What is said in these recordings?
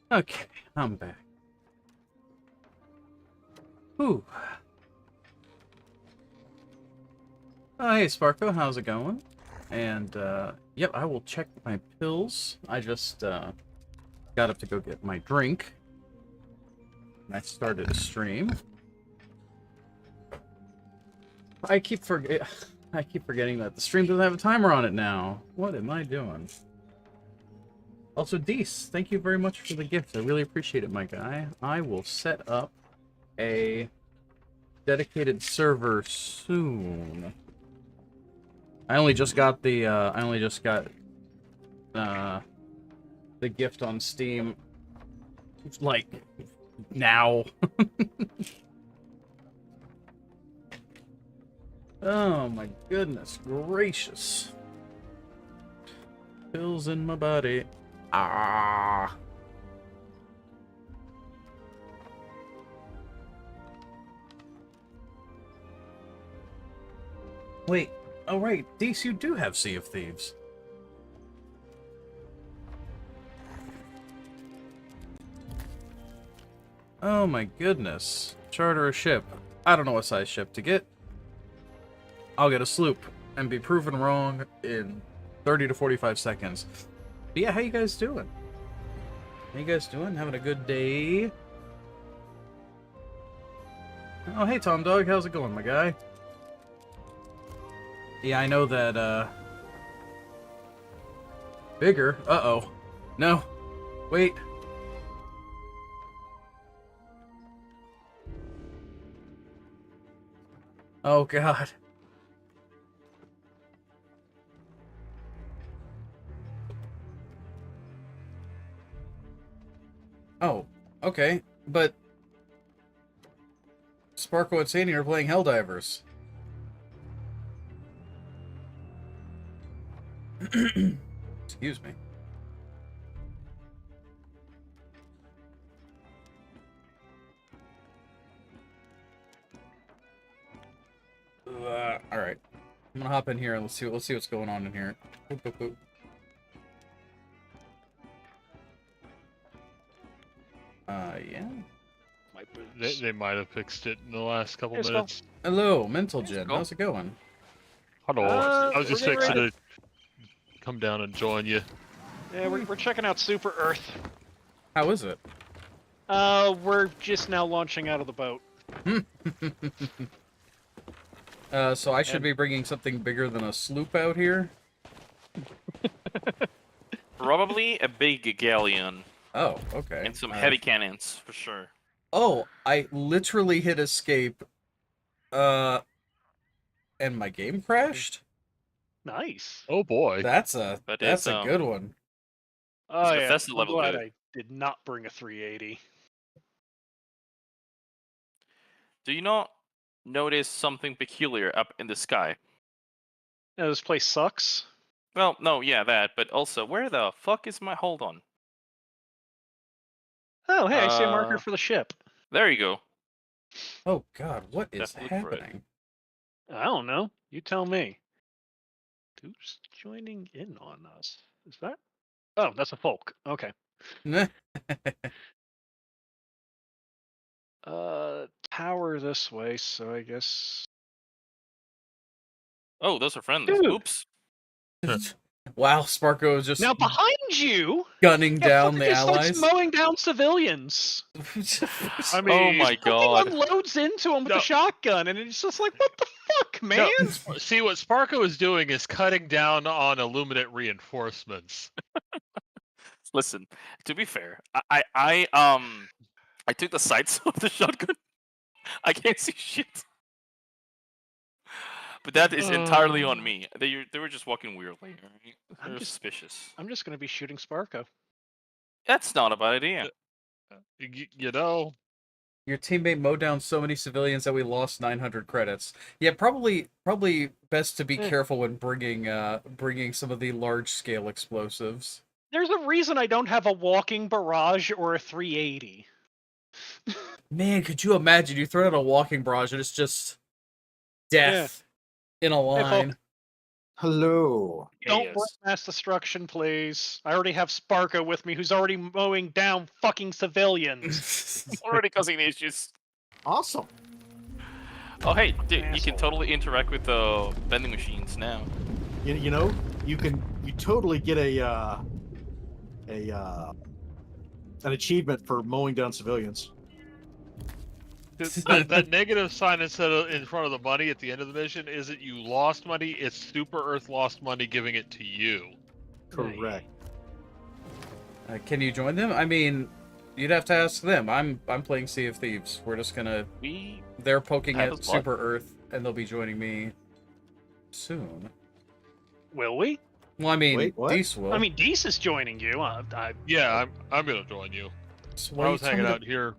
Okay, I'm back. Whew. Oh, hey, Sparko, how's it going? And, yep, I will check my pills. I just, got up to go get my drink. And I started a stream. I keep forgetting that the stream doesn't have a timer on it now. What am I doing? Also, Deese, thank you very much for the gift. I really appreciate it, my guy. I will set up a dedicated server soon. I only just got the gift on Steam, like, now. Oh my goodness gracious. Pills in my body. Ah. Wait. Oh, right. Deese, you do have Sea of Thieves. Oh my goodness. Charter a ship. I don't know what size ship to get. I'll get a sloop and be proven wrong in 30 to 45 seconds. But yeah, how you guys doing? How you guys doing? Having a good day? Oh, hey, Tom Dog. How's it going, my guy? Yeah, I know that, bigger. Uh-oh. No. Wait. Oh, God. Oh, okay. But Sparkle and Sadie are playing Helldivers. Excuse me. All right. I'm gonna hop in here and let's see what's going on in here. Boop, boop, boop. Yeah. They might have fixed it in the last couple Here's minutes. Hello, Mental Gen. How's it going? Hello. I was just we're getting fixing ready. to come down and join you. Yeah, we're checking out Super Earth. How is it? We're just now launching out of the boat. So I should be bringing something bigger than a sloop out here? Probably a big galleon Oh, okay. and some heavy cannons for sure. Oh, I literally hit escape, and my game crashed? Nice. Oh boy. That's a good one. Oh yeah. Bethesda I'm level glad good. I did not bring a 380. Do you not notice something peculiar up in the sky? Yeah, this place sucks. Well, no, yeah, that, but also, where the fuck is my... Hold on. Oh, hey, I see a marker for the ship. There you go. Oh god, what is Definitely look for it. happening? I don't know. You tell me. Who's joining in on us? Is that? Oh, that's a folk. Okay. Tower this way, so I guess. Oh, those are friendlies. Dude. Oops. Wow, Sparko is just Now behind you, gunning down the just starts allies. mowing down civilians. I mean, Oh my god. Unloads into him with No. a shotgun, and it's just like, what the fuck, man? no, see what Sparko is doing is cutting down on Illuminate reinforcements. Listen, to be fair, I took the sights of the shotgun. I can't see shit. But that is entirely on me. They were just walking weirdly. They're suspicious. I'm just gonna be shooting Sparko. That's not a bad idea. You know, Your teammate mowed down so many civilians that we lost 900 credits. Yeah, probably best to be careful when bringing some of the large scale explosives. There's a reason I don't have a walking barrage or a 380. Man, could you imagine you throw out a walking barrage and it's just death in a line? Hello. Don't Yes. bring mass destruction, please. I already have Sparko with me, who's already mowing down fucking civilians. Already causing issues. Awesome. Oh hey, dude, you can Asshole. totally interact with the vending machines now. You know, you totally get an achievement for mowing down civilians. That negative sign instead of in front of the money at the end of the mission isn't you lost money, it's Super Earth lost money giving it to you. Correct. Can you join them? I mean, you'd have to ask them. I'm playing Sea of Thieves. We're just gonna. We They're poking Have at us what? Super Earth, and they'll be joining me soon. Will we? Well, I mean, Wait, what? Dees will. I mean, Dees is joining you. Yeah, I'm gonna join you. So I why you was tell hanging me out to, here.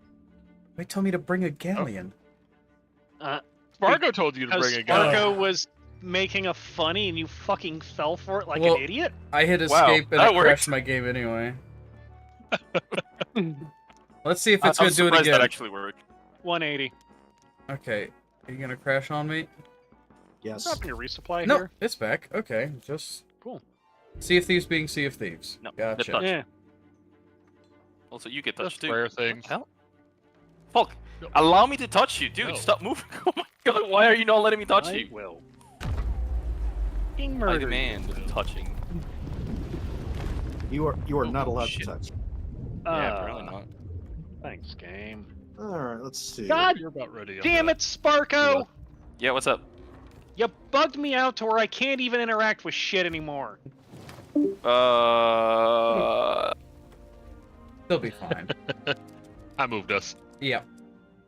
why tell me to bring a galleon? Spargo told you to Because bring a gun. Sparko was making a funny and you fucking fell for it like Well- an idiot. I hit Wow, escape and that it worked. crashed my game anyway. Let's see if it's I'm gonna do it surprised again. that actually worked. 180. Okay, are you gonna crash on me? Yes. Dropping your resupply No, here. it's back. Okay, just Cool. Sea of Thieves being Sea of Thieves. No, Gotcha. touch. Yeah. Also, you get touched Just too. rare What things. the hell? Fuck! No. Allow me to touch you, dude. No. Stop moving. Oh my god, why are you not letting me touch I you? will. King I murder. demand touching. You are Oh, not allowed shit. to touch. Yeah, apparently not. Thanks, game. All right, let's see. God You're about ready. damn it, Sparko! Yeah, what's up? You bugged me out to where I can't even interact with shit anymore. They'll be fine. I moved us Yeah.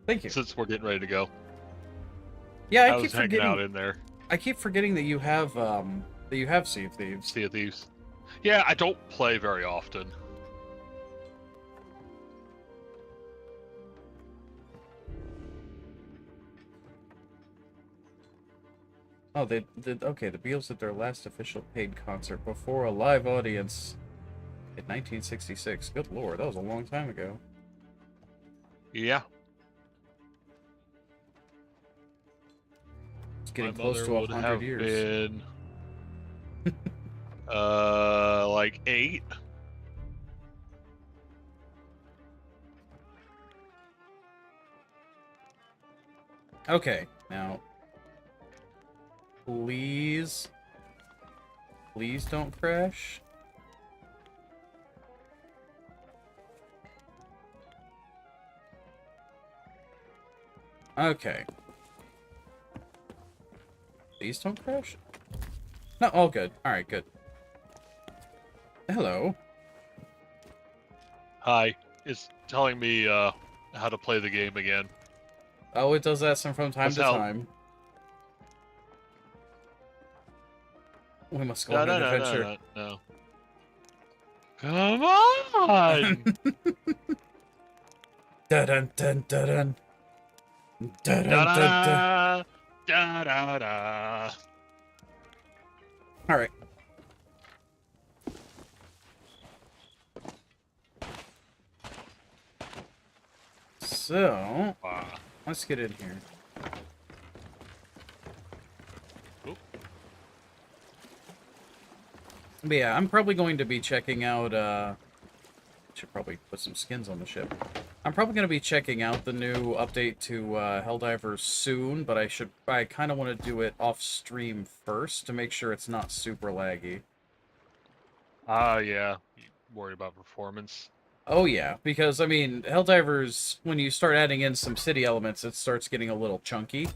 Thank you. since we're getting ready to go. Yeah, I I was keep hanging out forgetting. in there. I keep forgetting that you have Sea of Thieves. Sea of Thieves. Yeah, I don't play very often. Oh, okay. The Beatles did their last official paid concert before a live audience in 1966. Good lord, that was a long time ago. Yeah. It's getting My close mother to would 100 have years. been like 8. Okay, now, please don't crash. Okay. Please don't crash. No, all good. All right, good. Hello. Hi. It's telling me how to play the game again. Oh, it does that from time That's to how- time. We must go on an adventure. No. Come on! Dun dun dun dun dun. Dun dun dun dun. Da da da. All right. So Wow. let's get in here. Oop. But yeah, I'm probably going to be checking out. Should probably put some skins on the ship. I'm probably going to be checking out the new update to Helldivers soon, but I kind of want to do it off stream first to make sure it's not super laggy. Yeah. You worried about performance. Oh yeah, because I mean, Helldivers, when you start adding in some city elements, it starts getting a little chunky.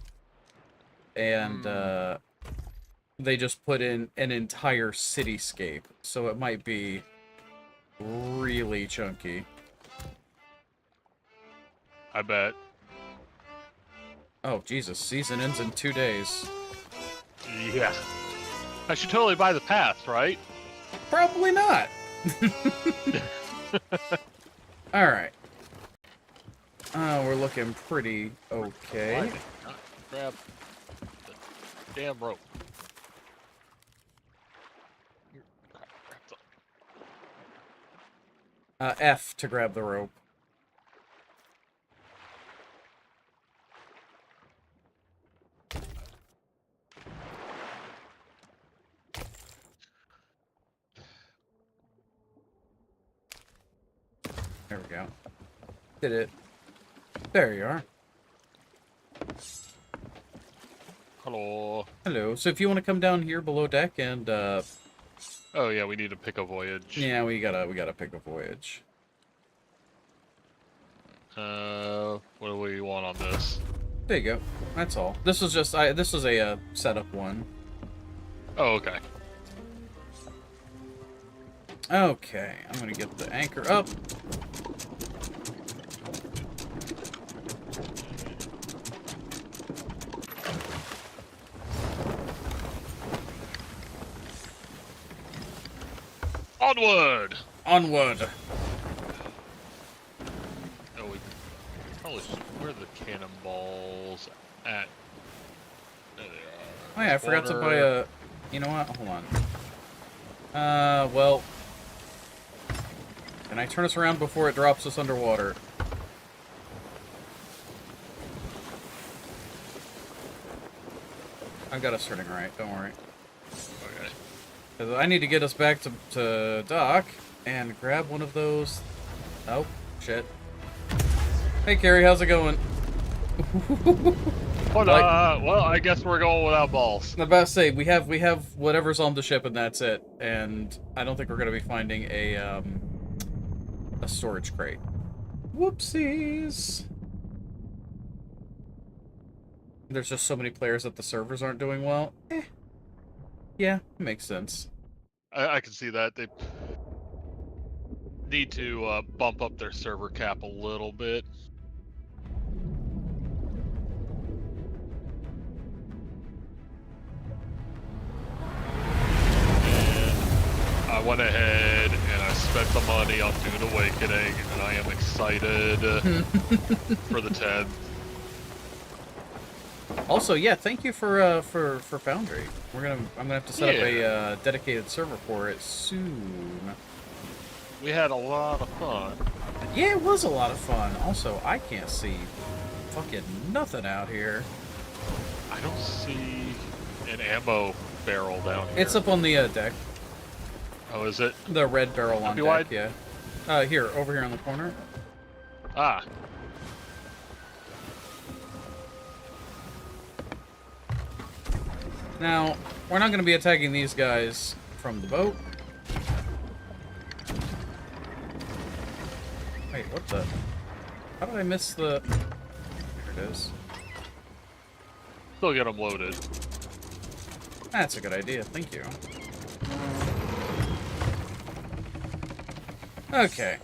And they just put in an entire cityscape, so it might be really chunky. I bet. Oh Jesus, season ends in 2 days. Yeah. I should totally buy the pass, right? Probably not. Alright. We're looking pretty okay. Why did I not grab the damn rope? Here, grab the- F to grab the rope. There we go. Did it. There you are. Hello. Hello. So if you want to come down here below deck and Oh yeah, we need to pick a voyage. yeah, we gotta pick a voyage. What do we want on this? There you go. That's all. This was just this was a setup one. Oh, okay. Okay, I'm gonna get the anchor up. Onward! Onward. Oh, we probably should. Where are the cannonballs at? There they are. Oh yeah, I forgot to buy Spawner. a. You know what? Hold on. Well, can I turn us around before it drops us underwater? I've got us turning right. Don't worry. Okay. 'Cause I need to get us back to dock and grab one of those. Oh shit. Hey Carrie, how's it going? But Like- well, I guess we're going without balls. I'm about to say we have whatever's on the ship and that's it. And I don't think we're gonna be finding a storage crate. Whoopsies. There's just so many players that the servers aren't doing well. Yeah, makes sense. I can see that they need to bump up their server cap a little bit. And I went ahead and I spent the money on Dune Awakening, and I am excited for the 10th. Also, yeah, thank you for Foundry. I'm gonna have to set up a dedicated server for it soon. We had a lot of fun. Yeah, it was a lot of fun. Also, I can't see fucking nothing out here. I don't see an ammo barrel down here. It's up on the deck. Oh, is it? The red barrel on Copy deck, wide? yeah. Here, over here on the corner. Ah. Now, we're not going to be attacking these guys from the boat. Wait, what the? How did I miss the... There it is. Still get them loaded. That's a good idea, thank you. Okay.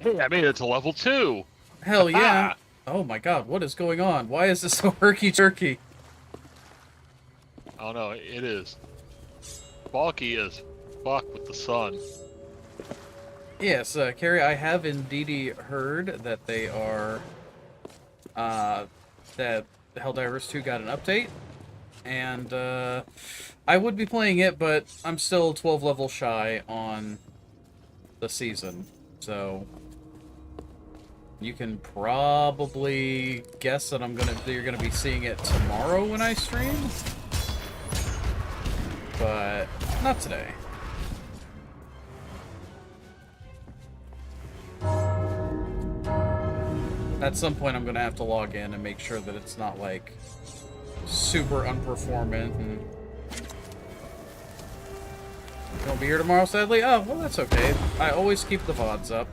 Hey, I made it to level 2. Hell yeah. Oh my god, what is going on? Why is this so herky-jerky? Oh no, it is. Balky as fuck with the sun. Yes, Carrie, I have indeed heard that they are, that Helldivers 2 got an update, and, I would be playing it, but I'm still 12 levels shy on the season, so you can probably guess that you're gonna be seeing it tomorrow when I stream, but not today. At some point, I'm gonna have to log in and make sure that it's not like super unperformant. And you won't be here tomorrow, sadly. Oh, well, that's okay. I always keep the VODs up.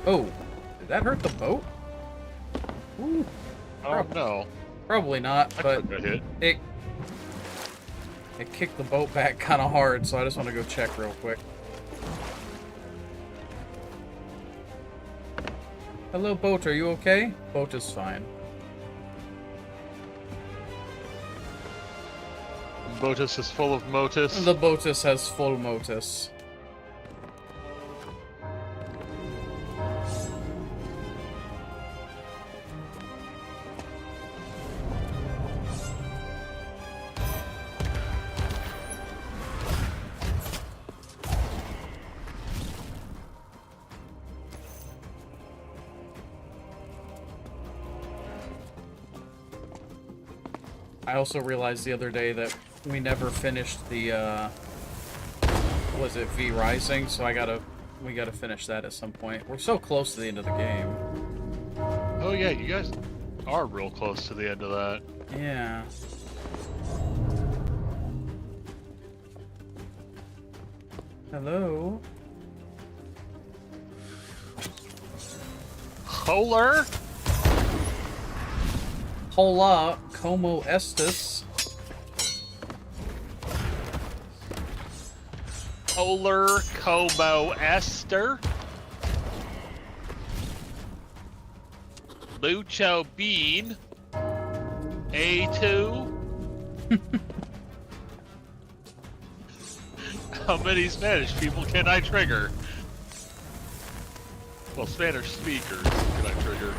Oh, did that hurt the boat? Ooh, Oh no. probably not, I but took a hit. it kicked the boat back kind of hard, so I just want to go check real quick. Hello, boat. Are you okay? Boat is fine. Botus is full of motus. The Botus has full motus. I also realized the other day that we never finished the, was it V Rising? So we gotta finish that at some point. We're so close to the end of the game. Oh yeah, you guys are real close to the end of that. Yeah. Hello? Holer? Hola, como estes? Holer como Esther? Mucho bean? A2? How many Spanish people can I trigger? Well, Spanish speakers can I trigger?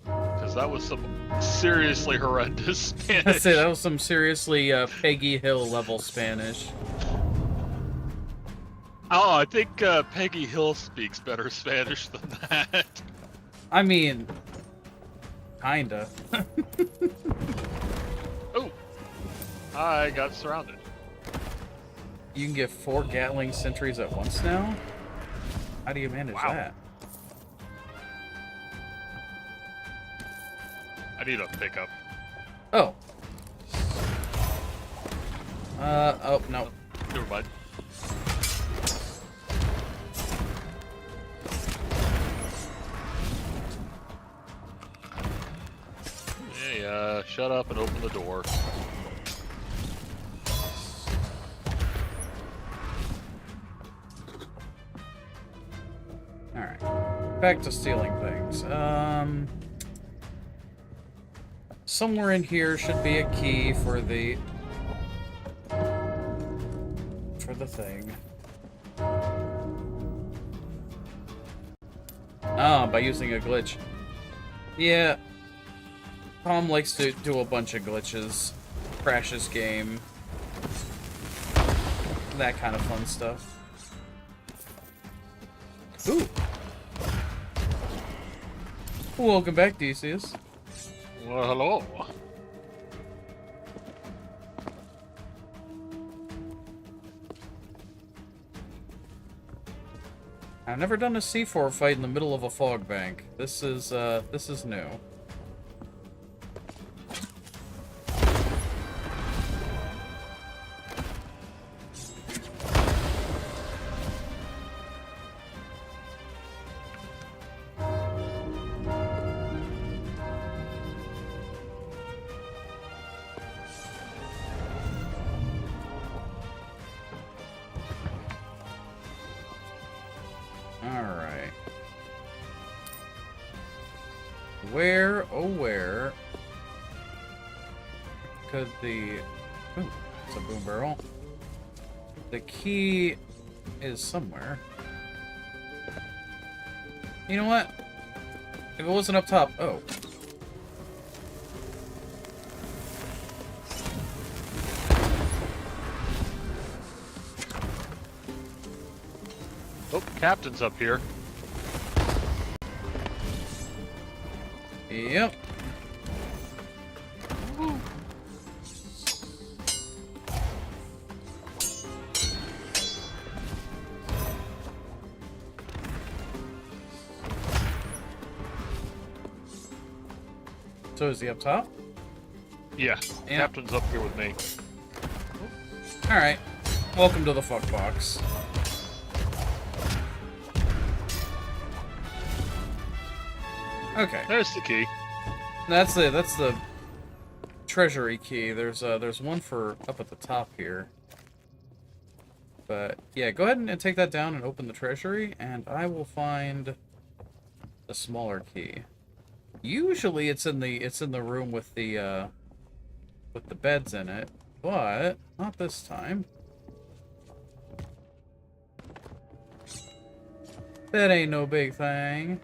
Because that was some seriously horrendous Spanish. I'd say that was some seriously Peggy Hill level Spanish. Oh, I think Peggy Hill speaks better Spanish than that. I mean, kinda. Oh, I got surrounded. You can get 4 Gatling sentries at once now? How do you manage that? I need a pickup. Oh. Oh, no. Never mind. Hey, shut up and open the door. Alright. Back to stealing things. Somewhere in here should be a key for the thing. Ah, by using a glitch. Yeah. Tom likes to do a bunch of glitches. Crashes game. That kind of fun stuff. Ooh. Welcome back, Decius. Well, hello. I've never done a C4 fight in the middle of a fog bank. This is new. Alright. Where, oh where, could the... Ooh, it's a boom barrel. The key is somewhere. You know what? If it wasn't up top... Oh. Oh, captain's up here. Yep. So is he up top? Yeah, Yeah. captain's up here with me. Alright. Welcome to the fuck box. Okay. There's the key. That's the treasury key. There's one for up at the top here. But yeah, go ahead and take that down and open the treasury, and I will find a smaller key. Usually it's in the room with the beds in it, but not this time. That ain't no big thing.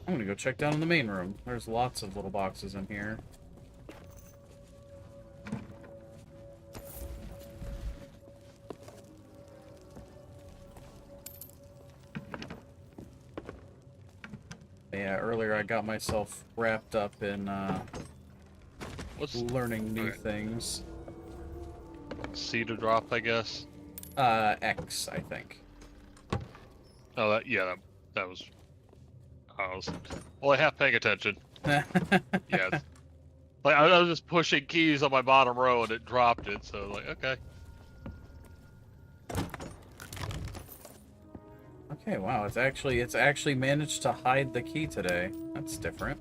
I'm gonna go check down in the main room. There's lots of little boxes in here. Yeah, earlier I got myself wrapped up in What's learning new okay. things. C to drop, I guess? X, I think. Oh, that was... I was... Well, half paying attention. Yeah. Like, I was just pushing keys on my bottom row and it dropped it, so like, okay. Okay, wow, it's actually managed to hide the key today. That's different.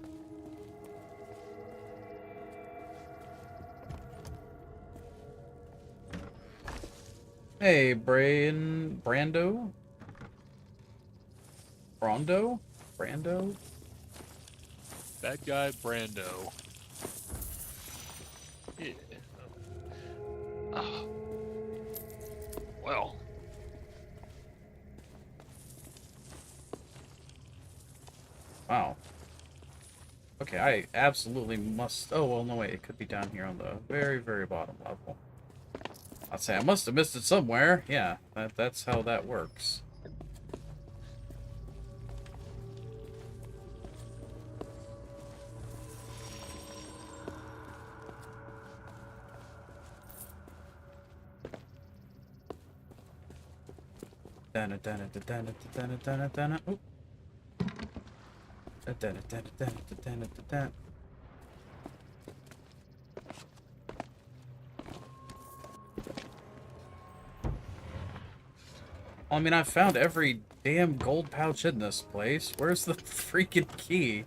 Hey, Brando? Brando? Bad guy Brando. Yeah. Oh. Well. Wow. Okay, I absolutely must... Oh, well, no, wait. It could be down here on the very, very bottom level. I'd say I must have missed it somewhere. Yeah, that's how that works. Dana, dana, dana, dana, dana, dana. Oop. Dana, dana, dana, dana, dana. I mean, I've found every damn gold pouch in this place. Where's the freaking key?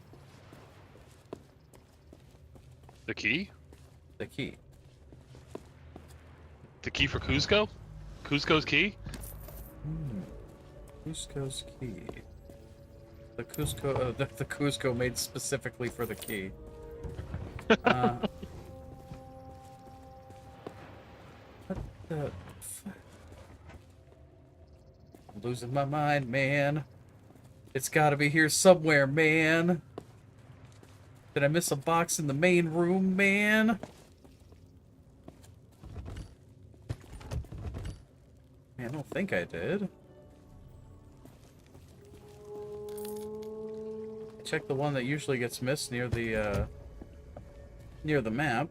The key? The key. The key for Cusco? Cusco's key? Cusco's key. The Cusco, the Cusco made specifically for the key. What the fuck? I'm losing my mind, man. It's gotta be here somewhere, man. Did I miss a box in the main room, man? Man, I don't think I did. I checked the one that usually gets missed near the map.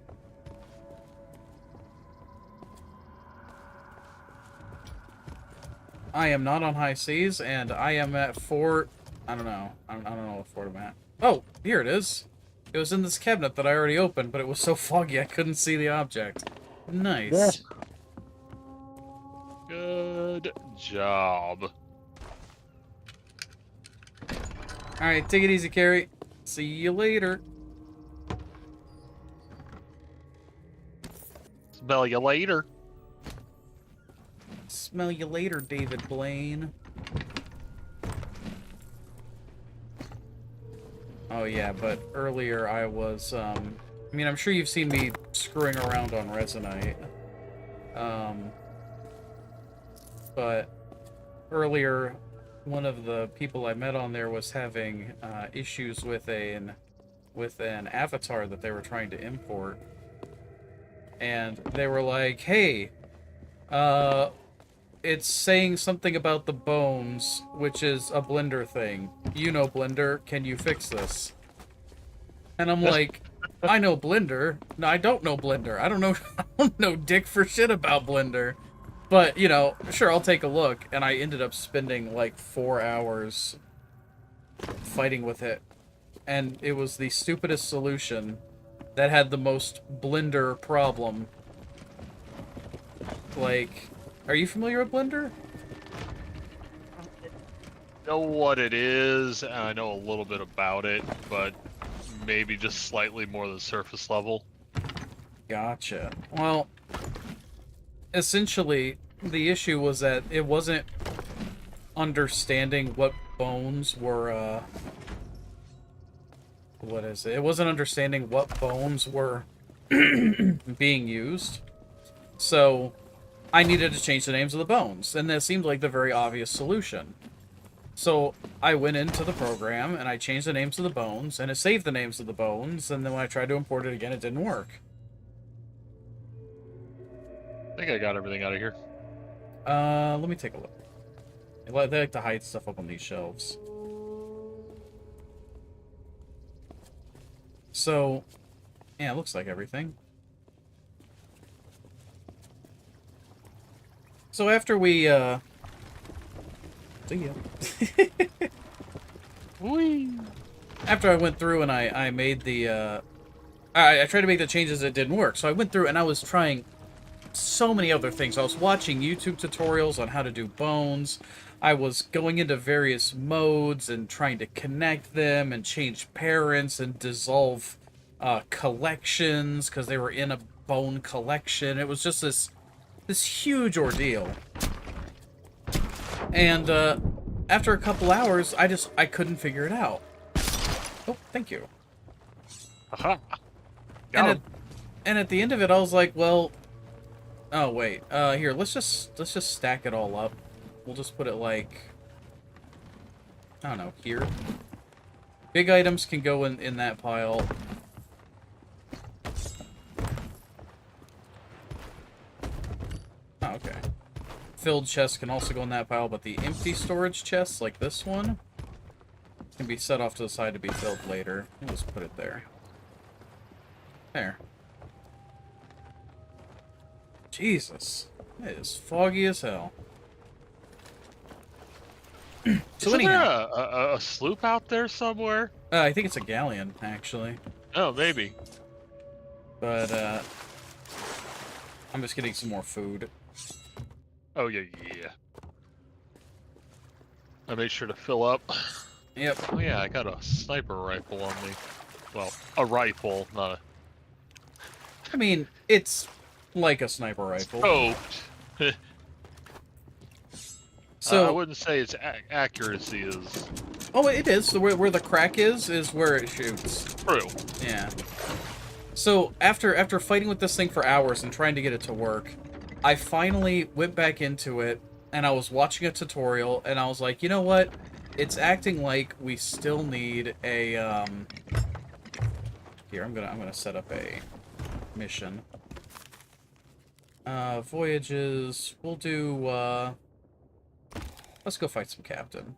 I am not on high seas, and I am at Fort... I don't know. I don't know what fort I'm at. Oh, here it is. It was in this cabinet that I already opened, but it was so foggy I couldn't see the object. Nice. Good job. Alright, take it easy, Carrie. See you later. Smell you later. Smell you later, David Blaine. Oh yeah, but earlier I was, I mean, I'm sure you've seen me screwing around on Resonite. But earlier, one of the people I met on there was having issues with an avatar that they were trying to import. And they were like, hey, it's saying something about the bones, which is a Blender thing. You know Blender, can you fix this? And I'm like, I know Blender. No, I don't know Blender. I don't know dick for shit about Blender. But, you know, sure, I'll take a look. And I ended up spending like 4 hours fighting with it. And it was the stupidest solution that had the most Blender problem. Like, are you familiar with Blender? Know what it is, and I know a little bit about it, but maybe just slightly more than surface level. Gotcha. Well, essentially, the issue was that it wasn't understanding what bones were, what is it? It wasn't understanding what bones were being used. So, I needed to change the names of the bones, and that seemed like the very obvious solution. So, I went into the program, and I changed the names of the bones, and it saved the names of the bones, and then when I tried to import it again, it didn't work. I think I got everything out of here. Let me take a look. They like to hide stuff up on these shelves. So, yeah, it looks like everything. So after we, see ya. Whee! After I went through and I made the, I tried to make the changes that didn't work. So I went through and I was trying so many other things. I was watching YouTube tutorials on how to do bones. I was going into various modes and trying to connect them and change parents and dissolve collections because they were in a bone collection. It was just this huge ordeal. And after a couple hours, I couldn't figure it out. Oh, thank you. Aha. And at the end of it, I was like, well, oh wait, here, let's just stack it all up. We'll just put it like, I don't know, here. Big items can go in that pile. Oh, okay. Filled chests can also go in that pile, but the empty storage chests, like this one, can be set off to the side to be filled later. We'll just put it there. There. Jesus. It is foggy as hell. So Isn't there anyhow, a sloop out there somewhere? I think it's a galleon, actually. Oh, maybe. But, I'm just getting some more food. Oh, yeah. I made sure to fill up. Yep. Oh, yeah, I got a sniper rifle on me. Well, a rifle, not a... I mean, it's like a sniper rifle. Scoped. So, I wouldn't say its accuracy is oh, it is. So where the crack is where it shoots. true. Yeah. So, after fighting with this thing for hours and trying to get it to work, I finally went back into it, and I was watching a tutorial, and I was like, you know what? It's acting like we still need a, Here, I'm gonna set up a mission. Voyages. We'll do, let's go fight some captain.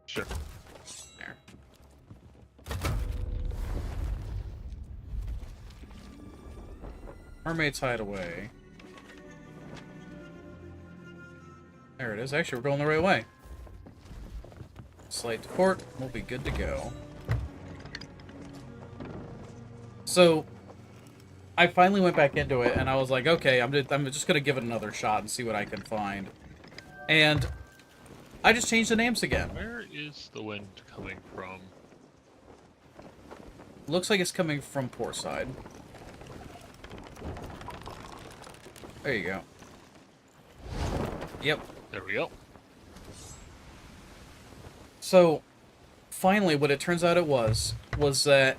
Sure. There. Mermaid's Hideaway. There it is. Actually, we're going the right way. Slight to port. We'll be good to go. So, I finally went back into it, and I was like, okay, I'm just going to give it another shot and see what I can find. And I just changed the names again. Where is the wind coming from? Looks like it's coming from port side. There you go. Yep. There we go. So, finally, what it turns out it was that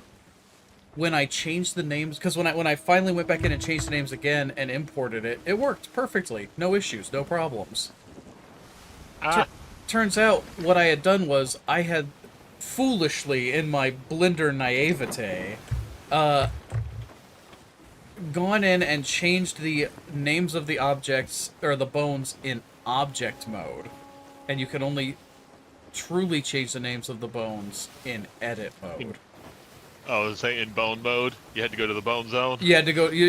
when I changed the names, because when I finally went back in and changed the names again and imported it, it worked perfectly. No issues, no problems. Turns out what I had done was I had foolishly, in my Blender naivete, gone in and changed the names of the objects, or the bones, in object mode. And you can only truly change the names of the bones in edit mode. Oh, I was saying in bone mode? You had to go to the bone zone? You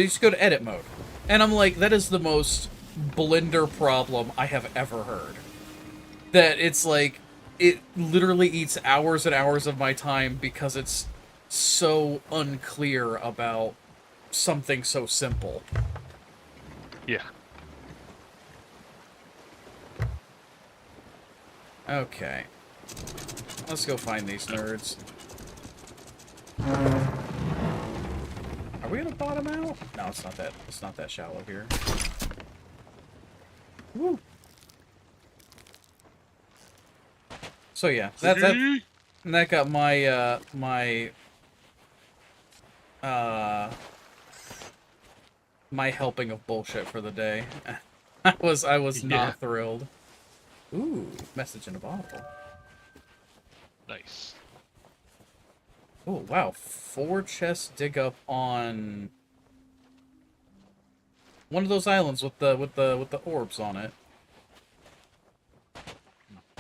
just go to edit mode. And I'm like, that is the most Blender problem I have ever heard. That it's like, it literally eats hours and hours of my time because it's so unclear about something so simple. Yeah. Okay. Let's go find these nerds. Are we gonna bottom out? No, it's not that shallow here. Woo. So yeah, that got my my helping of bullshit for the day. I was not thrilled. Ooh, message in a bottle. Nice. Oh wow, 4 chests dig up on one of those islands with the orbs on it.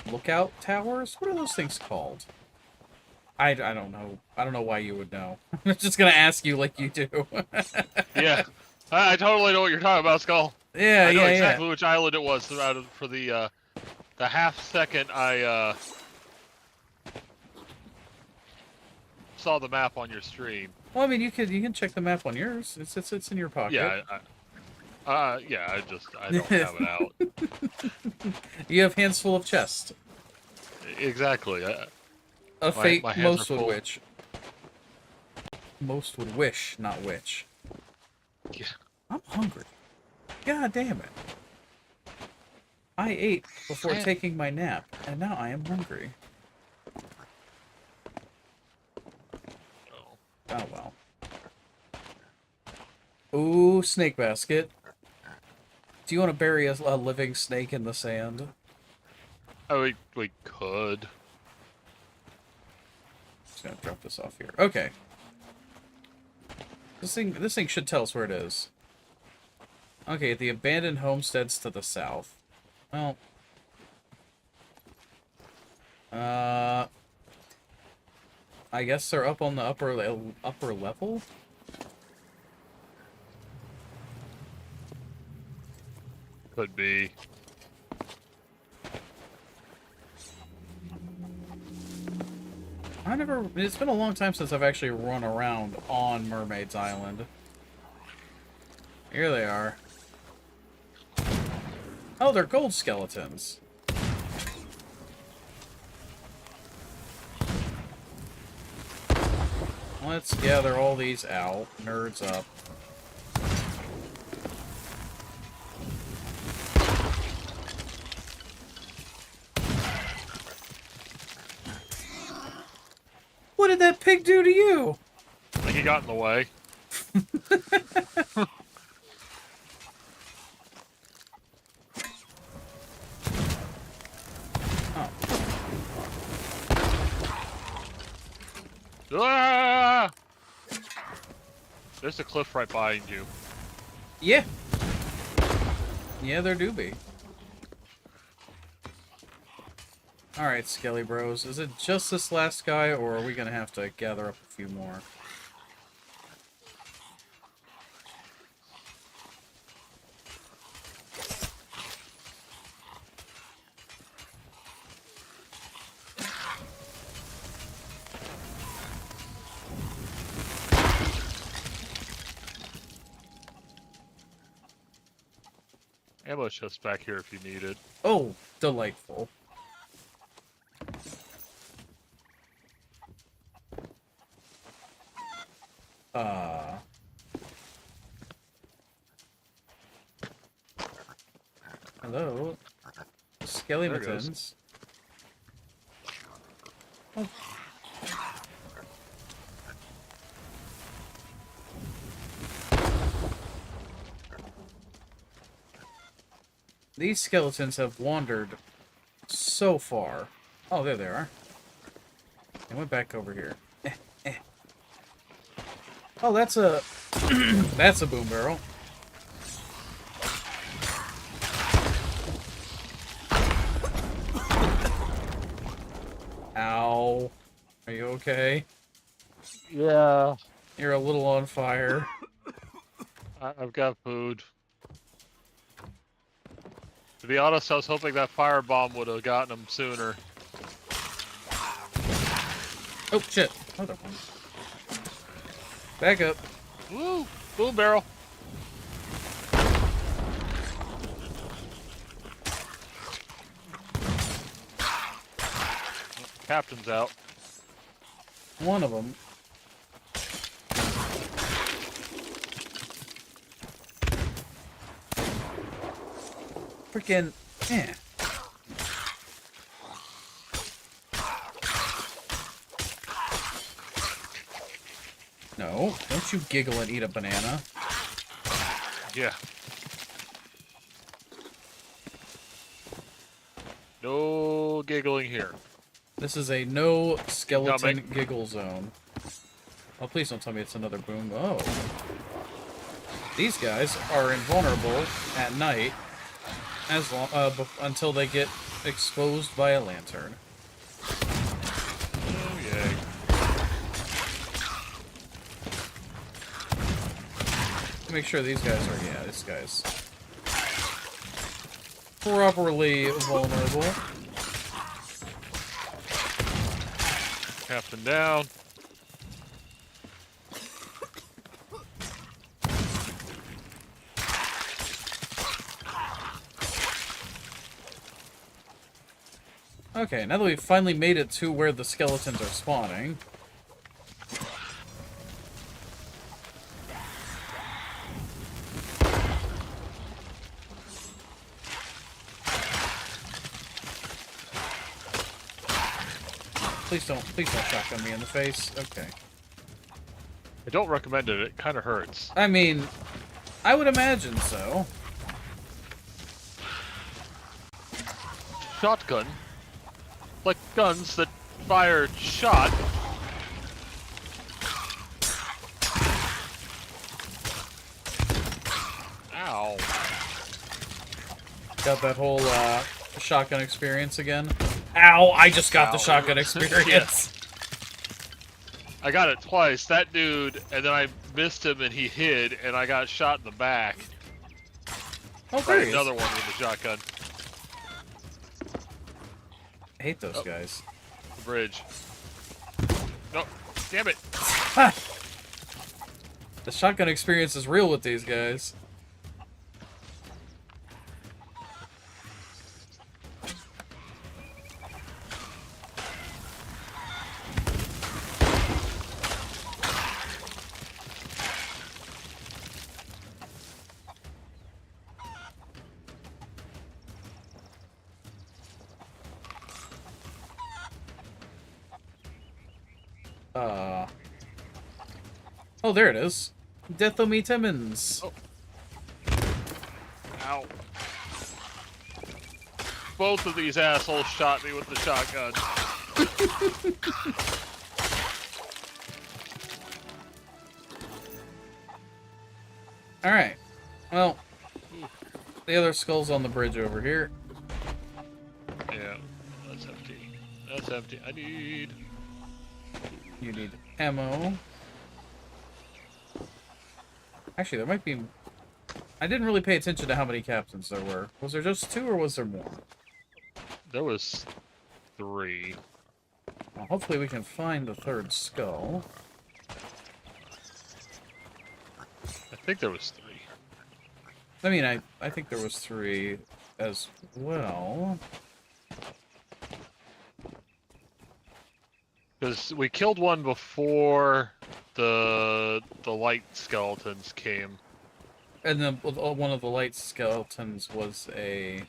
Lookout towers? What are those things called? I don't know. I don't know why you would know. I'm just gonna ask you like you do. Yeah, I totally know what you're talking about, Skull. Yeah, I know yeah, exactly which island it was for the half second I saw the map on your stream. Well, I mean, you can check the map on yours. It's in your pocket. Yeah, yeah. I don't have it out. You have hands full of chest. Exactly. A fate my hands most are would full. wish. Most would wish, not witch. Yeah. I'm hungry. God damn it. I ate before taking my nap, and now I am hungry. Oh well. Ooh, snake basket. Do you want to bury a living snake in the sand? Oh, we could. Just gonna drop this off here. Okay. This thing should tell us where it is. Okay, the abandoned homesteads to the south. Well, I guess they're up on the upper level. Could be. It's been a long time since I've actually run around on Mermaid's Island. Here they are. Oh, they're gold skeletons. Let's gather all these out. Nerds up. What did that pig do to you? I think he got in the way. Ah! There's a cliff right behind you. Yeah. Yeah, there do be. Alright, Skelly Bros. Is it just this last guy, or are we gonna have to gather up a few more? Ammo's just back here if you need it. Oh, delightful. Hello? Skeletons. Oh. These skeletons have wandered so far. Oh, there they are. They went back over here. Oh, that's a... that's a boom barrel. Ow. Are you okay? Yeah. You're a little on fire. I've got food. To be honest, I was hoping that firebomb would have gotten him sooner. Oh, shit. Another one. Back up. Woo! Boom barrel! Captain's out. One of them. Freaking... eh. No, don't you giggle and eat a banana. Yeah. No giggling here. This is a no skeleton Coming. giggle zone. Oh, please don't tell me it's another boom. Oh. These guys are invulnerable at night as long, until they get exposed by a lantern. Oh, yay. Make sure these guys are, yeah, this guy's properly vulnerable. Captain down. Okay, now that we've finally made it to where the skeletons are spawning. Please don't shotgun me in the face. Okay. I don't recommend it. It kind of hurts. I mean, I would imagine so. Shotgun, like guns that fire shot. Ow. Got that whole shotgun experience again. Ow! I just got the Ow. shotgun experience. I got it twice. That dude, and then I missed him and he hid, and I got shot in the back. Oh, there By he is. another one with the shotgun. I hate those guys. The bridge. No, damn it. The shotgun experience is real with these guys. Oh, there it is. Death o' me Timmons. Oh. Ow. Both of these assholes shot me with the shotgun. Alright. Well, the other skull's on the bridge over here. Yeah, that's empty. That's empty. I need... You need ammo. Actually, there might be... I didn't really pay attention to how many captains there were. Was there just 2 or was there more? There was 3. Well, hopefully we can find the 3rd skull. I think there was 3. I mean, I think there was 3 as well. Because we killed one before the light skeletons came. And then one of the light skeletons was a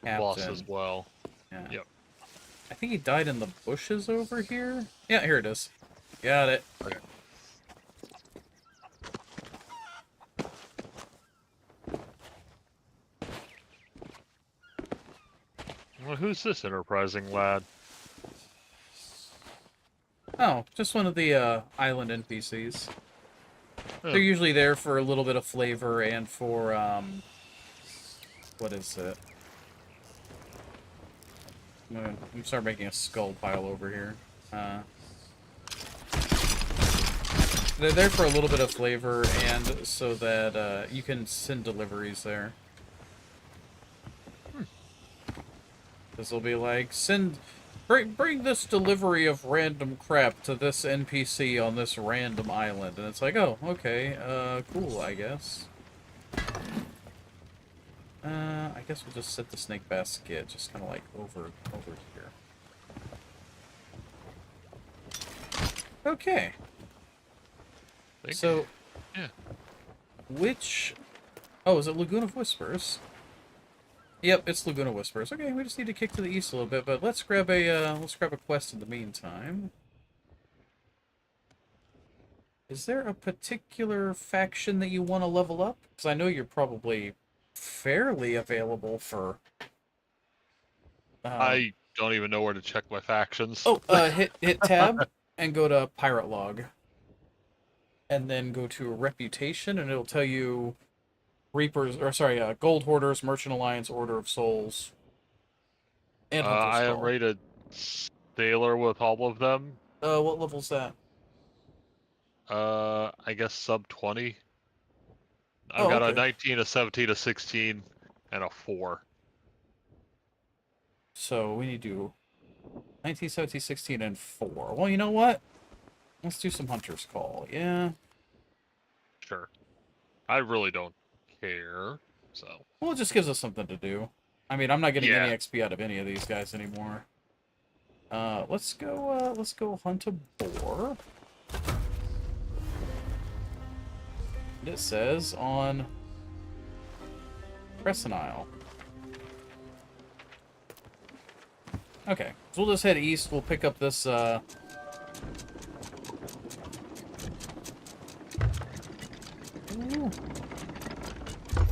Boss captain. as well. Yeah. Yep. I think he died in the bushes over here. Yeah, here it is. Got it. Okay. Well, who's this enterprising lad? Oh, just one of the island NPCs. Oh. They're usually there for a little bit of flavor and for what is it? I'm gonna start making a skull pile over here. They're there for a little bit of flavor and so that you can send deliveries there. This will be like, bring this delivery of random crap to this NPC on this random island. And it's like, oh, okay, cool, I guess. I guess we'll just set the snake basket just kind of like over here. Okay. So, yeah. which... Oh, is it Lagoon of Whispers? Yep, it's Lagoon of Whispers. Okay, we just need to kick to the east a little bit, but let's grab a quest in the meantime. Is there a particular faction that you want to level up? Because I know you're probably fairly available for... I don't even know where to check my factions. Oh, hit tab and go to Pirate Log. And then go to Reputation, and it'll tell you Reapers, or sorry, Gold Hoarders, Merchant Alliance, Order of Souls, and Hunter's I am Call. rated Sailor with all of them. What level's that? I guess sub 20. I've got a okay. 19, a 17, a 16, and a 4. So we need to do 19, 17, 16, and 4. Well, you know what? Let's do some Hunter's Call. Yeah. Sure. I really don't care. So. Well, it just gives us something to do. I mean, I'm not getting any Yeah. XP out of any of these guys anymore. Let's go hunt a boar. And it says on Crescent Isle. Okay, so we'll just head east. We'll pick up this, Ooh.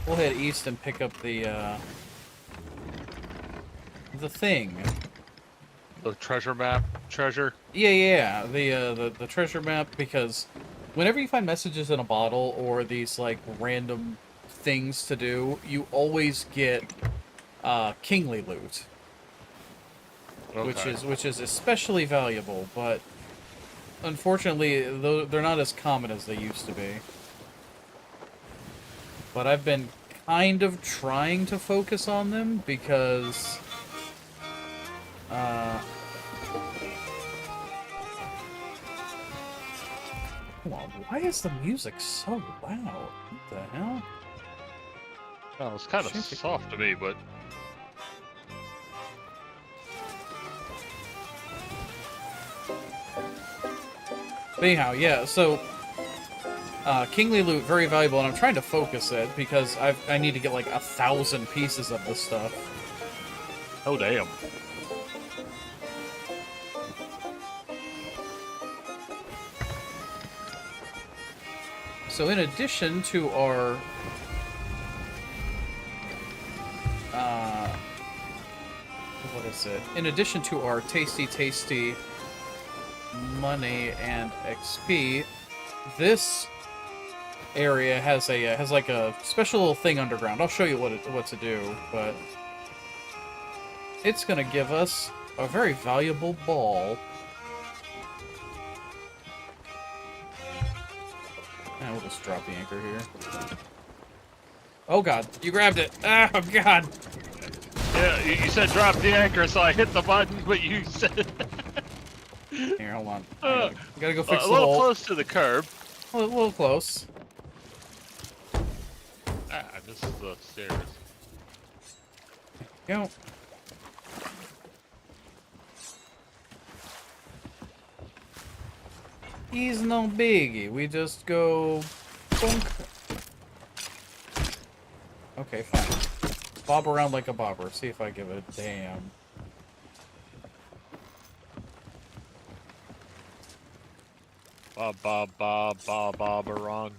We'll head east and pick up the thing. The treasure map? Treasure? Yeah. The treasure map, because whenever you find messages in a bottle or these, like, random things to do, you always get, kingly loot. Okay. Which is especially valuable, but unfortunately, they're not as common as they used to be. But I've been kind of trying to focus on them because, come on, why is the music so loud? What the hell? Oh, it's kind of Shit. soft to me, but But anyhow, yeah, so kingly loot, very valuable, and I'm trying to focus it because I need to get like 1,000 pieces of this stuff. oh damn. So in addition to our what is it? In addition to our tasty money and XP, this area has like a special little thing underground. I'll show you what to do, but it's gonna give us a very valuable ball. And we'll just drop the anchor here. Oh god, you grabbed it! Oh god! Yeah, you said drop the anchor, so I hit the button, but you said Here, hold on. I gotta go fix a the little hole. close to the curb. A little close. Ah, this is the stairs. Go. He's no biggie. We just go bonk. Okay, fine. Bob around like a bobber. See if I give a damn. Bob around.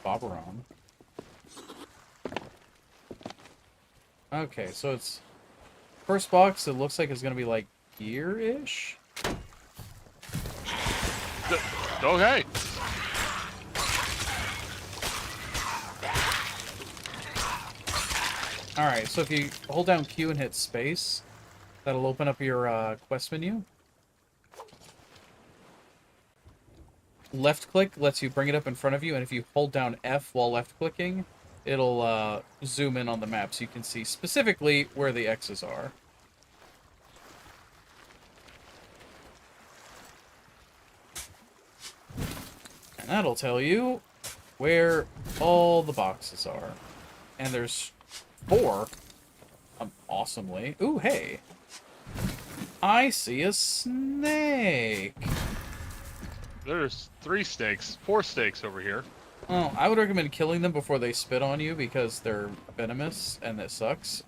Bob around. Okay, so it's first box. It looks like it's gonna be like gear-ish. Okay. Alright, so if you hold down Q and hit space, that'll open up your quest menu. Left click lets you bring it up in front of you, and if you hold down F while left clicking, it'll zoom in on the map so you can see specifically where the X's are. And that'll tell you where all the boxes are. And there's 4. Awesomely. Ooh, hey. I see a snake. There's 3 snakes, 4 snakes over here. Oh, I would recommend killing them before they spit on you because they're venomous and that sucks.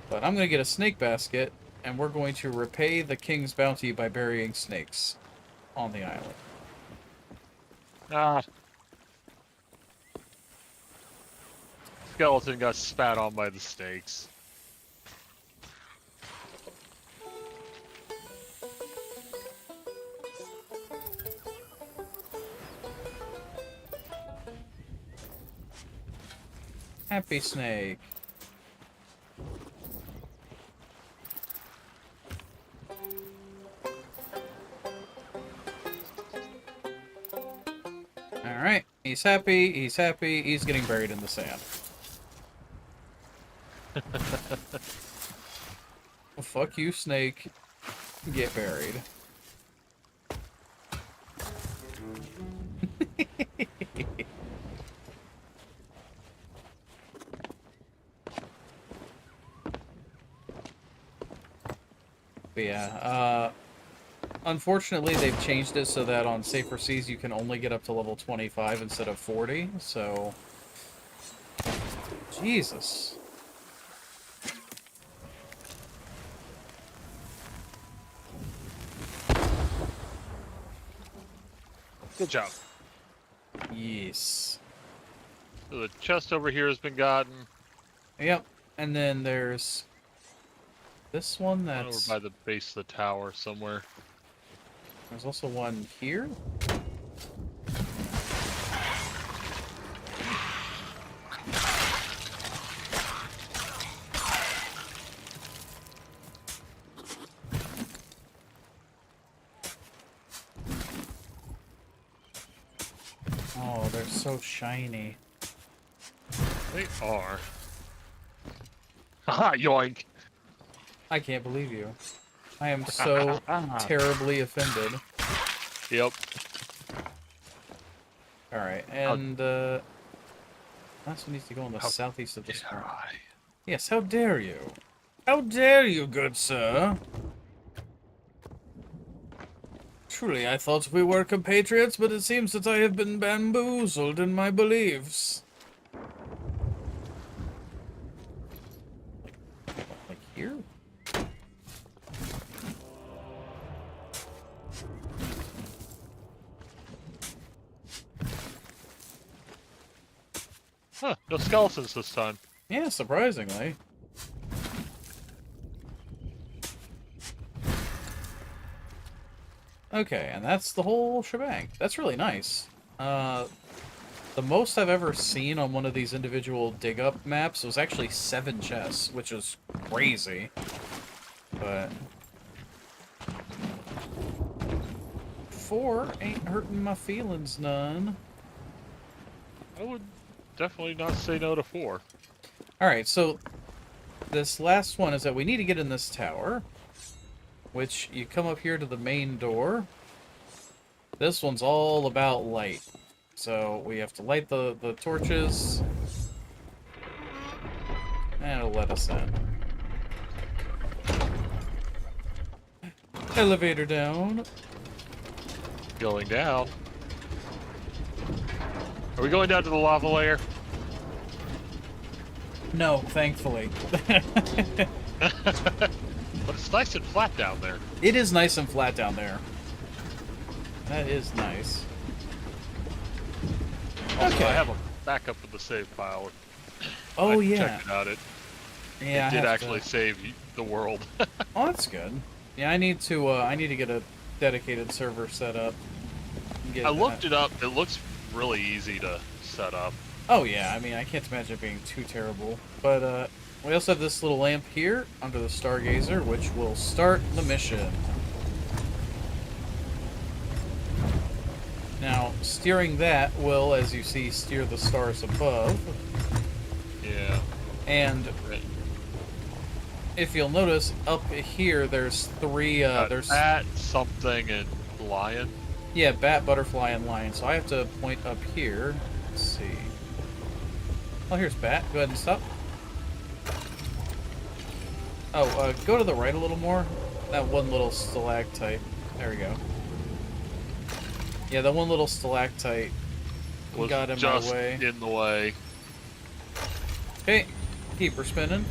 But I'm going to get a snake basket, and we're going to repay the king's bounty by burying snakes on the island. Ah. Skeleton got spat on by the snakes. Happy snake. He's happy, he's happy, he's getting buried in the sand. Well, fuck you, snake. Get buried. But yeah, unfortunately they've changed it so that on safer seas you can only get up to level 25 instead of 40, so... Jesus. Good job. Yes. So the chest over here has been gotten. Yep, and then there's this one that's... Over by the base of the tower somewhere. There's also one here. Oh, they're so shiny. They are. Haha, yoink! I can't believe you. I am so terribly offended. Yep. Alright, and last one needs to go on the southeast of the square. Yes, how dare you? How dare you, good sir? Truly, I thought we were compatriots, but it seems that I have been bamboozled in my beliefs. Like here? Huh, no skeletons this time. Yeah, surprisingly. Okay, and that's the whole shebang. That's really nice. The most I've ever seen on one of these individual dig-up maps was actually 7 chests, which is crazy. But 4 ain't hurting my feelings none. I would definitely not say no to 4. Alright, so this last one is that we need to get in this tower, which you come up here to the main door. This one's all about light. So we have to light the torches, and it'll let us in. Elevator down. Going down. Are we going down to the lava layer? No, thankfully. But it's nice and flat down there. It is nice and flat down there. That is nice. Also, Okay. I have a backup of the save file. Oh, I yeah. checked it out. Yeah, It I did have actually to... save the world. Oh, that's good. Yeah, I need to get a dedicated server set up. I looked it up. It looks really easy to set up. Oh yeah, I mean, I can't imagine it being too terrible. But we also have this little lamp here under the Stargazer, which will start the mission. Now, steering that will, as you see, steer the stars above. Yeah. And if you'll notice, up here there's 3. There's bat, something, and lion. Yeah, bat, butterfly, and lion. So I have to point up here. Let's see. Oh, here's bat. Go ahead and stop. Oh, go to the right a little more. That one little stalactite. There we go. Yeah, that one little stalactite Was got in just my way. in the way. Okay, keep her spinning.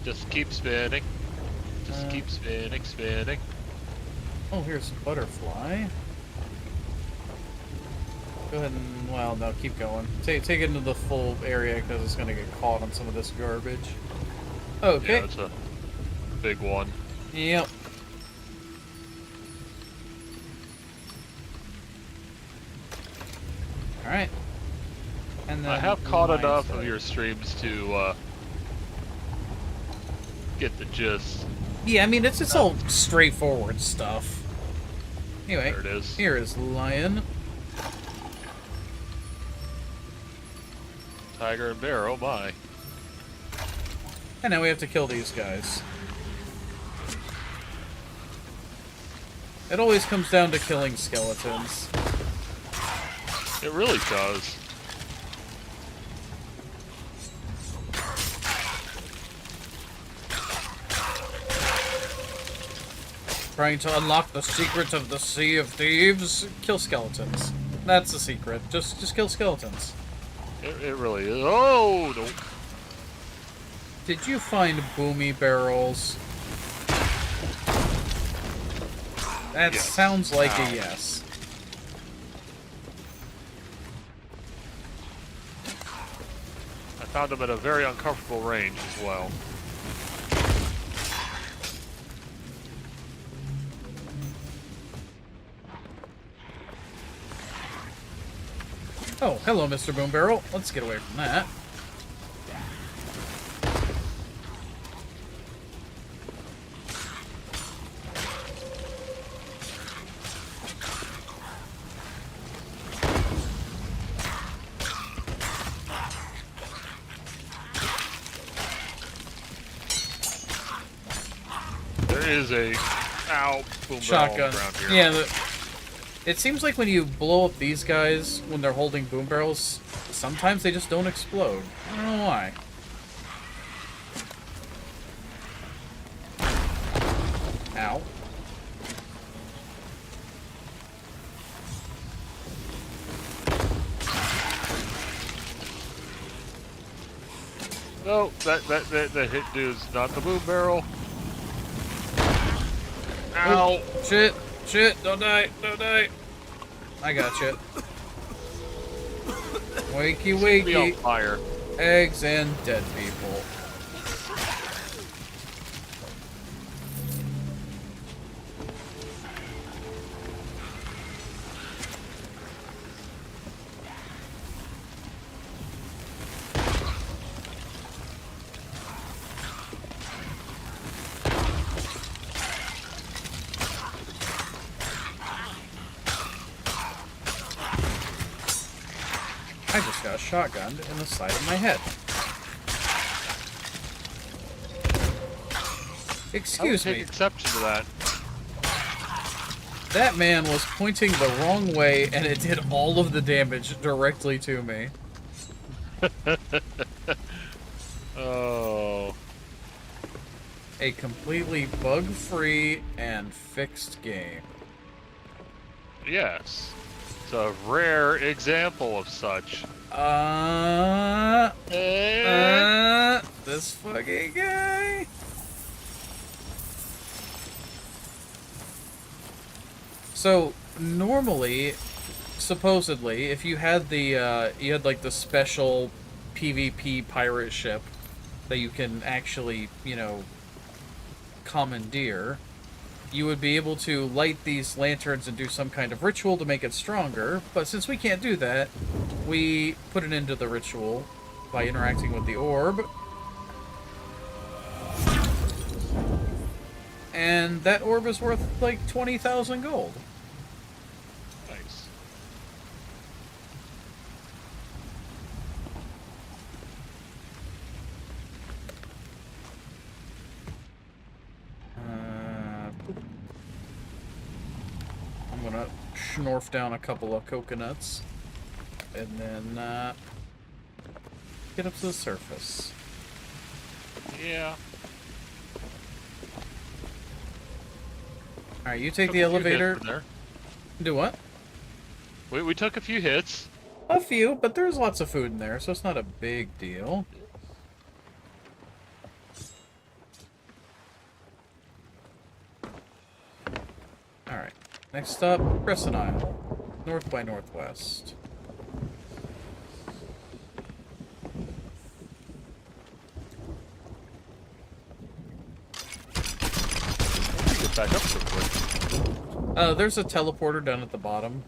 Just keep spinning. Just keep spinning, spinning. Oh, here's a butterfly. Go ahead and, well, no, keep going. Take it into the full area because it's going to get caught on some of this garbage. Okay. Yeah, it's a big one. Yep. Alright. And then I have caught lion's enough head. of your streams to get the gist. Yeah, I mean, it's all straightforward stuff. Anyway, There it is. here is lion. Tiger and bear, oh my. And now we have to kill these guys. It always comes down to killing skeletons. It really does. Trying to unlock the secret of the Sea of Thieves? Kill skeletons. That's the secret. Just kill skeletons. It really is. Oh, no. Did you find boomy barrels? That Yes. sounds like Ow. a yes. I found them at a very uncomfortable range as well. Oh, hello, Mr. Boom Barrel. Let's get away from that. There is a boom Shotgun. barrel around here. Yeah, it seems like when you blow up these guys when they're holding boom barrels, sometimes they just don't explode. I don't know why. Ow. No, that hit dude's not the boom barrel. Ow! Shit! Shit! Don't die! Don't die! I got you. Wakey Be on wakey. fire. Eggs and dead people. I just got shotgunned in the side of my head. Excuse I would me. take exception to that. That man was pointing the wrong way and it did all of the damage directly to me. Oh. A completely bug-free and fixed game. Yes. It's a rare example of such. This fucking guy. So normally, supposedly, if you had the you had like the special PvP pirate ship that you can actually, you know, commandeer, you would be able to light these lanterns and do some kind of ritual to make it stronger. But since we can't do that, we put an end to the ritual by interacting with the orb. And that orb is worth like 20,000 gold. Nice. I'm gonna schnorf down a couple of coconuts and then get up to the surface. Yeah. Alright, you take Took the a few hits elevator. from there. Do what? We took a few hits. A few, but there's lots of food in there, so it's not a big deal. Alright, next up, Crescent Isle. North by northwest. Get back up so quick. There's a teleporter down at the bottom.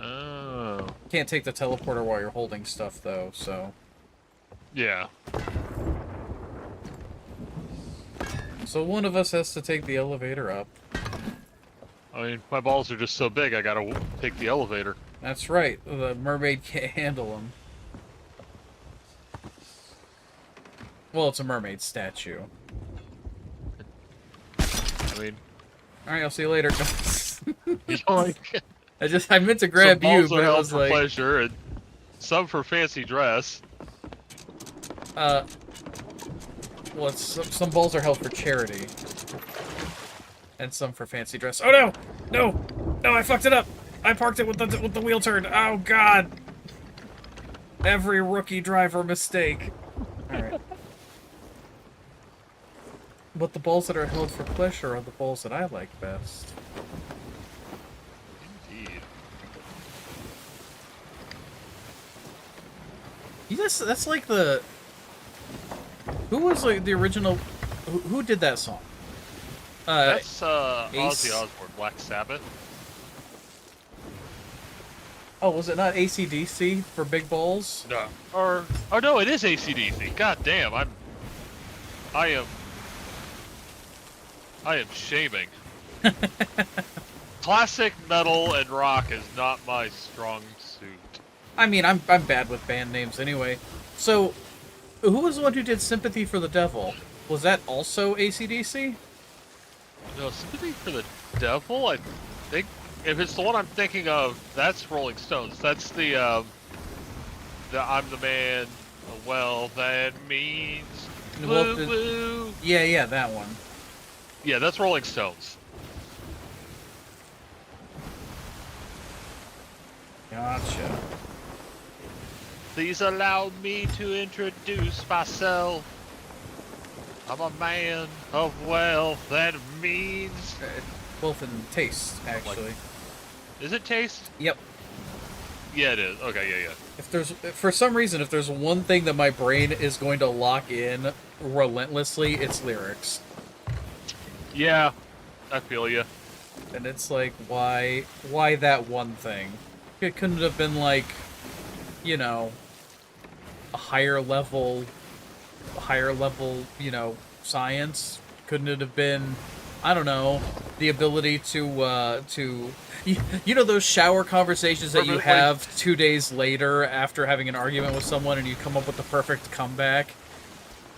Oh. Can't take the teleporter while you're holding stuff, though, so... Yeah. So one of us has to take the elevator up. I mean, my balls are just so big, I gotta take the elevator. That's right, the mermaid can't handle them. Well, it's a mermaid statue. I mean, Alright, I'll see you later. you know, like, I meant to grab some you, balls but are it held was for like... pleasure, and some for fancy dress. Well, it's, some balls are held for charity. And some for fancy dress. Oh no! No! No, I fucked it up! I parked it with the wheel turned. Oh god! Every rookie driver mistake. Alright. But the balls that are held for pleasure are the balls that I like best. Indeed. Yes, that's like the... Who was like the original... Who did that song? That's Ace? Ozzy Osbourne, Black Sabbath. Oh, was it not AC/DC for Big Balls? No. Or oh no, it is AC/DC. God damn, I am shaming. Classic metal and rock is not my strong suit. I mean, I'm bad with band names anyway. So, who was the one who did Sympathy for the Devil? Was that also AC/DC? No, Sympathy for the Devil? I think if it's the one I'm thinking of, that's Rolling Stones. That's the I'm the man, well, that means Well, woo woo. Yeah, that one. Yeah, that's Rolling Stones. Gotcha. Please allow me to introduce myself. I'm a man of wealth, that means... Both in taste, actually. Is it taste? Yep. Yeah, it is. Okay, yeah. If there's, for some reason, if there's one thing that my brain is going to lock in relentlessly, it's lyrics. Yeah, I feel you. And it's like, why that one thing? It couldn't have been like, you know, a higher level, you know, science. Couldn't it have been, I don't know, the ability to you know those shower conversations that you have 2 days later after having an argument with someone and you come up with the perfect comeback?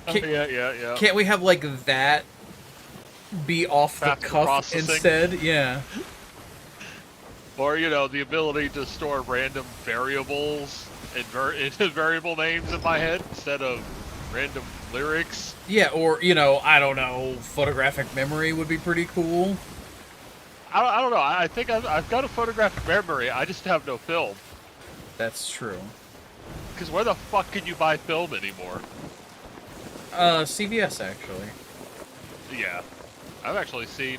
Yeah. Can't we have like that be off the Fast cuff processing. instead? Yeah. Or, you know, the ability to store random variables and variable names in my head instead of random lyrics. Yeah, or, you know, I don't know, photographic memory would be pretty cool. I don't know. I think I've got a photographic memory. I just have no film. That's true. Because where the fuck can you buy film anymore? CVS, actually. Yeah. I've actually seen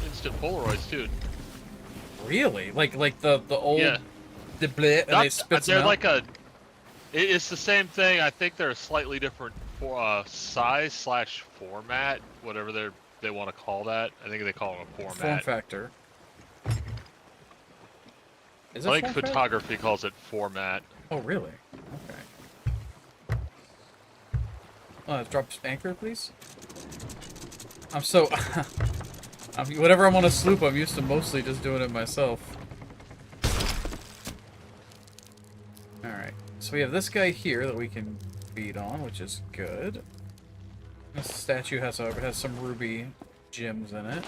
instant Polaroids, too. Really? Like the old... Yeah. The bleh, and they spit They're them like out? it's the same thing. I think they're a slightly different size / format, whatever they want to call that. I think they call it a format. Form factor. Is it I think form factor? photography calls it format. Oh, really? Okay. Drop anchor, please? I'm so... whenever I'm on a sloop, I'm used to mostly just doing it myself. Alright. So we have this guy here that we can beat on, which is good. This statue has some ruby gems in it.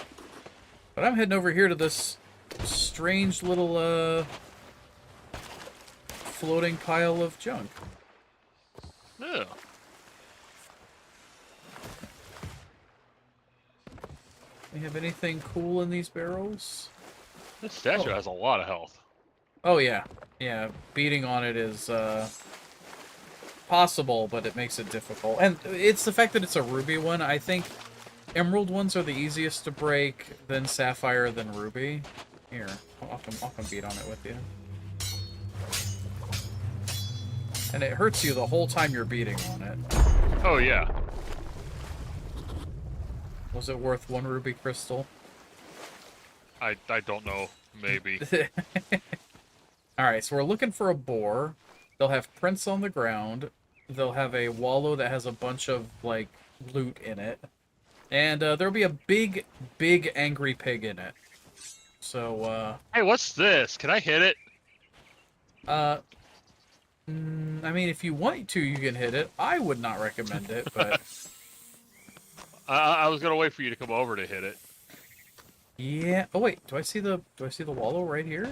But I'm heading over here to this strange little, floating pile of junk. Yeah. We have anything cool in these barrels? This statue has a lot of health. Oh, yeah. Yeah, beating on it is, possible, but it makes it difficult. And it's the fact that it's a ruby one. I think emerald ones are the easiest to break, then sapphire, then ruby. Here, I'll come beat on it with you. And it hurts you the whole time you're beating on it. Oh, yeah. Was it worth one ruby crystal? I don't know. Maybe. Alright, so we're looking for a boar. They'll have prints on the ground. They'll have a wallow that has a bunch of, like, loot in it. And there'll be a big, big angry pig in it. So, Hey, what's this? Can I hit it? I mean, if you want to, you can hit it. I would not recommend it, but I was gonna wait for you to come over to hit it. yeah. Oh wait, do I see the wallow right here?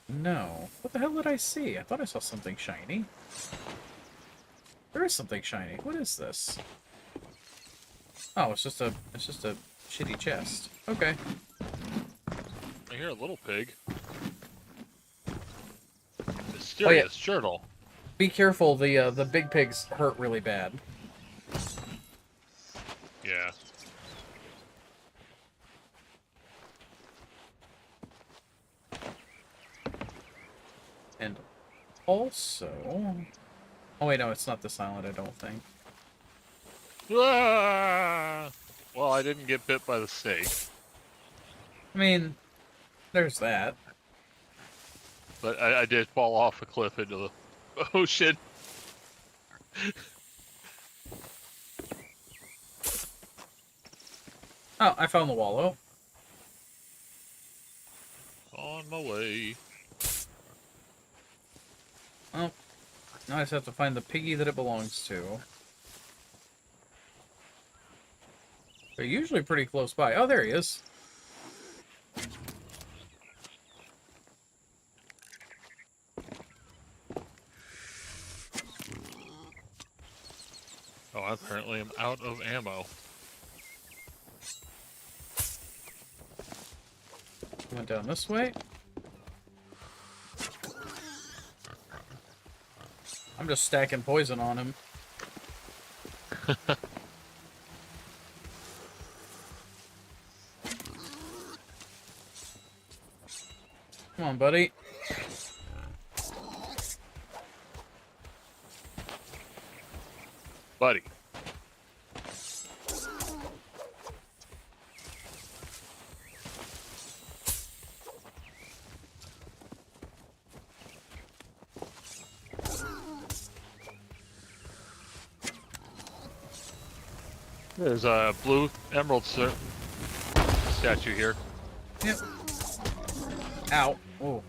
No. What the hell did I see? I thought I saw something shiny. There is something shiny. What is this? Oh, it's just a shitty chest. Okay. I hear a little pig. Mysterious journal. Be careful. The big pigs hurt really bad. Yeah. And also, oh wait, no, it's not this island. I don't think. Ah! Well, I didn't get bit by the snake, I mean, there's that. but I did fall off a cliff into the ocean. Oh, I found the wallow. On my way. Oh, now I just have to find the piggy that it belongs to. They're usually pretty close by. Oh, there he is. Oh, I apparently am out of ammo. Went down this way. I'm just stacking poison on him. Come on, buddy. Buddy. There's a blue emerald statue here. Yep. Ow. Oh.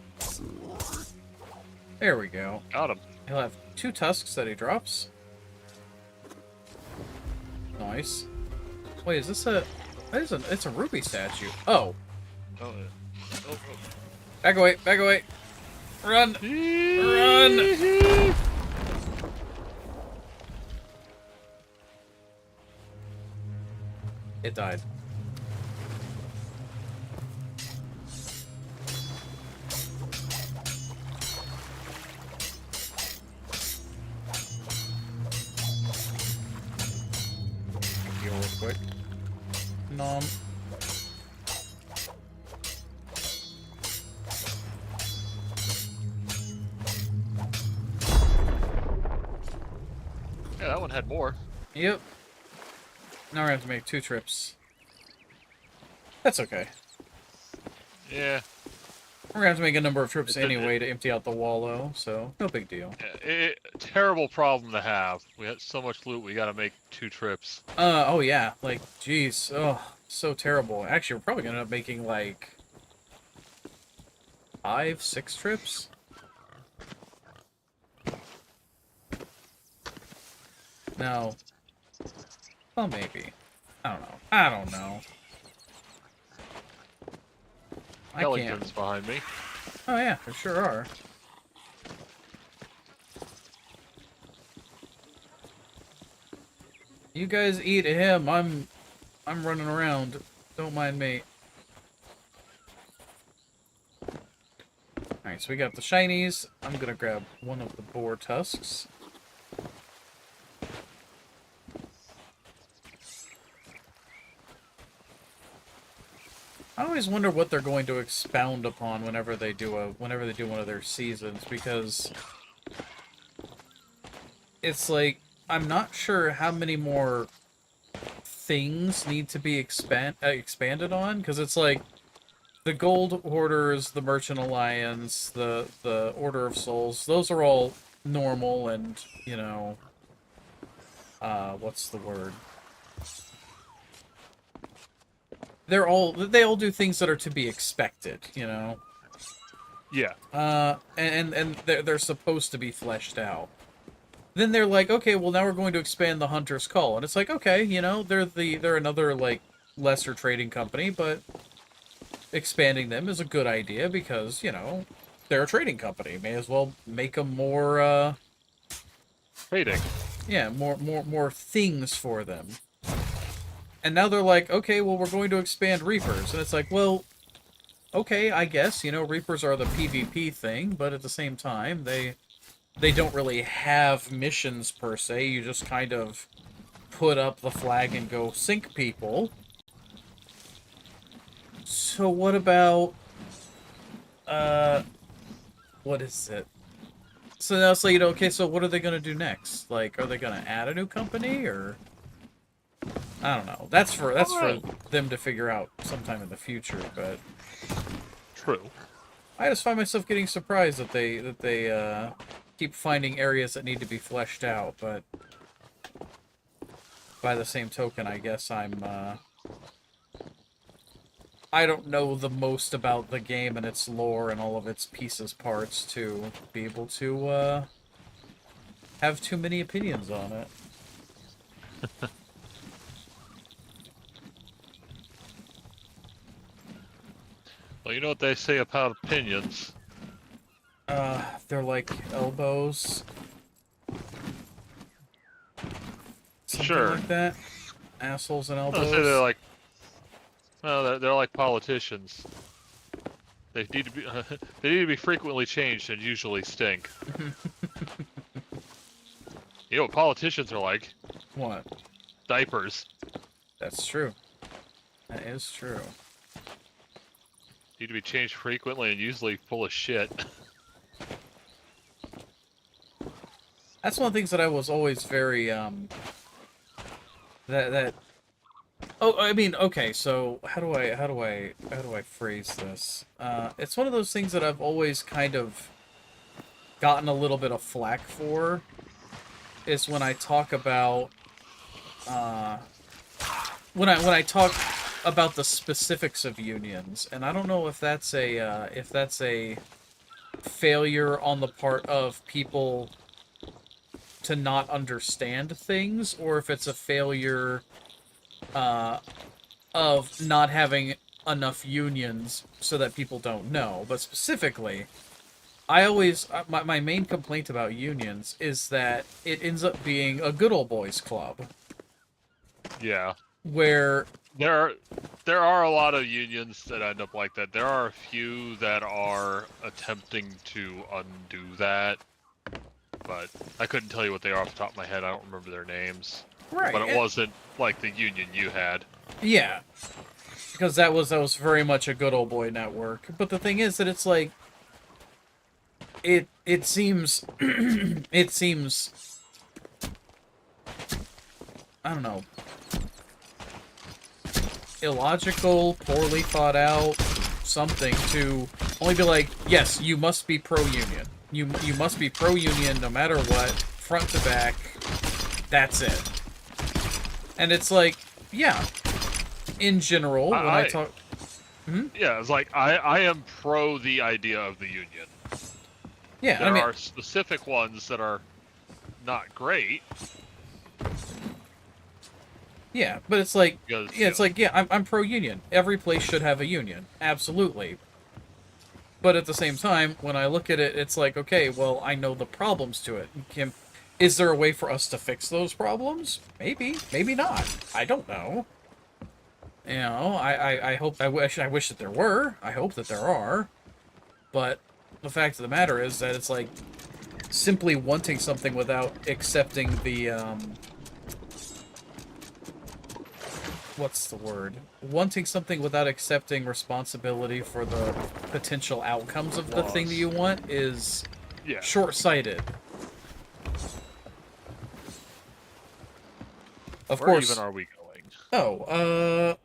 There we go. Got him. He'll have 2 tusks that he drops. Nice. Wait, is this a... It's a ruby statue. Oh. Oh, oh, Back away, back away. Run! Run! It died. Heal real quick. Nom. Yeah, that one had more. Yep. Now we're gonna have to make 2 trips. That's okay. Yeah. We're gonna have to make a number of trips anyway to empty out the wallow, so no big deal. Terrible problem to have. We had so much loot, we gotta make 2 trips. Oh yeah, like, jeez, oh, so terrible. Actually, we're probably gonna end up making, like, 5, 6 trips? No. Well, maybe. I don't know. I don't know. I can't. Ellington's behind me. Oh yeah, there sure are. You guys eat him. I'm running around. Don't mind me. Alright, so we got the shinies. I'm gonna grab one of the boar tusks. I always wonder what they're going to expound upon whenever they do one of their seasons, because it's like I'm not sure how many more things need to be expanded on, because it's like the Gold Orders, the Merchant Alliance, the Order of Souls, those are all normal and, you know, what's the word? They all do things that are to be expected, you know. Yeah. And they're supposed to be fleshed out. Then they're like, okay, well now we're going to expand the Hunter's Call, and it's like, okay, you know, they're another like lesser trading company, but expanding them is a good idea because, you know, they're a trading company. May as well make them more Trading. yeah, more things for them. And now they're like, okay, well we're going to expand Reapers, and it's like, well, okay, I guess, you know, Reapers are the PvP thing, but at the same time, they don't really have missions per se. You just kind of put up the flag and go sink people. So what about what is it? So now it's like, you know, okay, so what are they gonna do next? Like, are they gonna add a new company, or I don't know. That's for them to figure out sometime in the future, but True. I just find myself getting surprised that they keep finding areas that need to be fleshed out, but by the same token, I guess I don't know the most about the game and its lore and all of its pieces, parts to be able to have too many opinions on it. Well, you know what they say about opinions. They're like elbows. Something Sure. like that. Assholes and I elbows. would say they're like, well, they're like politicians. They need to be they need to be frequently changed and usually stink. You know what politicians are like? What? Diapers. That's true. That is true. Need to be changed frequently and usually full of shit. That's one of the things that I was always very oh, I mean, okay, so how do I phrase this? It's one of those things that I've always kind of gotten a little bit of flack for, is when I talk about when I talk about the specifics of unions, and I don't know if that's a failure on the part of people to not understand things, or if it's a failure of not having enough unions so that people don't know. But specifically, I always my main complaint about unions is that it ends up being a good old boys club Yeah. where There are a lot of unions that end up like that. There are a few that are attempting to undo that, but I couldn't tell you what they are off the top of my head. I don't remember their names. right, But it wasn't like the union you had. yeah, because that was very much a good old boy network. But the thing is that it's like it seems it seems, I don't know, illogical, poorly thought out, something to only be like, yes, you must be pro-union. You must be pro-union no matter what, front to back. That's it. And it's like, yeah, in general, when I talk... Yeah, it's like I am pro the idea of the union. Yeah, There I mean, are specific ones that are not great. yeah, but it's like, Because, yeah, it's like, yeah, I'm pro-union. Every place should have a union. Absolutely. But at the same time, when I look at it, it's like, okay, well, I know the problems to it. Is there a way for us to fix those problems? Maybe. Maybe not. I don't know. You know, I wish that there were. I hope that there are. But the fact of the matter is that it's like simply wanting something without accepting the, what's the word? Wanting something without accepting responsibility for the potential outcomes of the thing that you want is yeah. short-sighted. Of Where course. even are we going? Oh,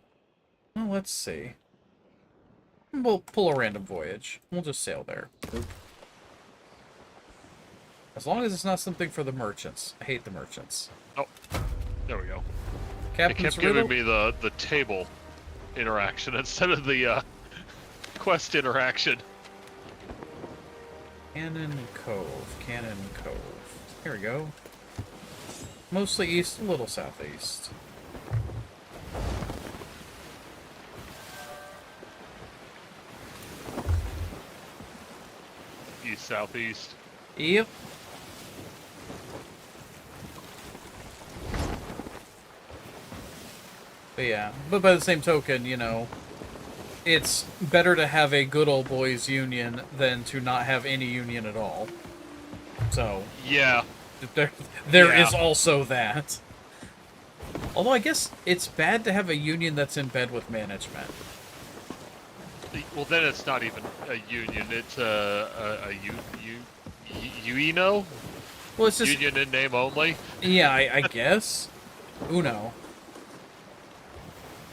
well, let's see. We'll pull a random voyage. We'll just sail there. As long as it's not something for the merchants. I hate the merchants. Oh, there we go. It Captain's kept giving Riddle? me the table interaction instead of the quest interaction. Cannon Cove. Cannon Cove. Here we go. Mostly east, a little southeast. East, southeast. Yep. But yeah, but by the same token, you know, it's better to have a good old boys union than to not have any union at all. So, Yeah. there is Yeah. also that. Although I guess it's bad to have a union that's in bed with management. Well, then it's not even a union. It's UENO? Well, it's just Union in name only? yeah, I guess Uno.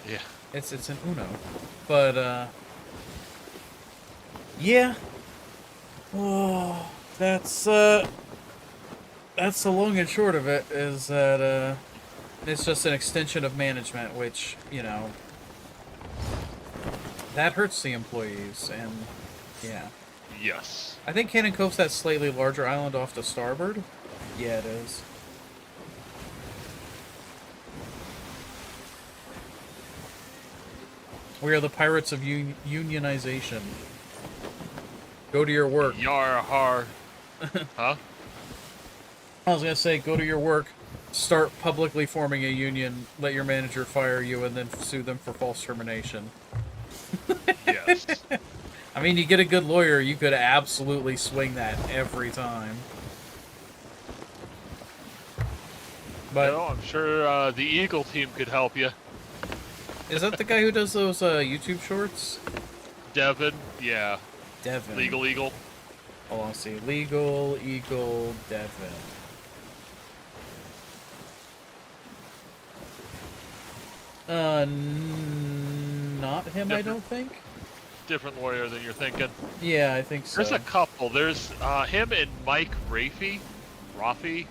Yeah. It's an Uno, but yeah. Oh, that's the long and short of it. Is that it's just an extension of management, which, you know, that hurts the employees, and yeah. Yes. I think Cannon Cove's that slightly larger island off to starboard. Yeah, it is. We are the pirates of unionization. Go to your work. Yar har. Huh? I was gonna say, go to your work, start publicly forming a union, let your manager fire you, and then sue them for false termination. Yes. I mean, you get a good lawyer, you could absolutely swing that every time. But No, I'm sure the Eagle team could help you. is that the guy who does those YouTube shorts? Devin, yeah. Devin. Legal Eagle. Hold on, see. Legal Eagle Devin. Not him, I don't think. Different lawyer than you're thinking. Yeah, I think so. There's a couple. There's him and Mike Rafi. Rafi?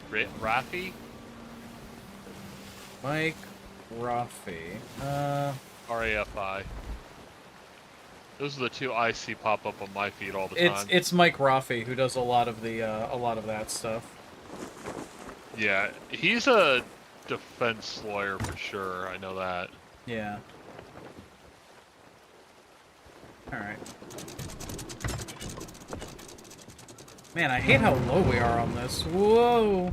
Mike Rafi. R-A-F-I. Those are the two I see pop up on my feed all the time. It's Mike Rafi who does a lot of that stuff. Yeah, he's a defense lawyer for sure. I know that. Yeah. Alright. Man, I hate how low we are on this. Whoa!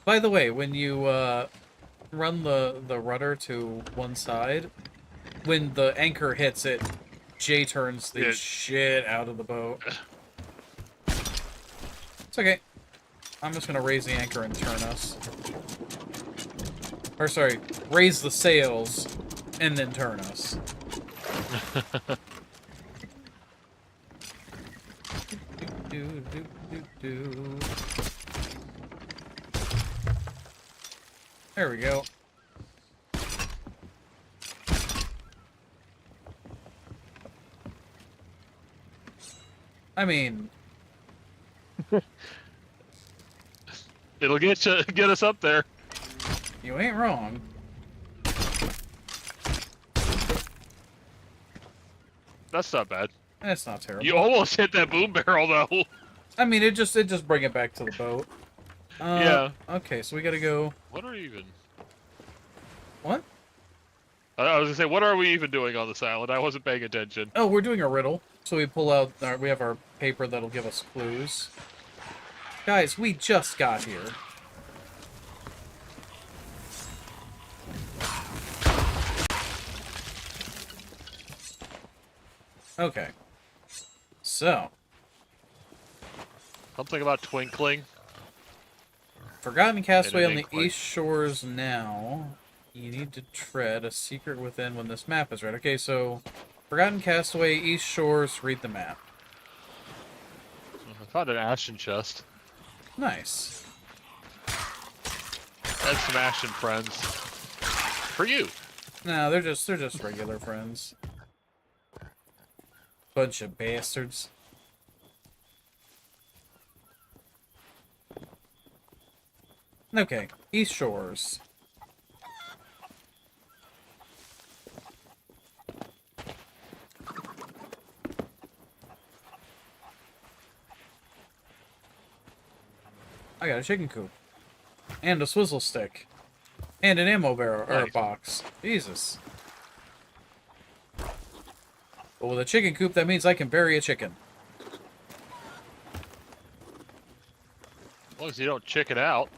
By the way, when you run the rudder to one side, when the anchor hits it, J-turns the shit out of the boat. It's okay. I'm just gonna raise the anchor and turn us. Or sorry, raise the sails and then turn us. There we go. I mean, It'll get us up there. you ain't wrong. That's not bad. That's not terrible. You almost hit that boom barrel though. I mean, it just bring it back to the boat. Yeah. Okay, so we gotta go. What are we even? What? I was gonna say, what are we even doing on this island? I wasn't paying attention. Oh, we're doing a riddle. So we pull out. We have our paper that'll give us clues. Guys, we just got here. Okay. So, Something about twinkling. Forgotten Castaway And on an the ink East Shores now. You need to tread a secret within when this map is read. Okay, so Forgotten Castaway, East Shores, read the map. I found an ashen chest. Nice. And some ashen friends. For you. No, they're just regular friends. Bunch of bastards. Okay, East Shores. I got a chicken coop. And a swizzle stick. And an ammo barrel, or a Nice. box. Jesus. But with a chicken coop, that means I can bury a chicken. As long as you don't chicken out.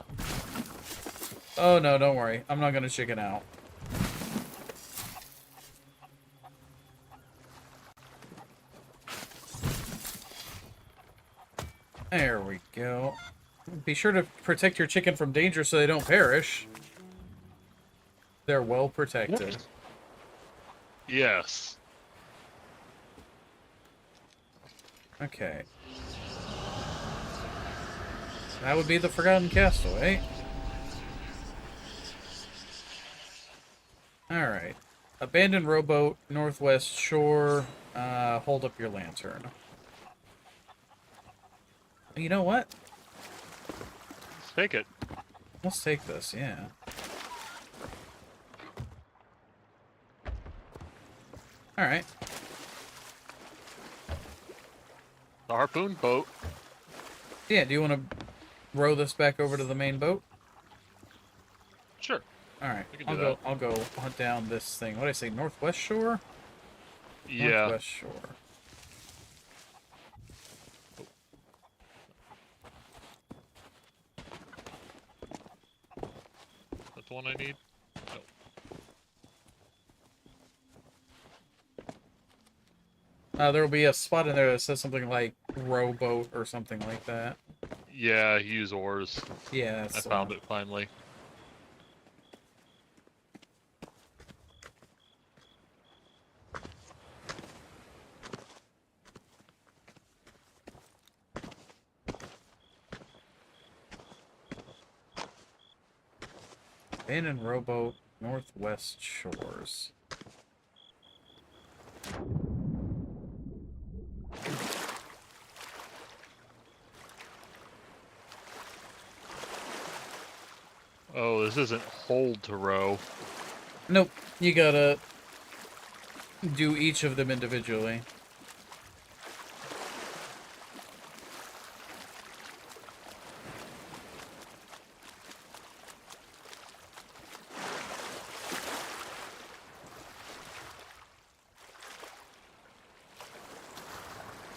Oh no, don't worry. I'm not gonna chicken out. There we go. Be sure to protect your chicken from danger so they don't perish. They're well protected. Yes. Okay. That would be the Forgotten Castaway. Alright. Abandoned rowboat, northwest shore. Hold up your lantern. You know what? Let's take it. Let's take this, yeah. Alright. The harpoon boat. Yeah, do you want to row this back over to the main boat? Sure. Alright, We can do I'll go hunt down this thing. What did I say, northwest shore? Yeah. Northwest shore. That's the one I need. No. There will be a spot in there that says something like rowboat or something like that. Yeah, use oars. Yeah, that's I the found one. it finally. Abandoned rowboat, northwest shores. Oh, this isn't hold to row. Nope, you gotta do each of them individually.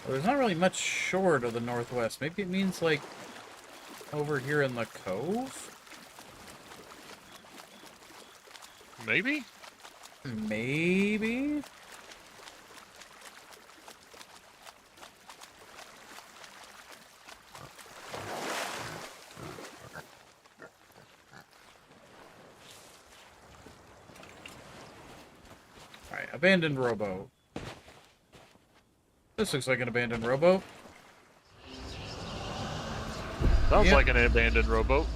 Well, there's not really much shore to the northwest. Maybe it means, like, over here in the cove? Maybe? Maybe? Alright, abandoned rowboat. This looks like an abandoned rowboat. Sounds Yep. like an abandoned rowboat.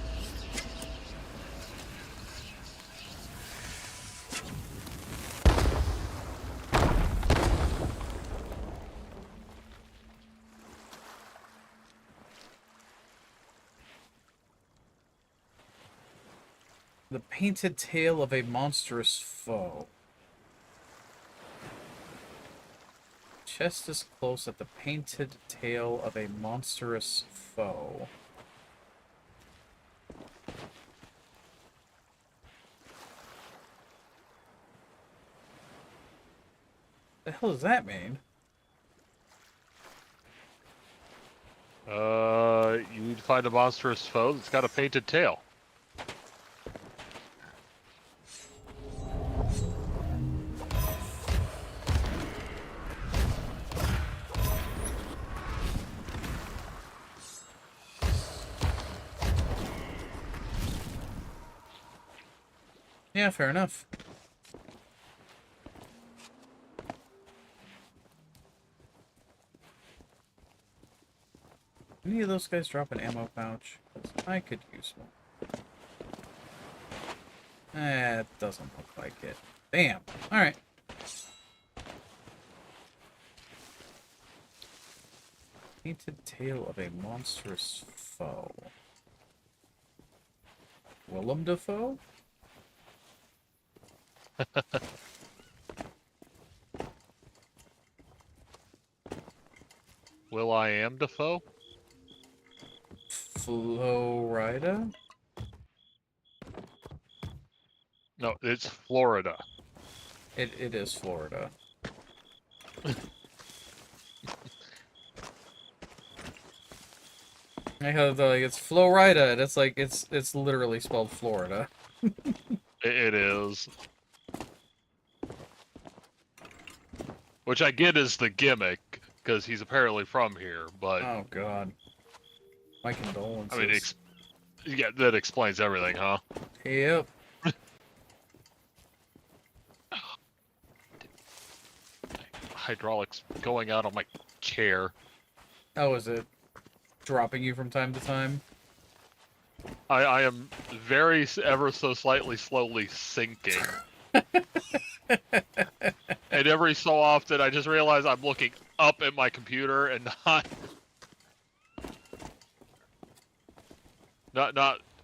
The painted tail of a monstrous foe. Chest is close at the painted tail of a monstrous foe. The hell does that mean? You need to find a monstrous foe that's got a painted tail. Yeah, fair enough. Any of those guys drop an ammo pouch? 'Cause I could use one. It doesn't look like it. Damn. Alright. Painted tail of a monstrous foe. Willem Dafoe? Will I am Defoe? Florida? No, it's Florida. It is Florida. I have like it's Florida, and it's like it's literally spelled Florida. It is. Which I get is the gimmick, because he's apparently from here, but... Oh god. My condolences. I mean, yeah, that explains everything, huh? Yep. Hydraulics going out on my chair. Oh, is it dropping you from time to time? I am very ever so slightly slowly sinking. And every so often I just realize I'm looking up at my computer and not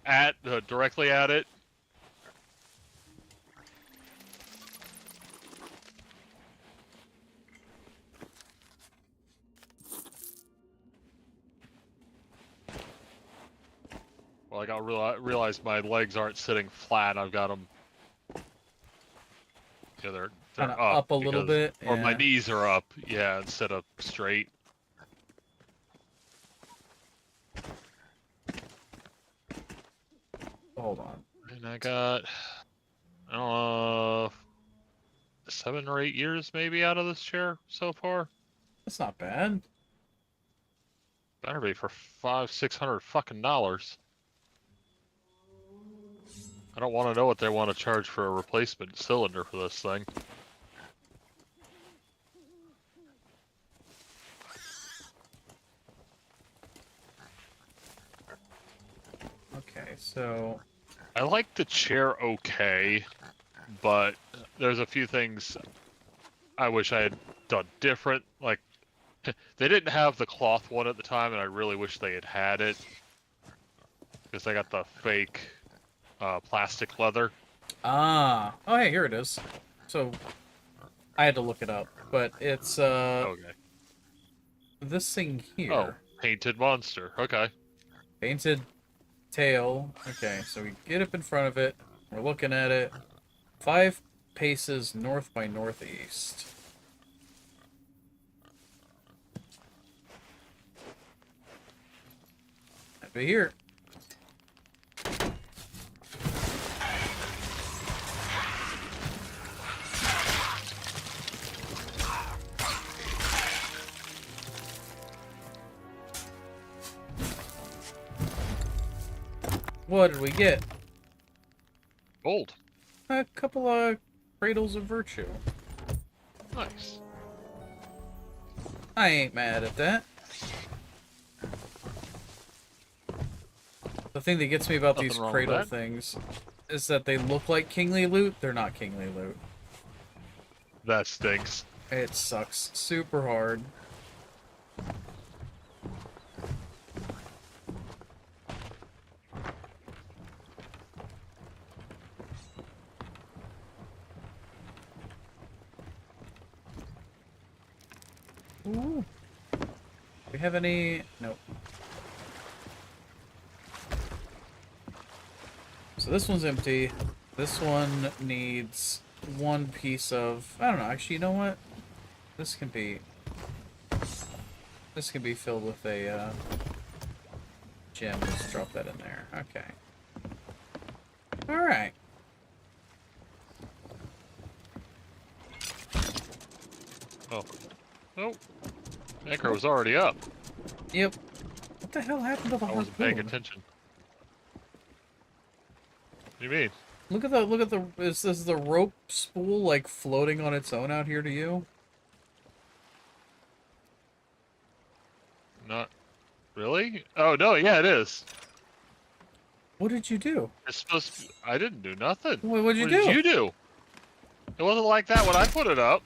at directly at it. Well, I got realize my legs aren't sitting flat. I've got them. Yeah, they're Kinda up, up a little bit, or my yeah. knees are up. Yeah, instead of straight. Hold on. And I got, I don't know, 7 or 8 years maybe out of this chair so far. That's not bad. Better be for $500-600 fucking dollars. I don't want to know what they want to charge for a replacement cylinder for this thing. Okay, so I like the chair okay, but there's a few things I wish I had done different. Like, they didn't have the cloth one at the time, and I really wish they had had it. Because they got the fake plastic leather. oh hey, here it is. So I had to look it up, but it's Okay. this thing here. Oh, painted monster. Okay. Painted tail. Okay, so we get up in front of it. We're looking at it. 5 paces north by northeast. I'd be here. What did we get? Gold. A couple of cradles of virtue. Nice. I ain't mad at that. The thing that gets me about Nothing these wrong with cradle that. things is that they look like kingly loot. They're not kingly loot. That stinks. It sucks super hard. Ooh. Do we have any? Nope. So this one's empty. This one needs 1 piece of... I don't know. Actually, you know what? This can be filled with a gem. Let's drop that in there. Okay. All right. Oh. Oh. Anchor was already up. Yep. What the hell happened to the I wasn't paying harpoon? attention. What do you mean? Look at the is this the rope spool like floating on its own out here to you? Not really? Oh no, yeah, it is. What did you do? It's supposed to... I didn't do nothing. What'd you What do? did you do? It wasn't like that when I put it up.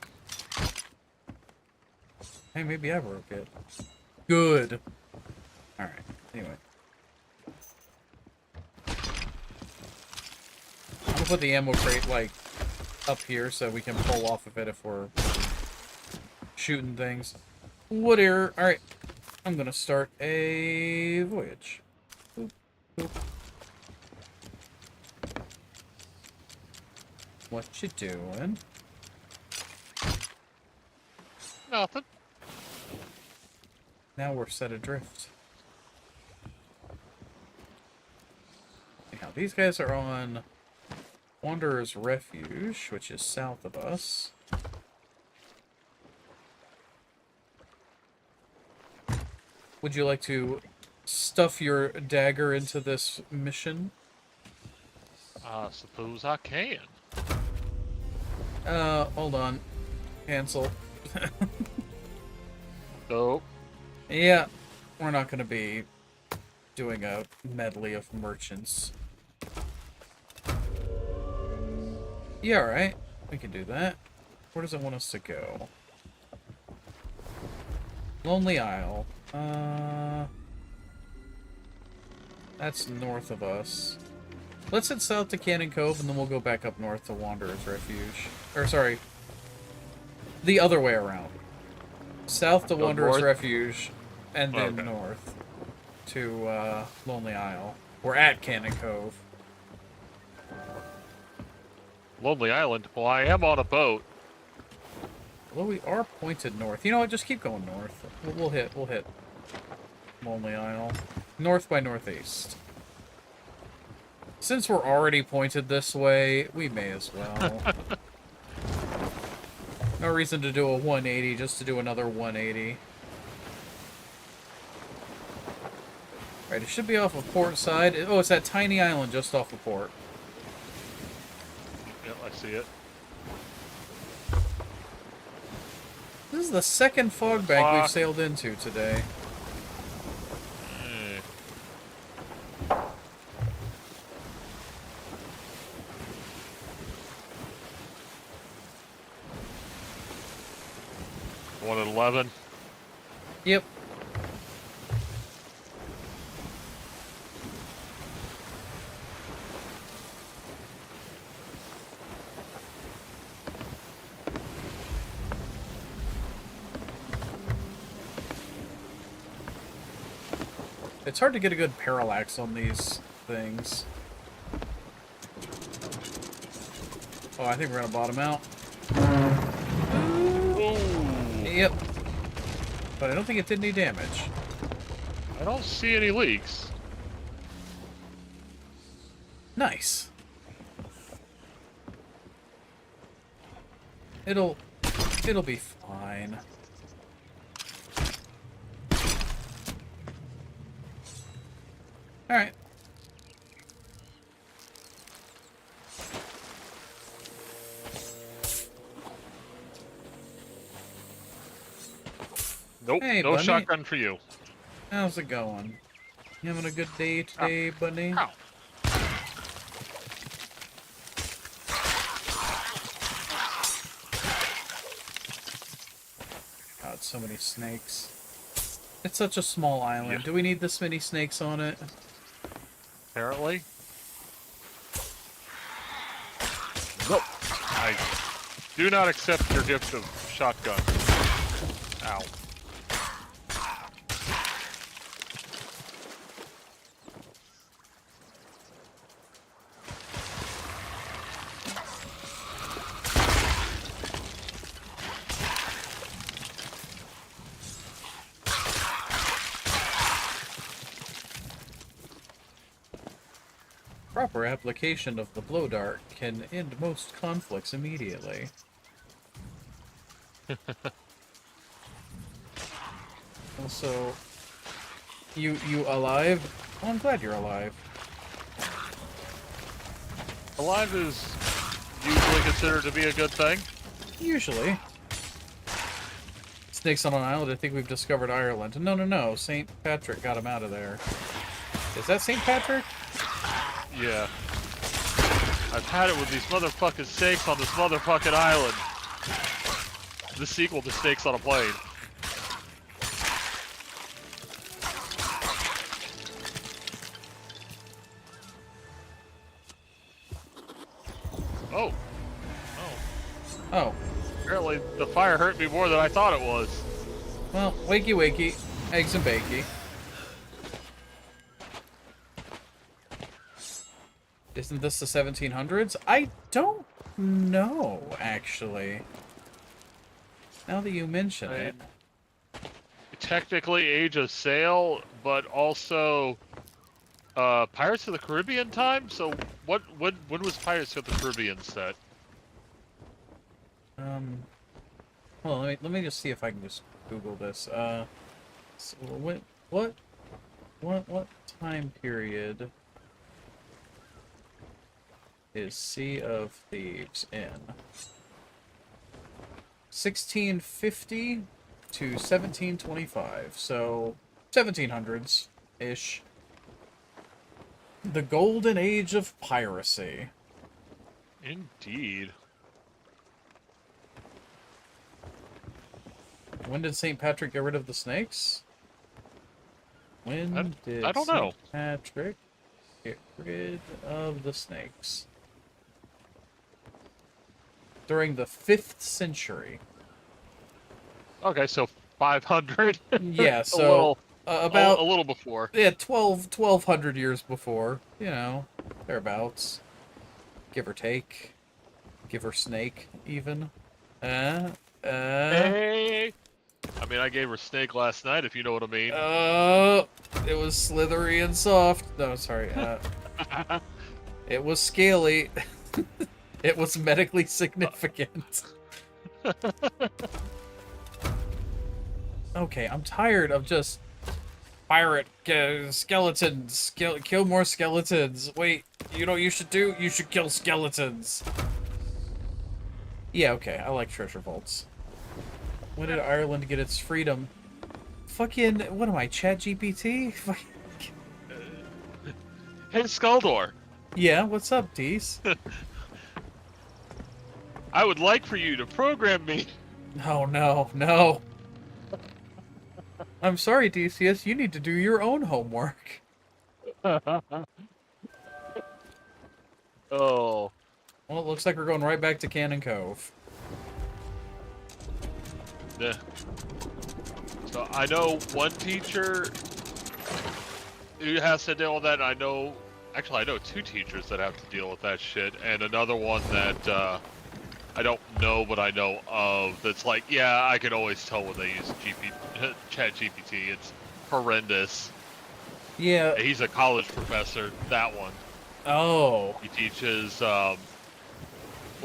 Hey, maybe I broke it. Good. All right. Anyway. I'm gonna put the ammo crate like up here so we can pull off of it if we're shooting things. Whatever. All right. I'm gonna start a voyage. What you doing? Nothing. Now we're set adrift. Now, these guys are on Wanderer's Refuge, which is south of us. Would you like to stuff your dagger into this mission? I suppose I can. Hold on. Cancel. Oh. Yeah, we're not going to be doing a medley of merchants. Yeah, alright. We can do that. Where does it want us to go? Lonely Isle. That's north of us. Let's head south to Cannon Cove, and then we'll go back up north to Wanderer's Refuge. Or, sorry. The other way around. South to Go Wanderer's north? Refuge, and then Okay. north to Lonely Isle. We're at Cannon Cove. Lonely Island. Well, I am on a boat. Well, we are pointed north. You know what? Just keep going north. We'll hit Lonely Isle. North by northeast. Since we're already pointed this way, we may as well. No reason to do a 180 just to do another 180. Right, it should be off of port side. Oh, it's that tiny island just off of port. Yep, I see it. This is the second fog bank we've Fuck. sailed into today. Eh. One at 11. Yep. It's hard to get a good parallax on these things. Oh, I think we're gonna bottom out. Yep. But I don't think it did any damage. I don't see any leaks. Nice. It'll be fine. All right. Nope, Hey, no buddy. shotgun for you. How's it going? You having a good day today, buddy? Ow. God, so many snakes. It's such a small island. Yeah. Do we need this many snakes on it? Apparently. Nope. I do not accept your gift of shotgun. Ow. Proper application of the blow dart can end most conflicts immediately. Also, you alive? Oh, I'm glad you're alive. Alive is usually considered to be a good thing. Usually. Snakes on an island, I think we've discovered Ireland. No. St. Patrick got him out of there. Is that St. Patrick? Yeah. I've had it with these motherfucking snakes on this motherfucking island. The sequel to Snakes on a Plane. Oh. Oh. Oh. Apparently the fire hurt me more than I thought it was. Well, wakey, eggs and bakey. Isn't this the 1700s? I don't know, actually. Now that you mention it. Technically Age of Sail, but also Pirates of the Caribbean time. So when was Pirates of the Caribbean set? Well, let me just see if I can just Google this. So what time period is Sea of Thieves in? 1650 to 1725, so 1700s ish. The golden age of piracy. Indeed. When did St. Patrick get rid of the snakes? When did I don't know. St. Patrick get rid of the snakes? During the 5th century. Okay, so 500. Yeah, a so little, about a little before. yeah, 1200 years before, you know, thereabouts, give or take, give or snake, even. Hey. I mean, I gave her snake last night, if you know what I mean. It was slithery and soft. No, sorry. It was scaly. It was medically significant. Okay, I'm tired of just pirate skeletons. Kill more skeletons. Wait, you know what you should do? You should kill skeletons. Yeah, okay, I like treasure vaults. When did Ireland get its freedom? Fucking, what am I, ChatGPT? Hey, Skulldoor. Yeah, what's up, Dees? I would like for you to program me. No, no, no. I'm sorry, DCS, you need to do your own homework. Oh. Well, it looks like we're going right back to Cannon Cove. Yeah. So I know one teacher who has to deal with that, and I know two teachers that have to deal with that shit, and another one that I don't know, but I know of, that's like, yeah, I can always tell when they use ChatGPT. It's horrendous. Yeah. He's a college professor, that one. Oh. He teaches, well,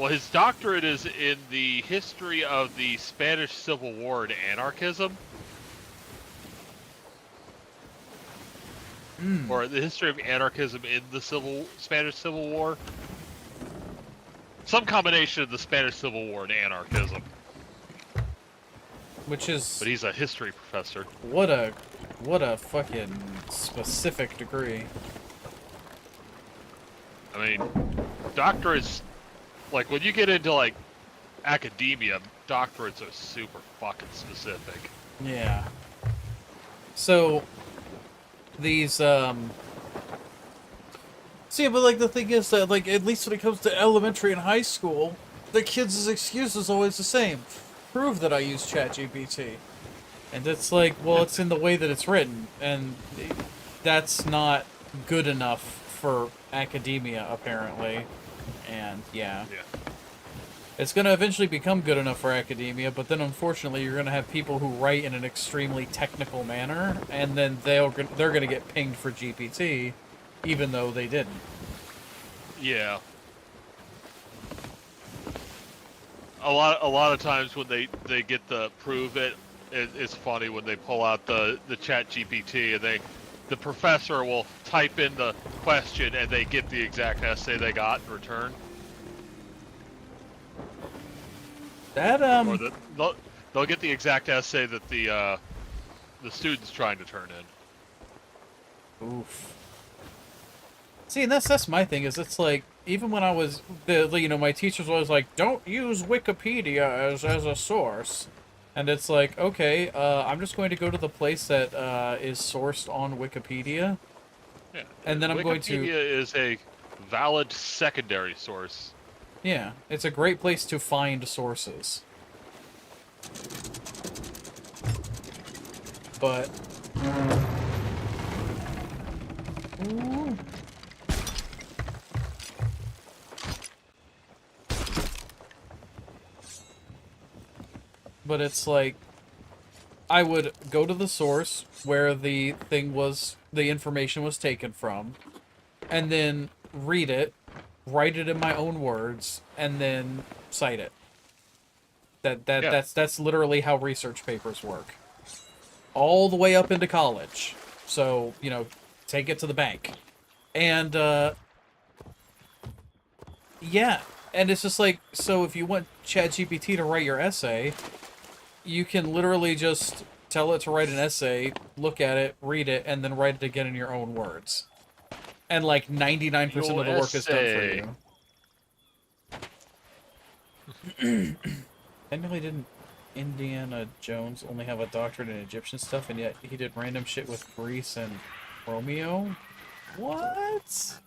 his doctorate is in the history of the Spanish Civil War and anarchism. Or the history of anarchism in the Spanish Civil War. Some combination of the Spanish Civil War and anarchism. Which is... But he's a history professor. What a fucking specific degree. I mean, doctorates, like, when you get into, like, academia, doctorates are super fucking specific. Yeah. So, these, See, but, like, the thing is that, like, at least when it comes to elementary and high school, the kids' excuse is always the same. Prove that I use ChatGPT. And it's like, well, it's in the way that it's written, and that's not good enough for academia, apparently. And, yeah. It's going to eventually become good enough for academia, but then unfortunately you're going to have people who write in an extremely technical manner, and then they're going to get pinged for GPT, even though they didn't. Yeah. A lot of times when they get the prove it's funny when they pull out the chat GPT and the professor will type in the question and they get the exact essay they got in return. That Or they'll get the exact essay that the student's trying to turn in. Oof. See, and that's my thing, is it's like, even when I was, my teachers were always like, don't use Wikipedia as a source. And it's like, okay, I'm just going to go to the place that is sourced on Wikipedia. Yeah. And then I'm going to... Wikipedia is a valid secondary source. Yeah, it's a great place to find sources. But... Ooh. but it's like I would go to the source where the information was taken from, and then read it, write it in my own words, and then cite it. That's literally how research papers work. All the way up into college. So, you know, take it to the bank. And, yeah. And it's just like, so if you want ChatGPT to write your essay, you can literally just tell it to write an essay, look at it, read it, and then write it again in your own words. And like 99% of the work is done for you. Technically, didn't Indiana Jones only have a doctorate in Egyptian stuff, and yet he did random shit with Greece and Romeo? What?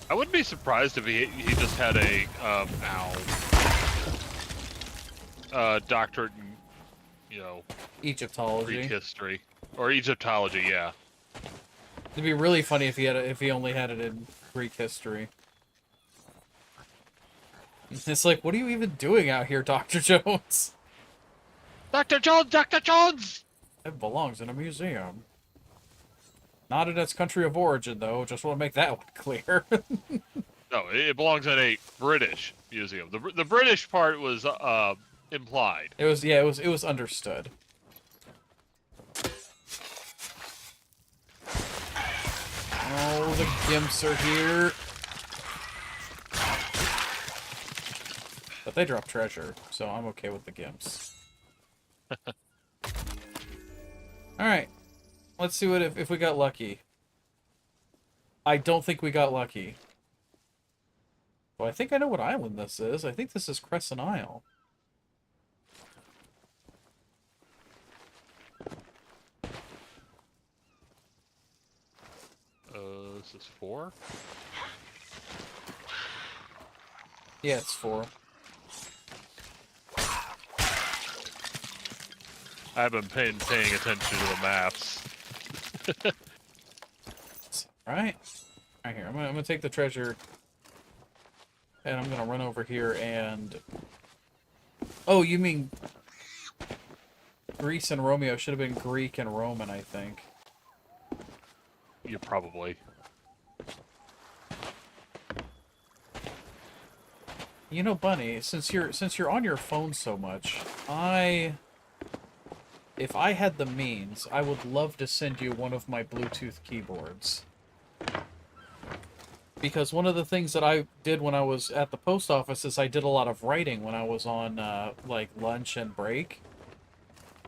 I wouldn't be surprised if he just had a doctorate in, you know, Egyptology. Greek history or Egyptology. Yeah. It'd be really funny if he only had it in Greek history. It's like, what are you even doing out here, Dr. Jones? Dr. Jones! Dr. Jones! It belongs in a museum. Not in its country of origin, though. Just want to make that one clear. No, it belongs in a British museum. The British part was implied. It was understood. Oh, the gimps are here. But they drop treasure, so I'm okay with the gimps. Alright. Let's see what if we got lucky. I don't think we got lucky. Well, I think I know what island this is. I think this is Crescent Isle. This is 4? Yeah, it's 4. I've been paying attention to the maps. Alright. Alright, here. I'm gonna take the treasure. And I'm gonna run over here and... Oh, you mean... Greece and Romeo should have been Greek and Roman, I think. You probably. You know, Bunny, since you're on your phone so much, if I had the means, I would love to send you one of my Bluetooth keyboards. Because one of the things that I did when I was at the post office is I did a lot of writing when I was on, like, lunch and break.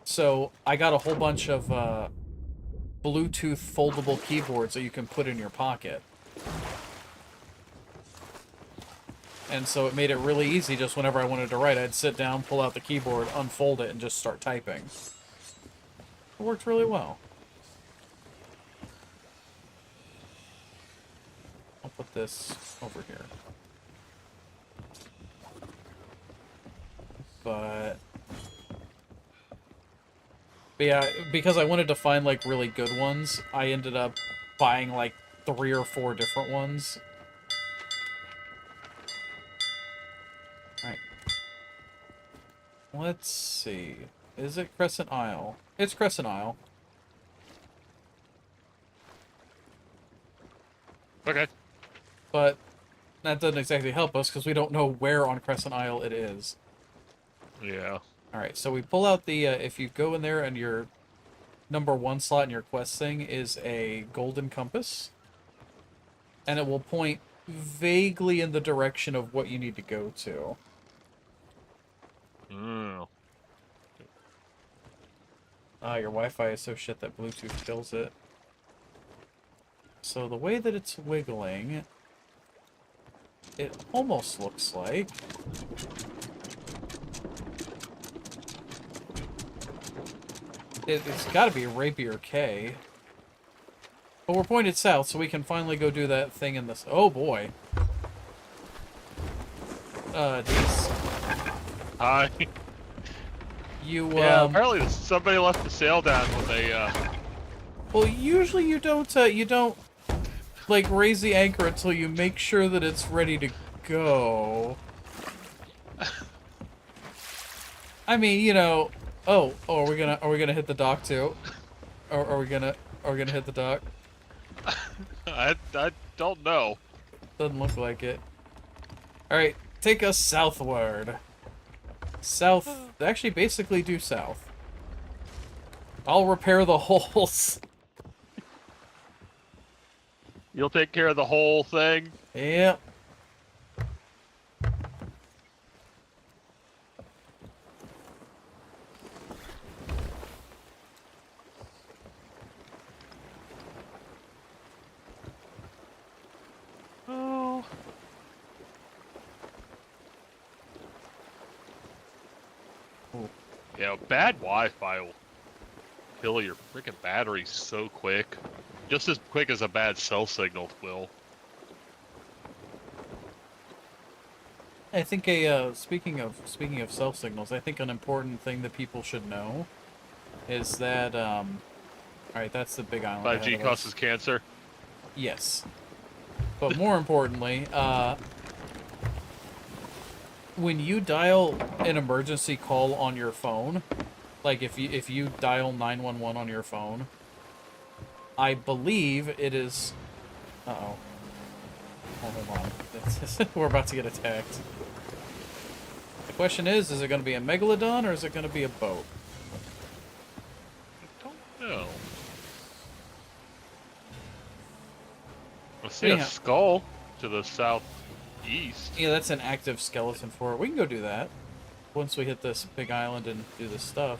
So, I got a whole bunch of, Bluetooth foldable keyboards that you can put in your pocket. And so it made it really easy just whenever I wanted to write. I'd sit down, pull out the keyboard, unfold it, and just start typing. It worked really well. I'll put this over here. But yeah, because I wanted to find, like, really good ones, I ended up buying, like, 3 or 4 different ones. Alright. Let's see. Is it Crescent Isle? It's Crescent Isle. Okay. But that doesn't exactly help us, because we don't know where on Crescent Isle it is. Yeah. Alright, so we pull out the, if you go in there and your number 1 slot in your quest thing is a golden compass, and it will point vaguely in the direction of what you need to go to. Mm. Your Wi-Fi is so shit that Bluetooth kills it. So the way that it's wiggling, it almost looks like... It's gotta be Rapier K. But we're pointed south, so we can finally go do that thing in this... Oh, boy. Deez. Hi. You, Yeah, apparently somebody left the sail down when they, Well, usually you don't, like, raise the anchor until you make sure that it's ready to go. I mean, you know. Oh, are we gonna hit the dock too? Or are we gonna hit the dock? I don't know. Doesn't look like it. All right, take us southward. South. Actually, basically due south. I'll repair the holes. You'll take care of the whole thing. Yep. Oh. Yeah, bad Wi-Fi will kill your freaking battery so quick. Just as quick as a bad cell signal will. I think speaking of cell signals, I think an important thing that people should know is that all right, that's the big island. 5G causes cancer. Yes. But more importantly, when you dial an emergency call on your phone, like if you dial 911 on your phone, I believe it is. Uh-oh. Oh, hold on. We're about to get attacked. The question is it going to be a megalodon or is it going to be a boat? I don't know. I see Anyhow. a skull to the southeast. Yeah, that's an active skeleton for it. We can go do that once we hit this big island and do this stuff.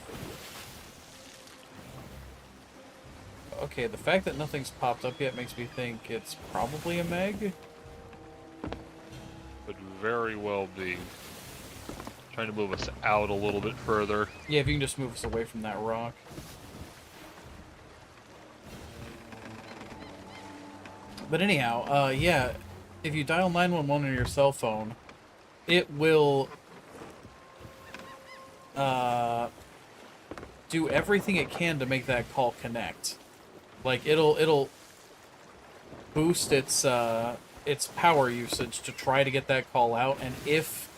Okay, the fact that nothing's popped up yet makes me think it's probably a meg. Could very well be. Trying to move us out a little bit further. Yeah, if you can just move us away from that rock. But anyhow, yeah, if you dial 911 on your cell phone, it will do everything it can to make that call connect. Like it'll boost its power usage to try to get that call out, and if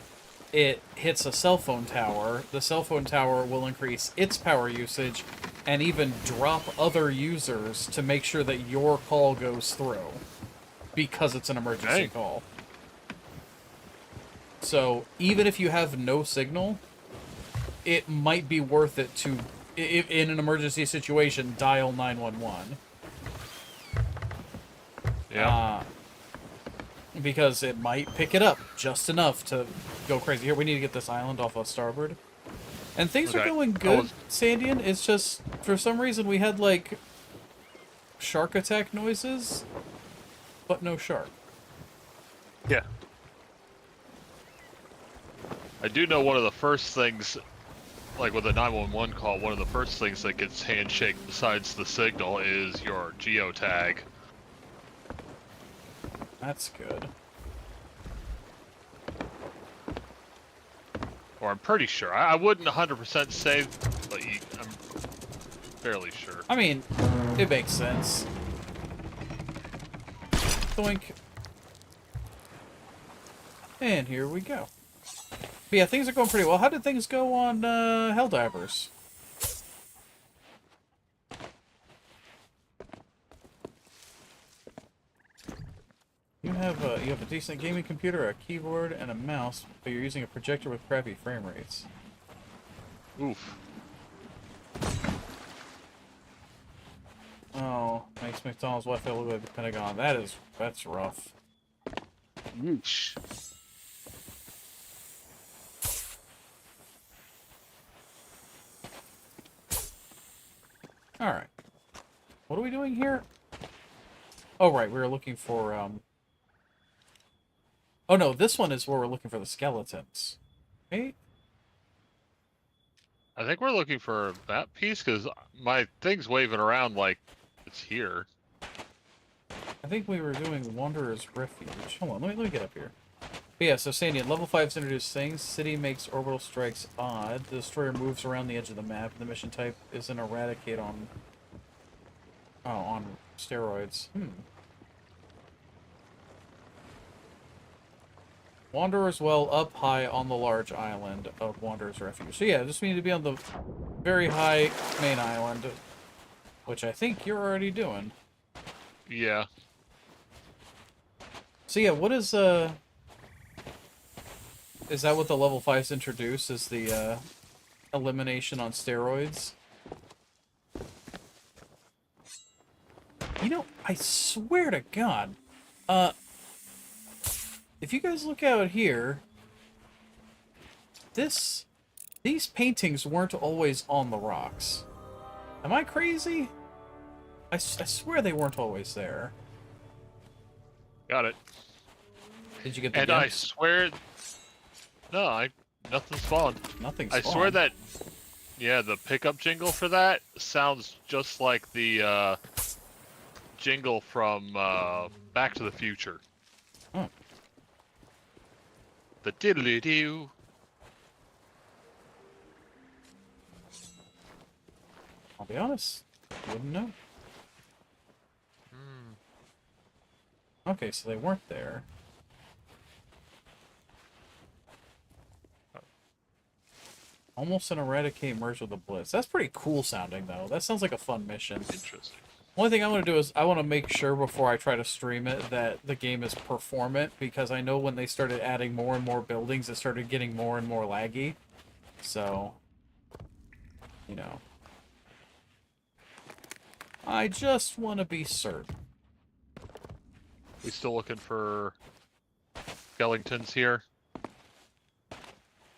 it hits a cell phone tower, the cell phone tower will increase its power usage and even drop other users to make sure that your call goes through because it's an emergency call. So even if you have no signal, it might be worth it to, if in an emergency situation, dial 911. Yeah. Because it might pick it up just enough to go crazy. Here, we need to get this island off of starboard. And things are going good, Sandian. It's just, for some reason, we had, like, shark attack noises, but no shark. Yeah. I do know one of the first things, like with a 911 call, one of the first things that gets handshake besides the signal is your geotag. That's good. Or I'm pretty sure. I wouldn't 100% say, but I'm fairly sure. I mean, it makes sense. Doink. And here we go. But yeah, things are going pretty well. How did things go on Helldivers? You have a decent gaming computer, a keyboard, and a mouse, but you're using a projector with crappy frame rates. Oof. Oh, makes McDonald's Wi-Fi look like the Pentagon. That's rough. Yeesh. Alright. What are we doing here? Oh, right, we were looking for, Oh, no, this one is where we're looking for the skeletons. Right? I think we're looking for that piece because my thing's waving around like it's here. I think we were doing Wanderer's Refuge. Hold on, let me get up here. But yeah, so Sandian, level 5's introduced things. City makes orbital strikes odd. The destroyer moves around the edge of the map. The mission type is an eradicate on... Oh, on steroids. Wanderer's Well up high on the large island of Wanderer's Refuge. So yeah, just need to be on the very high main island, which I think you're already doing. Yeah. So yeah, what is that what the level 5s introduce, is the elimination on steroids? You know, I swear to God, if you guys look out here, these paintings weren't always on the rocks. Am I crazy? I swear they weren't always there. Got it. Did you get the And I gimps? swear... No, nothing spawned. Nothing I swear that... Yeah, the pickup jingle for that sounds just like the, jingle from, Back to the Future. Oh. The diddly-doo. I'll be honest, wouldn't know. Okay, so they weren't there. Almost an eradicate merged with a blitz. That's pretty cool sounding, though. That sounds like a fun mission. Interesting. Only thing I want to do is I want to make sure before I try to stream it that the game is performant, because I know when they started adding more and more buildings, it started getting more and more laggy. So, you know. I just want to be certain. We still looking for skeletons here?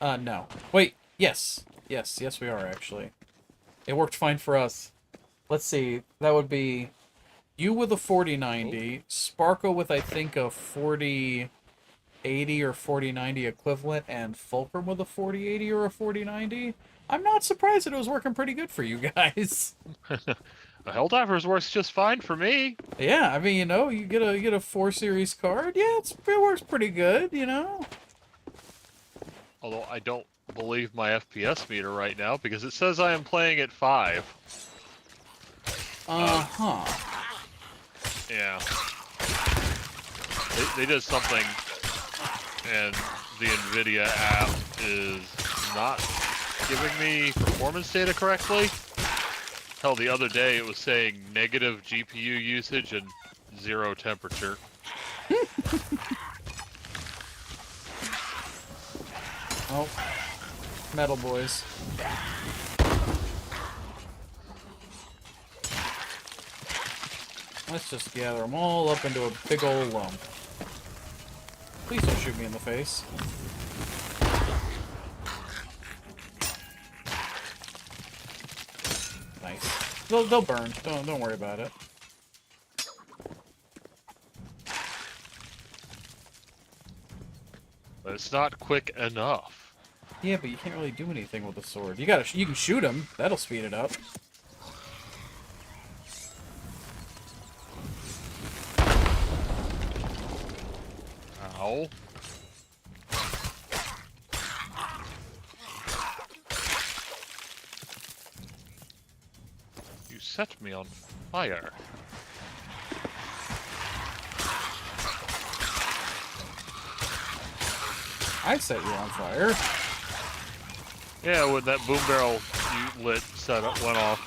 No. Wait, yes. Yes, we are, actually. It worked fine for us. Let's see, that would be you with a 4090, Sparko with, I think, a 4080 or 4090 equivalent, and Fulcrum with a 4080 or a 4090. I'm not surprised that it was working pretty good for you guys. The Helldivers works just fine for me. Yeah, I mean, you know, you get a 4 series card. Yeah, it works pretty good, you know. Although I don't believe my FPS meter right now because it says I am playing at 5. Uh-huh. Yeah. They did something, and the NVIDIA app is not giving me performance data correctly. Hell, the other day it was saying negative GPU usage and 0 temperature. Oh, metal boys. Let's just gather them all up into a big old lump. Please don't shoot me in the face. Nice. They'll burn. Don't worry about it. But it's not quick enough. Yeah, but you can't really do anything with a sword. You can shoot them. That'll speed it up. Ow. You set me on fire. I set you on fire. Yeah, when that boom barrel you lit went off.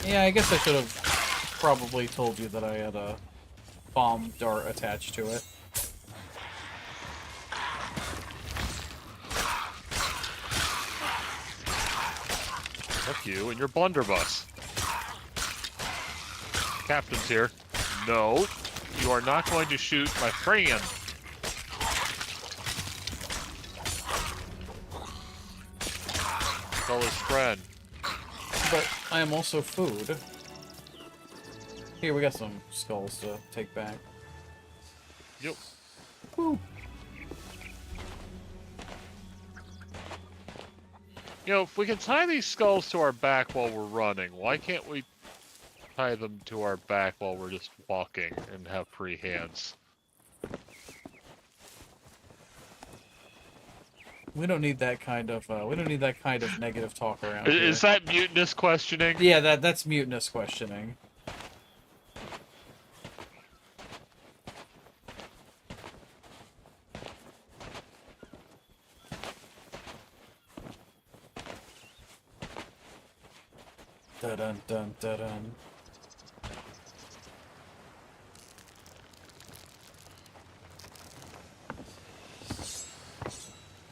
Yeah, I guess I should have probably told you that I had a bomb dart attached to it. Fuck you and your blunderbuss. Captain's here. No, you are not going to shoot my friend. Kill his friend. But I am also food. Here, we got some skulls to take back. Yep. Woo. You know, if we can tie these skulls to our back while we're running, why can't we tie them to our back while we're just walking and have free hands? We don't need that kind of negative talk around here. Is that mutinous questioning? Yeah, that's mutinous questioning. Dun dun dun dun dun.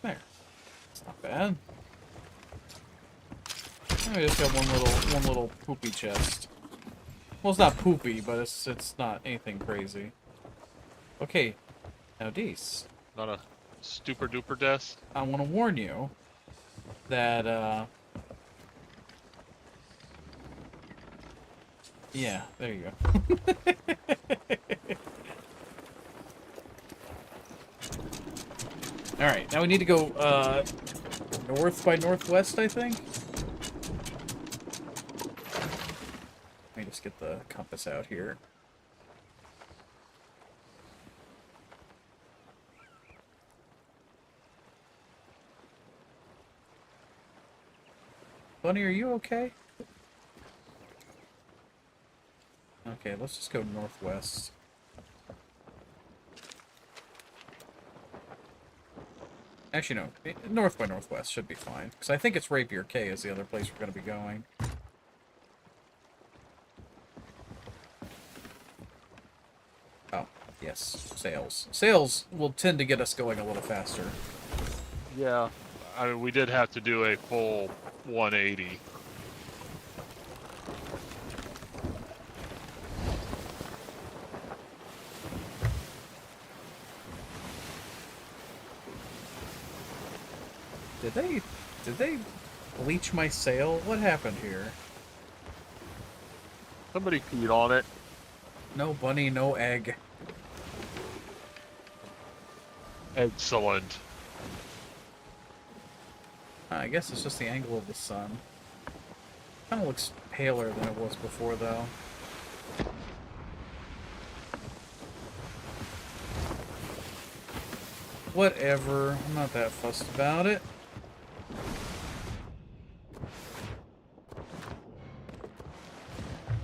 There. It's not bad. I just got one little poopy chest. Well, it's not poopy, but it's not anything crazy. Okay, now Dees, Not a super duper desk. I want to warn you that yeah, there you go. All right, now we need to go north by northwest, I think. Let me just get the compass out here. Bunny, are you okay? Okay, let's just go northwest. Actually, no. North by northwest should be fine. Because I think it's Rapier K is the other place we're going to be going. Oh, yes. Sails. Sails will tend to get us going a little faster. Yeah. I mean, we did have to do a full 180. Did they bleach my sail? What happened here? Somebody peed on it. No bunny, no egg. Excellent. I guess it's just the angle of the sun. Kind of looks paler than it was before, though. Whatever. I'm not that fussed about it.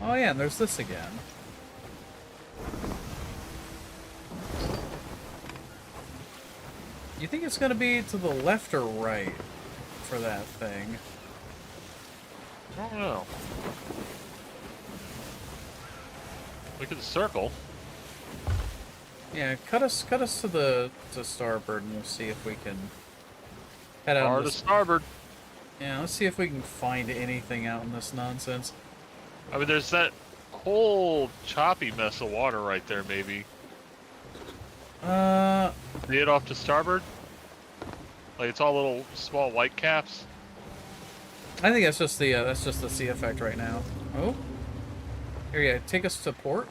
Oh yeah, and there's this again. You think it's gonna be to the left or right for that thing? I don't know. We could circle. Yeah, cut us to starboard, and we'll see if we can head out. Far in to this... starboard. Yeah, let's see if we can find anything out in this nonsense. I mean, there's that whole choppy mess of water right there, maybe. See it off to starboard? Like, it's all little small white caps? I think that's just the sea effect right now. Oh, here, yeah, take us to port.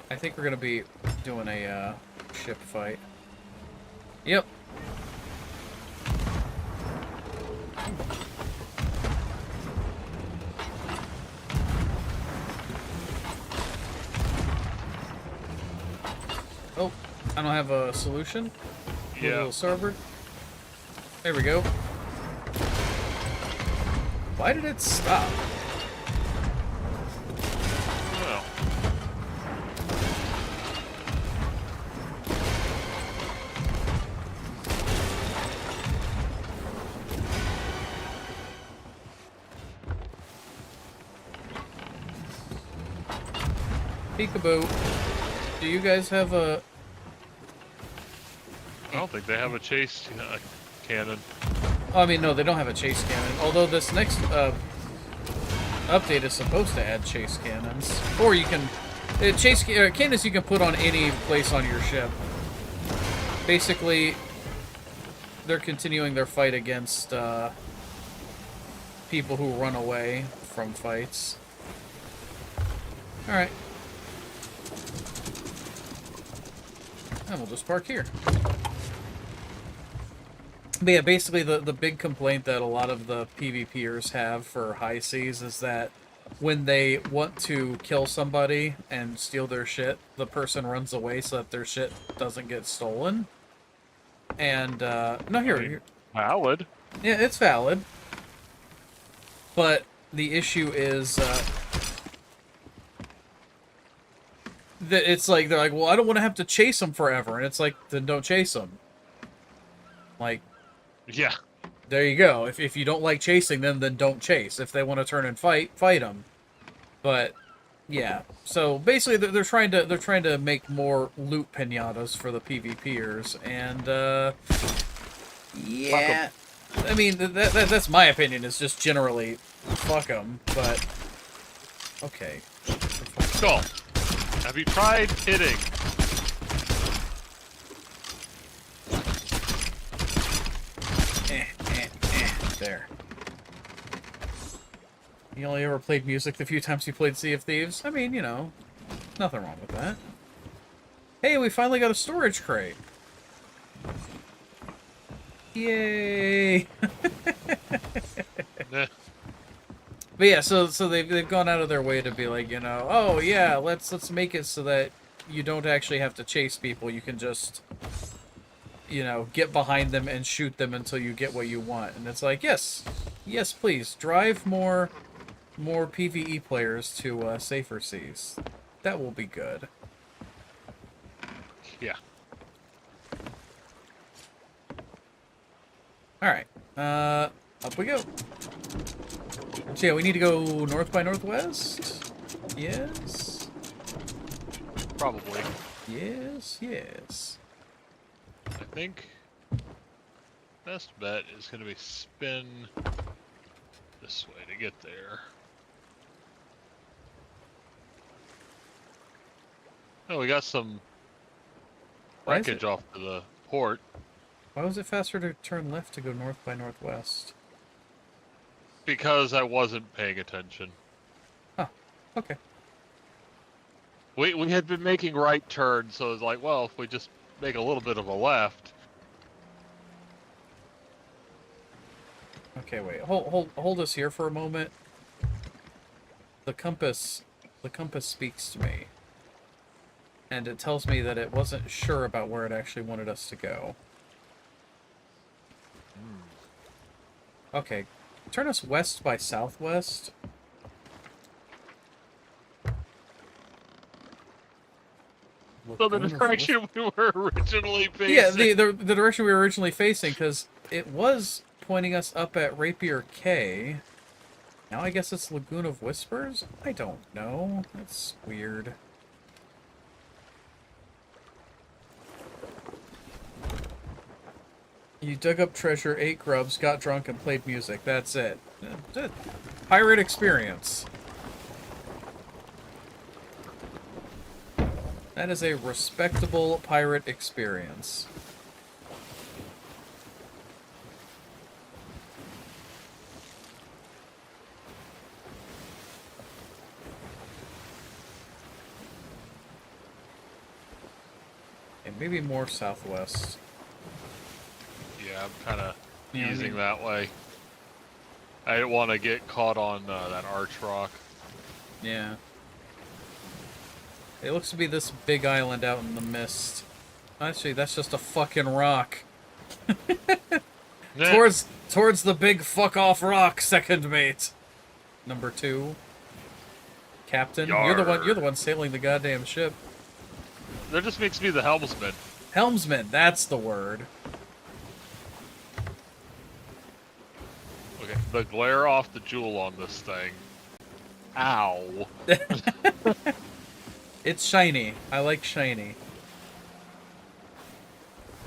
I think we're gonna be doing a ship fight. Yep. Oh, I don't have a solution. A Yeah. little starboard. There we go. Why did it stop? Well, Peekaboo. Do you guys have a... I don't think they have a chase cannon. Oh, I mean, no, they don't have a chase cannon. Although this next update is supposed to add chase cannons. Or you can... cannons you can put on any place on your ship. Basically, they're continuing their fight against people who run away from fights. Alright. And we'll just park here. But yeah, basically the big complaint that a lot of the PvPers have for high seas is that when they want to kill somebody and steal their shit, the person runs away so that their shit doesn't get stolen. And, no, here. Valid. Yeah, it's valid. But the issue is, that it's like, they're like, well, I don't want to have to chase them forever. And it's like, then don't chase them. Like, Yeah. There you go. If you don't like chasing them, then don't chase. If they want to turn and fight them. But yeah. So basically, they're trying to make more loot pinatas for the PvPers, and yeah. I mean, that's my opinion. Is just generally fuck them. But okay. Skull, have you tried hitting? There. You only ever played music the few times you played Sea of Thieves? I mean, you know, nothing wrong with that. Hey, we finally got a storage crate. Yay! Nah. But yeah, so they've gone out of their way to be like, you know, oh yeah, let's make it so that you don't actually have to chase people. You can just, you know, get behind them and shoot them until you get what you want. And it's like, yes, please drive more PvE players to safer seas. That will be good. Yeah. All right, up we go. So yeah, we need to go north by northwest. Yes. Probably. Yes. I think best bet is going to be spin this way to get there. Oh, we got some wreckage off to the port. Why was it faster to turn left to go north by northwest? Because I wasn't paying attention. Huh. Okay. We had been making right turns, so it's like, well, if we just make a little bit of a left. Okay, wait. Hold us here for a moment. The compass speaks to me. And it tells me that it wasn't sure about where it actually wanted us to go. Okay. Turn us west by southwest. So the direction we were originally facing. Yeah, the direction we were originally facing, because it was pointing us up at Rapier Cay. Now I guess it's Lagoon of Whispers? I don't know. That's weird. You dug up treasure, ate grubs, got drunk, and played music. That's it. Pirate experience. That is a respectable pirate experience. And maybe more southwest. Yeah, I'm kind of easing that way. I didn't want to get caught on that arch rock. Yeah. It looks to be this big island out in the mist. Actually, that's just a fucking rock. Towards the big fuck off rock, second mate. Number 2. Captain, Yarr. you're the one sailing the goddamn ship. That just makes me the helmsman. Helmsman, that's the word. Okay, the glare off the jewel on this thing. Ow. It's shiny. I like shiny.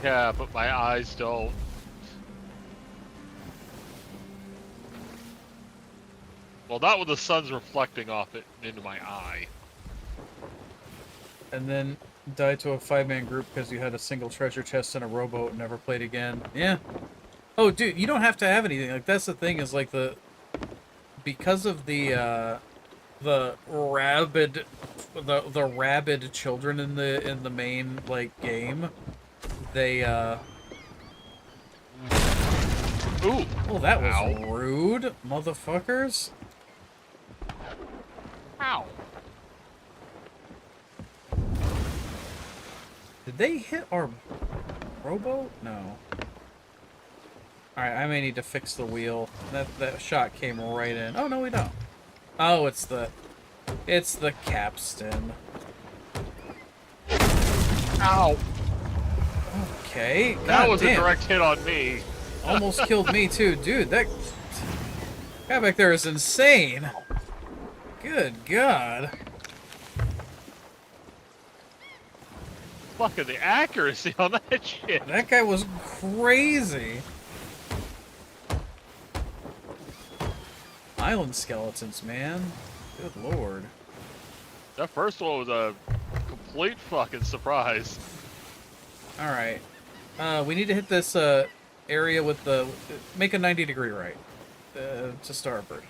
Yeah, but my eyes don't. Well, not when the sun's reflecting off it into my eye. And then died to a 5-man group because you had a single treasure chest and a rowboat and never played again. Yeah. Oh, dude, you don't have to have anything. Like, that's the thing, is like because of the rabid children in the main like game, they Ooh. Oh, that was Ow. rude, motherfuckers. Ow. Did they hit our rowboat? No. Alright, I may need to fix the wheel. That shot came right in. Oh, no, we don't. Oh, it's the capstan. Ow. Okay. That God was damn. a direct hit on me. Almost killed me too. Dude, that guy back there is insane. Good God. Fucking the accuracy on that shit. That guy was crazy. Island skeletons, man. Good Lord. That first one was a complete fucking surprise. Alright. We need to hit this area with the... Make a 90-degree right. To starboard.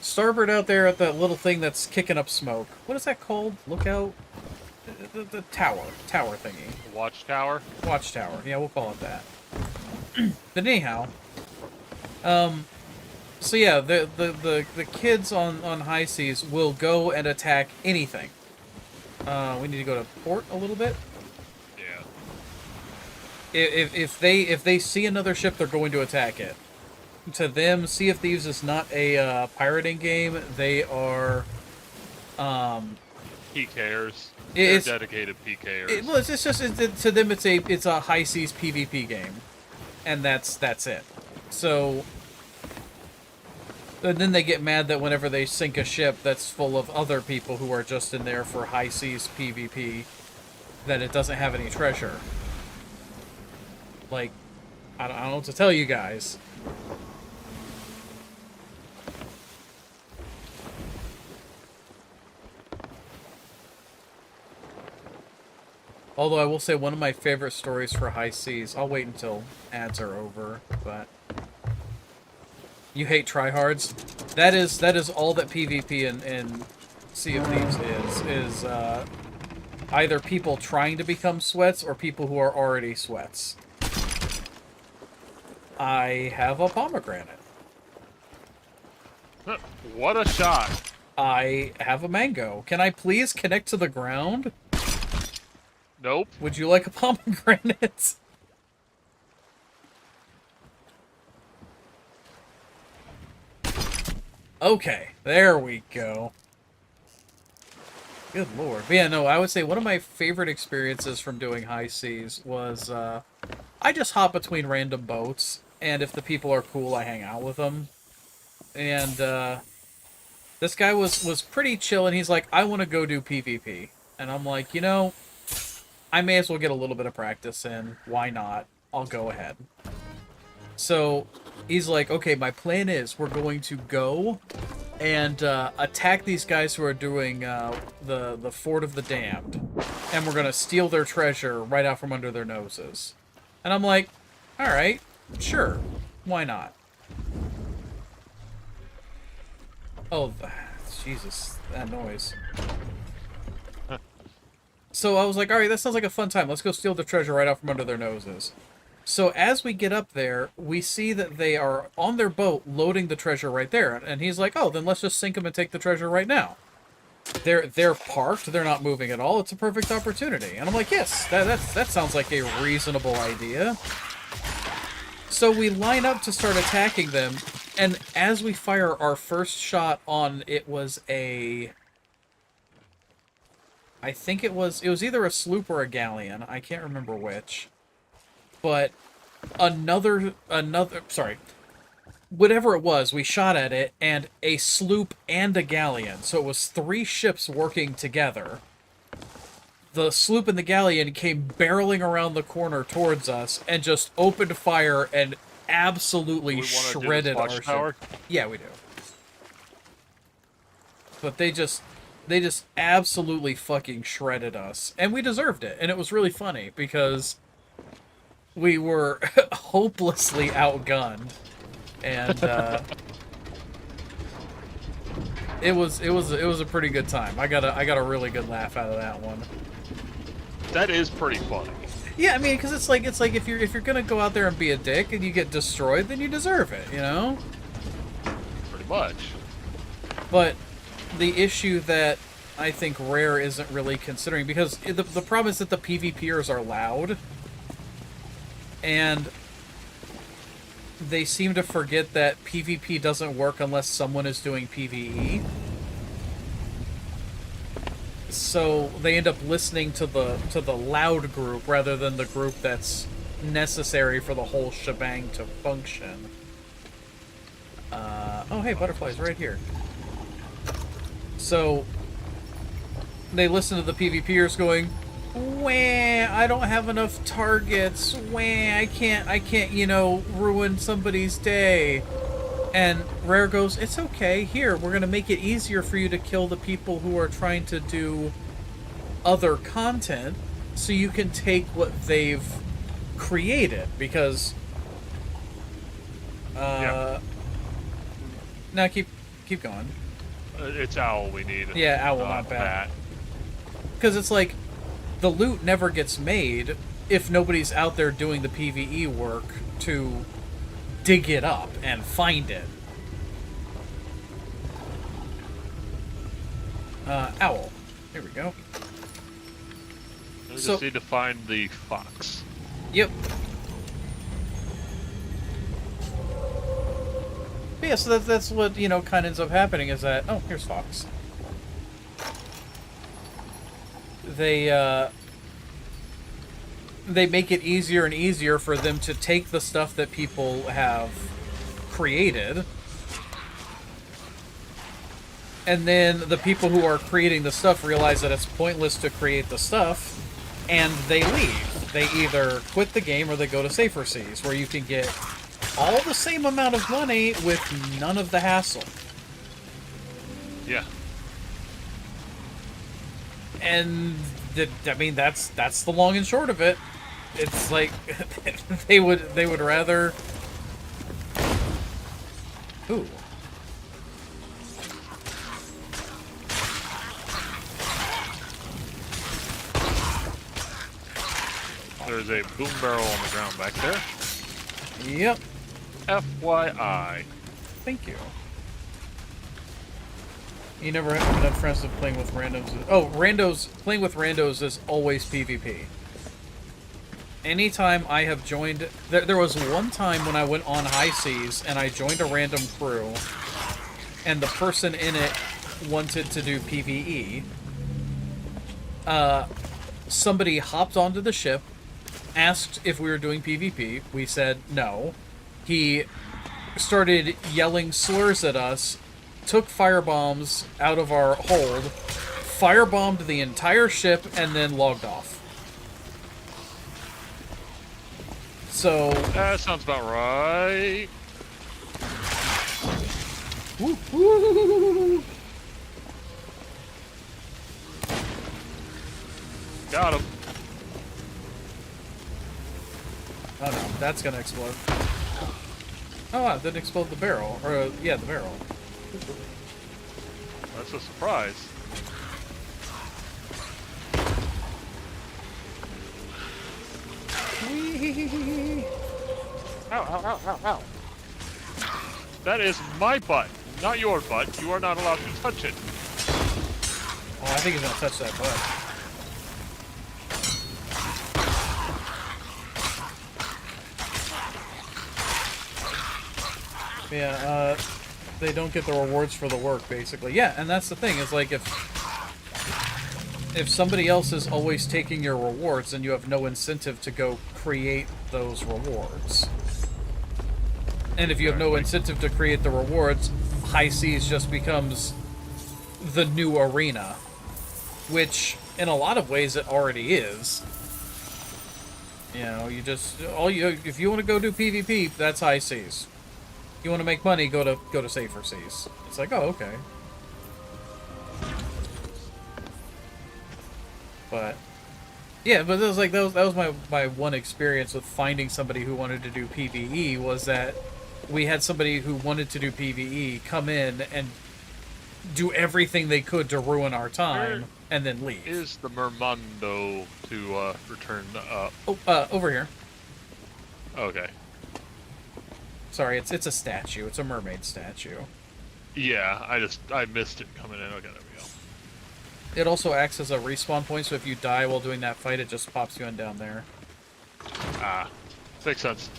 Starboard out there at that little thing that's kicking up smoke. What is that called? Lookout? The tower. Tower thingy. Watchtower? Watchtower. Yeah, we'll call it that. But anyhow... So yeah, the kids on high seas will go and attack anything. We need to go to port a little bit. Yeah. If they see another ship, they're going to attack it. To them, Sea of Thieves is not a pirating game. They are. PKers. It's They're dedicated PKers. Well, it's just to them it's a high seas PvP game, and that's it. So. And then they get mad that whenever they sink a ship that's full of other people who are just in there for high seas PvP, that it doesn't have any treasure. Like, I don't know what to tell you guys. Although I will say one of my favorite stories for high seas, I'll wait until ads are over, but... You hate tryhards? That is all that PvP in Sea of Thieves is either people trying to become sweats or people who are already sweats. I have a pomegranate. What a shot. I have a mango. Can I please connect to the ground? Nope. Would you like a pomegranate? Okay, there we go. Good Lord. But yeah, no, I would say one of my favorite experiences from doing high seas was, I just hop between random boats, and if the people are cool, I hang out with them. And, this guy was pretty chill, and he's like, I want to go do PvP. And I'm like, you know, I may as well get a little bit of practice in. Why not? I'll go ahead. So... He's like, okay, my plan is we're going to go and attack these guys who are doing the Fort of the Damned. And we're going to steal their treasure right out from under their noses. And I'm like, alright, sure. Why not? Oh, Jesus, that noise. So I was like, alright, that sounds like a fun time. Let's go steal the treasure right out from under their noses. So as we get up there, we see that they are on their boat loading the treasure right there. And he's like, oh, then let's just sink them and take the treasure right now. They're parked. They're not moving at all. It's a perfect opportunity. And I'm like, yes, that sounds like a reasonable idea. So we line up to start attacking them. And as we fire our first shot on, it was a... I think it was either a sloop or a galleon. I can't remember which. But whatever it was, we shot at it, and a sloop and a galleon. So it was 3 ships working together. The sloop and the galleon came barreling around the corner towards us, and just opened fire and absolutely shredded our ship. Yeah, we do. But they just absolutely fucking shredded us. And we deserved it, and it was really funny, because... we were hopelessly outgunned, and it was a pretty good time. I got a really good laugh out of that one. That is pretty funny. Yeah, I mean, because it's like if you're gonna go out there and be a dick and you get destroyed, then you deserve it, you know. Pretty much. But the issue that I think Rare isn't really considering, because the problem is that the PvPers are loud. And they seem to forget that PvP doesn't work unless someone is doing PvE. So they end up listening to the loud group rather than the group that's necessary for the whole shebang to function. Oh, hey, butterflies right here. So, they listen to the PvPers going, "Wah, I don't have enough targets. Wah, I can't, you know, ruin somebody's day." And Rare goes, "It's okay. Here, we're gonna make it easier for you to kill the people who are trying to do other content, so you can take what they've created." Because, Yeah. now keep going. It's owl we need. Yeah, owl, not bat. Because it's like, the loot never gets made if nobody's out there doing the PvE work to dig it up and find it. Owl. Here we go. We So- just need to find the fox. Yep. But yeah, so that's what, you know, kind of ends up happening is that... Oh, here's Fox. They make it easier and easier for them to take the stuff that people have created, and then the people who are creating the stuff realize that it's pointless to create the stuff, and they leave. They either quit the game or they go to safer seas, where you can get all the same amount of money with none of the hassle. Yeah. And I mean, that's the long and short of it. It's like they would rather. Ooh. There's a boom barrel on the ground back there. Yep. FYI. Thank you. You never have enough friends to playing with randos. Oh, playing with randos is always PvP. Anytime I have joined... There was one time when I went on high seas and I joined a random crew and the person in it wanted to do PvE. Somebody hopped onto the ship, asked if we were doing PvP. We said no. He started yelling slurs at us, took firebombs out of our hold, firebombed the entire ship, and then logged off. So... That sounds about right. Woo, woo. Got him. Oh no, that's gonna explode. Oh wow, it didn't explode the barrel. Or, yeah, the barrel. That's a surprise. Whee! Ow, ow, ow, ow, ow. That is my butt, not your butt. You are not allowed to touch it. Oh, I think he's gonna touch that butt. Yeah, they don't get the rewards for the work, basically. Yeah, and that's the thing, is like, if somebody else is always taking your rewards, then you have no incentive to go create those rewards. And if you have no incentive to create the rewards, High Seas just becomes the new arena. Which, in a lot of ways, it already is. You know, you just... if you want to go do PvP, that's High Seas. You want to make money, go to safer seas. It's like, oh, okay. But yeah, but it was like that was my one experience with finding somebody who wanted to do PvE, was that we had somebody who wanted to do PvE come in and do everything they could to ruin our time and then leave. Is the Mermando to return up? Oh, over here. Okay. Sorry, it's a statue. It's a mermaid statue. Yeah, I missed it coming in. Okay, there we go. It also acts as a respawn point, so if you die while doing that fight, it just pops you in down there. Ah, makes sense.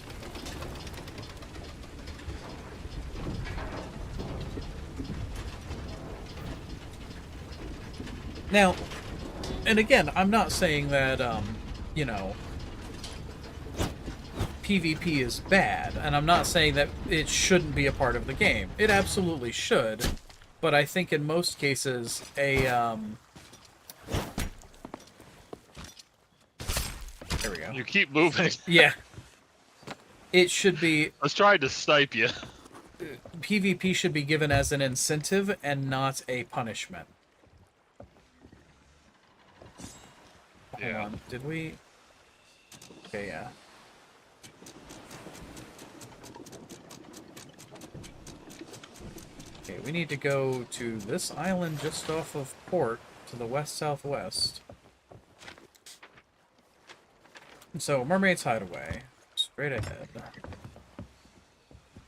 Now, and again, I'm not saying that, you know, PvP is bad, and I'm not saying that it shouldn't be a part of the game. It absolutely should, but I think in most cases, there we go. You keep moving. Yeah. It should be... I was trying to snipe you. PvP should be given as an incentive and not a punishment. Hold Yeah. on. Did we... Okay, yeah. Okay, we need to go to this island just off of port to the west-southwest. So, Mermaid's Hideaway. Straight ahead.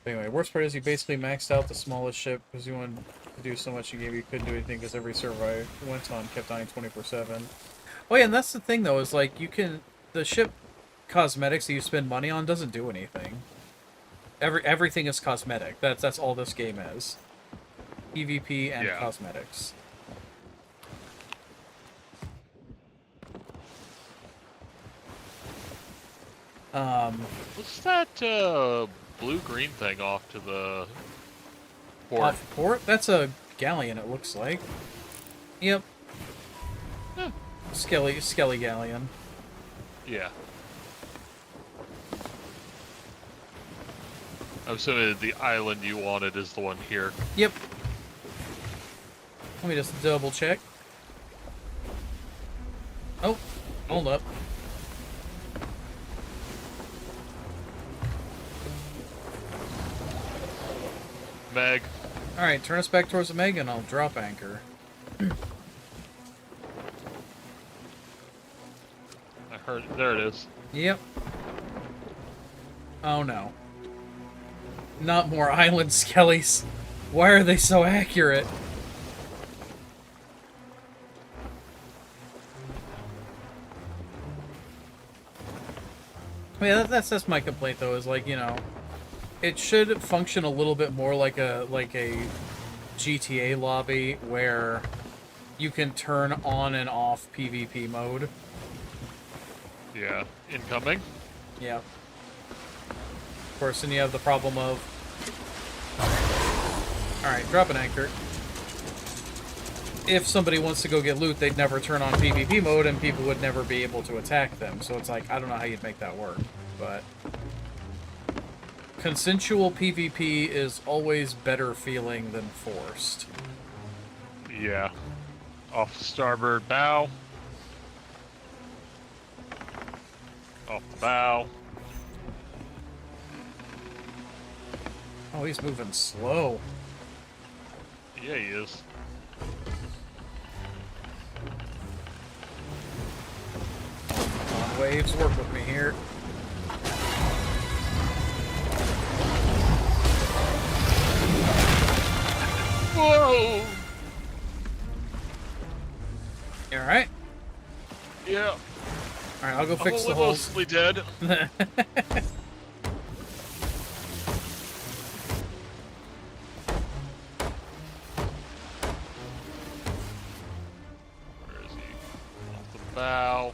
Anyway, worst part is you basically maxed out the smallest ship because you wanted to do so much in game you couldn't do anything because every server I went on kept dying 24/7. Oh yeah, and that's the thing though, is like you can... The ship cosmetics that you spend money on doesn't do anything. Everything is cosmetic. That's all this game is. PvP and cosmetics. What's that blue-green thing off to the port? Off port? That's a galleon, it looks like. Yep. Huh. Skelly galleon. Yeah. I'm assuming the island you wanted is the one here. Yep. Let me just double check. Oh, hold up. Meg. Alright, turn us back towards the Meg and I'll drop anchor. I heard. There it is. Yep. Oh no. Not more island skellies. Why are they so accurate? I mean, that's my complaint though, is like, you know, it should function a little bit more like a GTA lobby where you can turn on and off PvP mode. Yeah. Incoming. Yeah. Of course, then you have the problem of... Alright, drop an anchor. If somebody wants to go get loot, they'd never turn on PvP mode and people would never be able to attack them. So it's like, I don't know how you'd make that work, but... Consensual PvP is always better feeling than forced. Yeah. Off the starboard bow. Off the bow. Oh, he's moving slow. Yeah, he is. Come on, waves, work with me here. Whoa! You alright? Yeah. Alright, I'll go fix the I'm holes. mostly dead. Where is he? Off the bow.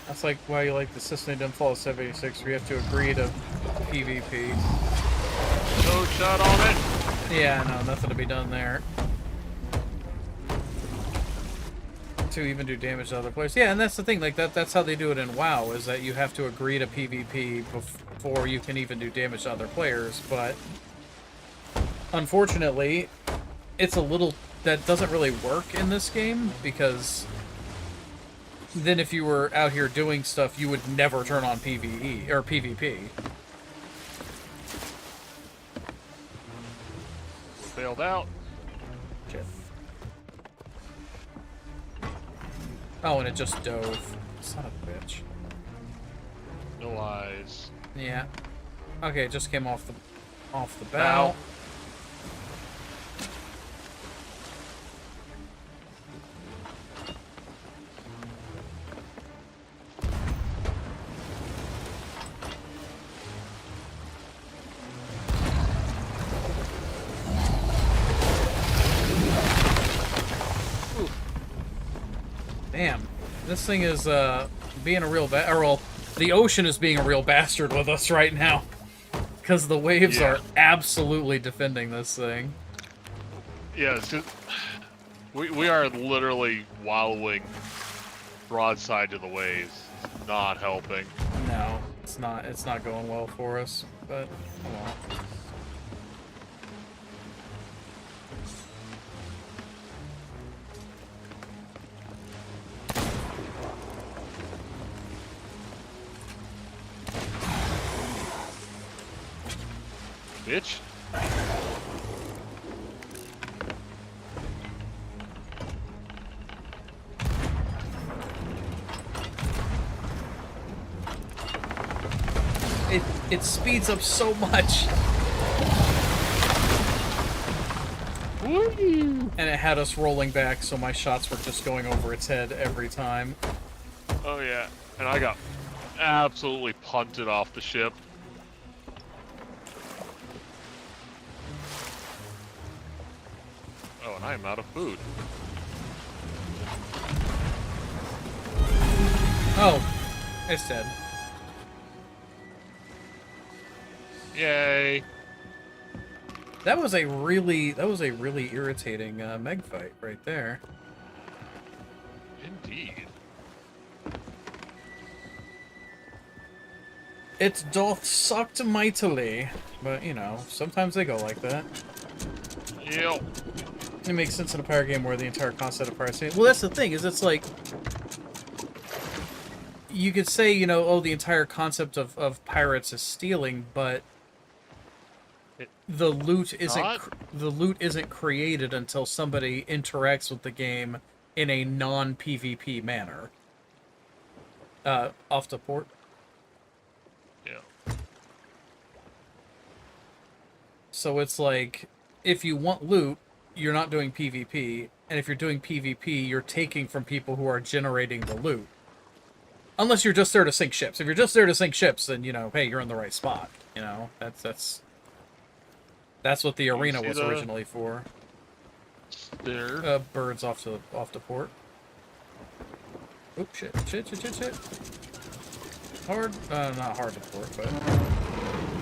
That's like why you like the system didn't follow 786, where you have to agree to PvP. No shot on it. Yeah, no, nothing to be done there. To even do damage to other players. Yeah, and that's the thing, like that's how they do it in WoW, is that you have to agree to PvP before you can even do damage to other players, but unfortunately, it's a little... that doesn't really work in this game, because then if you were out here doing stuff, you would never turn on PvE, or PvP. Bailed out. Shit. Oh, and it just dove. Son of a bitch. No eyes. Yeah. Okay, it just came off the bow. Bow. Damn. This thing is, being a real well, the ocean is being a real bastard with us right now. Because the waves are absolutely defending this thing. Yeah, it's just, we are literally wallowing broadside to the waves. It's not helping. No, it's not. It's not going well for us. But well. Bitch. It speeds up so much. Woo! And it had us rolling back, so my shots were just going over its head every time. Oh yeah, and I got absolutely punted off the ship. Oh, and I am out of food. Oh, it's dead. Yay! That was a really irritating Meg fight right there. Indeed. It doth sucked mightily, but you know, sometimes they go like that. Yep. It makes sense in a pirate game where the entire concept of piracy. Well, that's the thing, is it's like you could say, you know, oh, the entire concept of pirates is stealing, but the loot isn't created until somebody interacts with the game in a non-PvP manner. Off to port. Yeah. So it's like, if you want loot, you're not doing PvP, and if you're doing PvP, you're taking from people who are generating the loot. Unless you're just there to sink ships. If you're just there to sink ships, then, you know, hey, you're in the right spot. You know, that's what the arena was originally for. There. Birds off to port. Oop, shit. Hard, not hard to port, but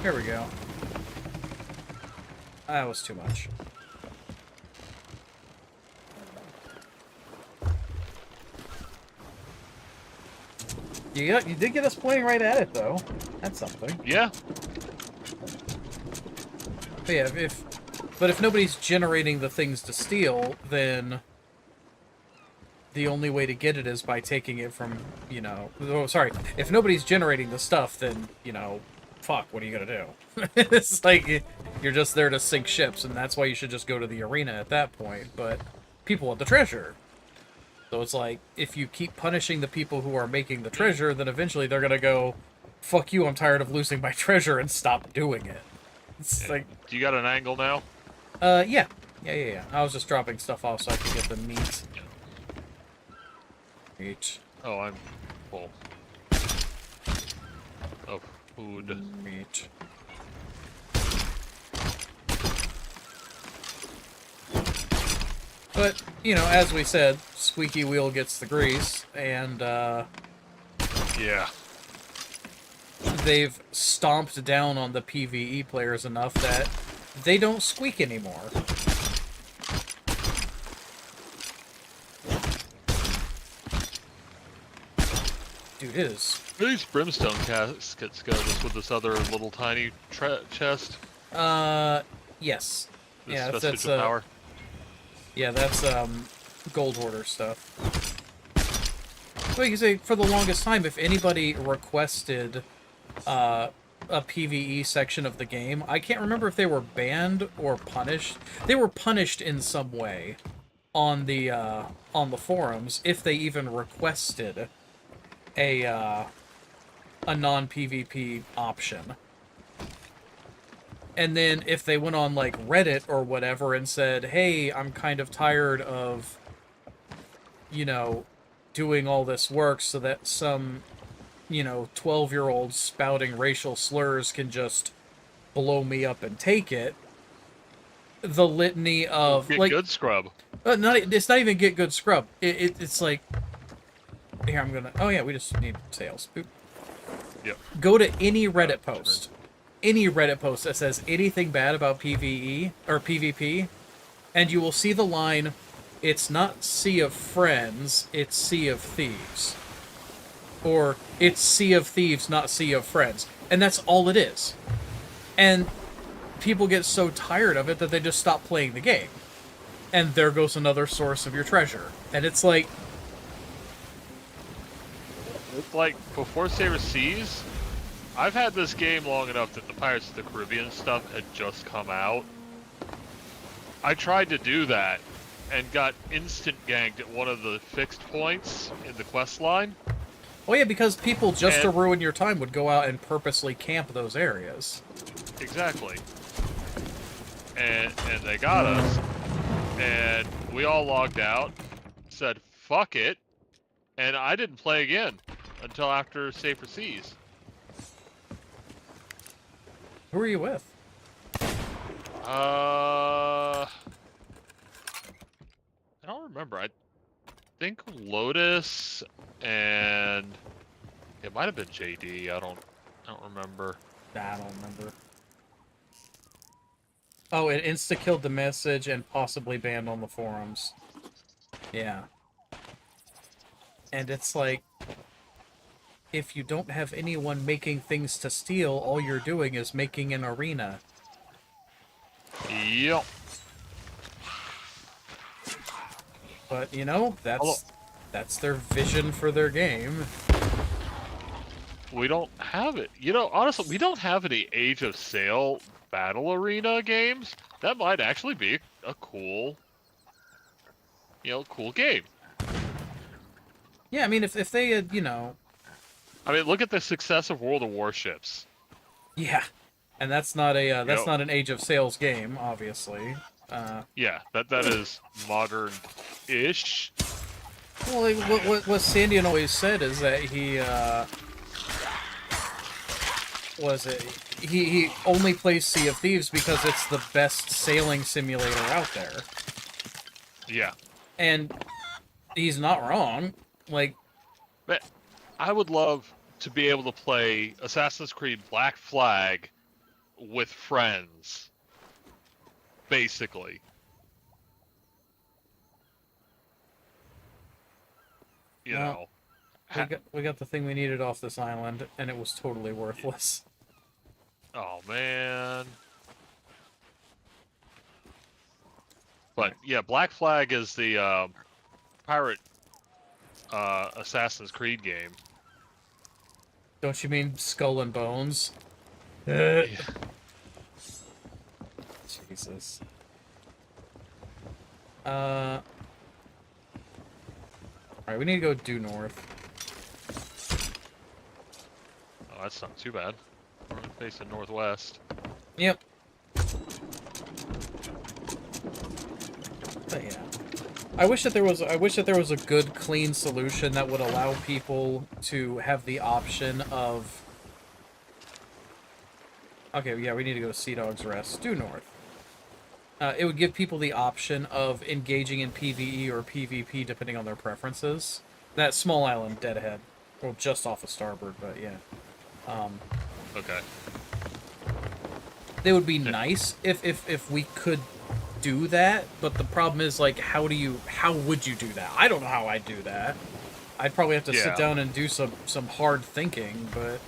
here we go. That was too much. You did get us pointing right at it, though. That's something. Yeah. But yeah, if nobody's generating the things to steal, then the only way to get it is by taking it from, you know... Oh, sorry. If nobody's generating the stuff, then, you know, fuck, what are you gonna do? It's like, you're just there to sink ships, and that's why you should just go to the arena at that point, but people want the treasure. So it's like, if you keep punishing the people who are making the treasure, then eventually they're gonna go, fuck you, I'm tired of losing my treasure, and stop doing it. It's like... Do you got an angle now? Yeah. Yeah. I was just dropping stuff off so I could get the meat. Meat. Oh, I'm full. Oh, food. Meat. But, you know, as we said, squeaky wheel gets the grease, and, Yeah. they've stomped down on the PvE players enough that they don't squeak anymore. Dude, it is. These brimstone caskets go just with this other little tiny chest. Yes. This Yeah, vestige that's of power. yeah, that's gold hoarder stuff. Well, you can say for the longest time, if anybody requested a PvE section of the game, I can't remember if they were banned or punished. They were punished in some way on the forums if they even requested a non-PvP option. And then if they went on, like, Reddit or whatever and said, hey, I'm kind of tired of, you know, doing all this work so that some, you know, 12-year-old spouting racial slurs can just blow me up and take it, the litany of, Get like... good scrub. it's not even get good scrub. It's like... Here, I'm gonna... Oh, yeah, we just need sales. Boop. Yep. Go to any Reddit post. Any Reddit post that says anything bad about PvE, or PvP, and you will see the line, it's not Sea of Friends, it's Sea of Thieves. Or, it's Sea of Thieves, not Sea of Friends. And that's all it is. And people get so tired of it that they just stop playing the game. And there goes another source of your treasure. And it's like... It's like, before Saber Seas, I've had this game long enough that the Pirates of the Caribbean stuff had just come out. I tried to do that, and got instant ganked at one of the fixed points in the quest line. Oh yeah, because people, just to ruin your time, would go out and purposely camp those areas. Exactly. And they got us, and we all logged out, said, fuck it, and I didn't play again until after Safer Seas. Who are you with? I don't remember. I think Lotus and it might have been JD. I don't remember. Nah, I don't remember. Oh, it insta-killed the message and possibly banned on the forums. Yeah. And it's like, if you don't have anyone making things to steal, all you're doing is making an arena. Yep. But, you know, that's their vision for their game. We don't have it. You know, honestly, we don't have any Age of Sail battle arena games. That might actually be a cool, cool game. Yeah, I mean, if they had, you know... I mean, look at the success of World of Warships. Yeah. And that's not a not an Age of Sails game, obviously. Yeah, that is modern-ish. Well, like, what Sandian always said is that he only plays Sea of Thieves because it's the best sailing simulator out there. Yeah. And he's not wrong. Like, but I would love to be able to play Assassin's Creed Black Flag with friends, basically. You know. We got the thing we needed off this island, and it was totally worthless. Oh, man. But, yeah, Black Flag is the pirate Assassin's Creed game. Don't you mean Skull and Bones? Yeah. Jesus. Alright, we need to go due north. Oh, that's not too bad. We're facing northwest. Yep. But yeah. I wish that there was a good, clean solution that would allow people to have the option of... Okay, yeah, we need to go to Sea Dog's Rest. Due north. It would give people the option of engaging in PvE or PvP depending on their preferences. That small island dead ahead. Well, just off of starboard, but yeah. Okay. They would be nice if we could do that, but the problem is, like, how would you do that? I don't know how I'd do that. I'd probably have to sit down and do some hard thinking, but...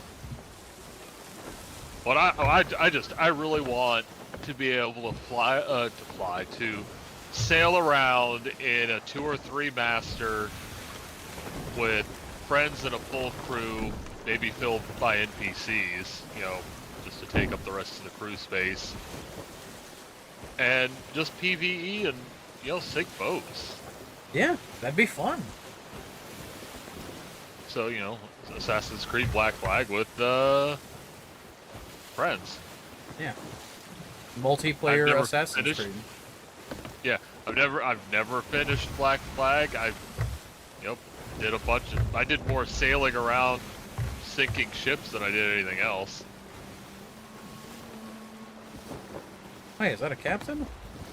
But I really want to be able to to sail around in a 2 or 3 master with friends and a full crew, maybe filled by NPCs, just to take up the rest of the crew space. And just PvE and, sink boats. Yeah, that'd be fun. So, Assassin's Creed Black Flag with, friends. Yeah. Multiplayer Assassin's Creed. Yeah, I've never finished Black Flag. I did more sailing around sinking ships than I did anything else. Hey, is that a captain?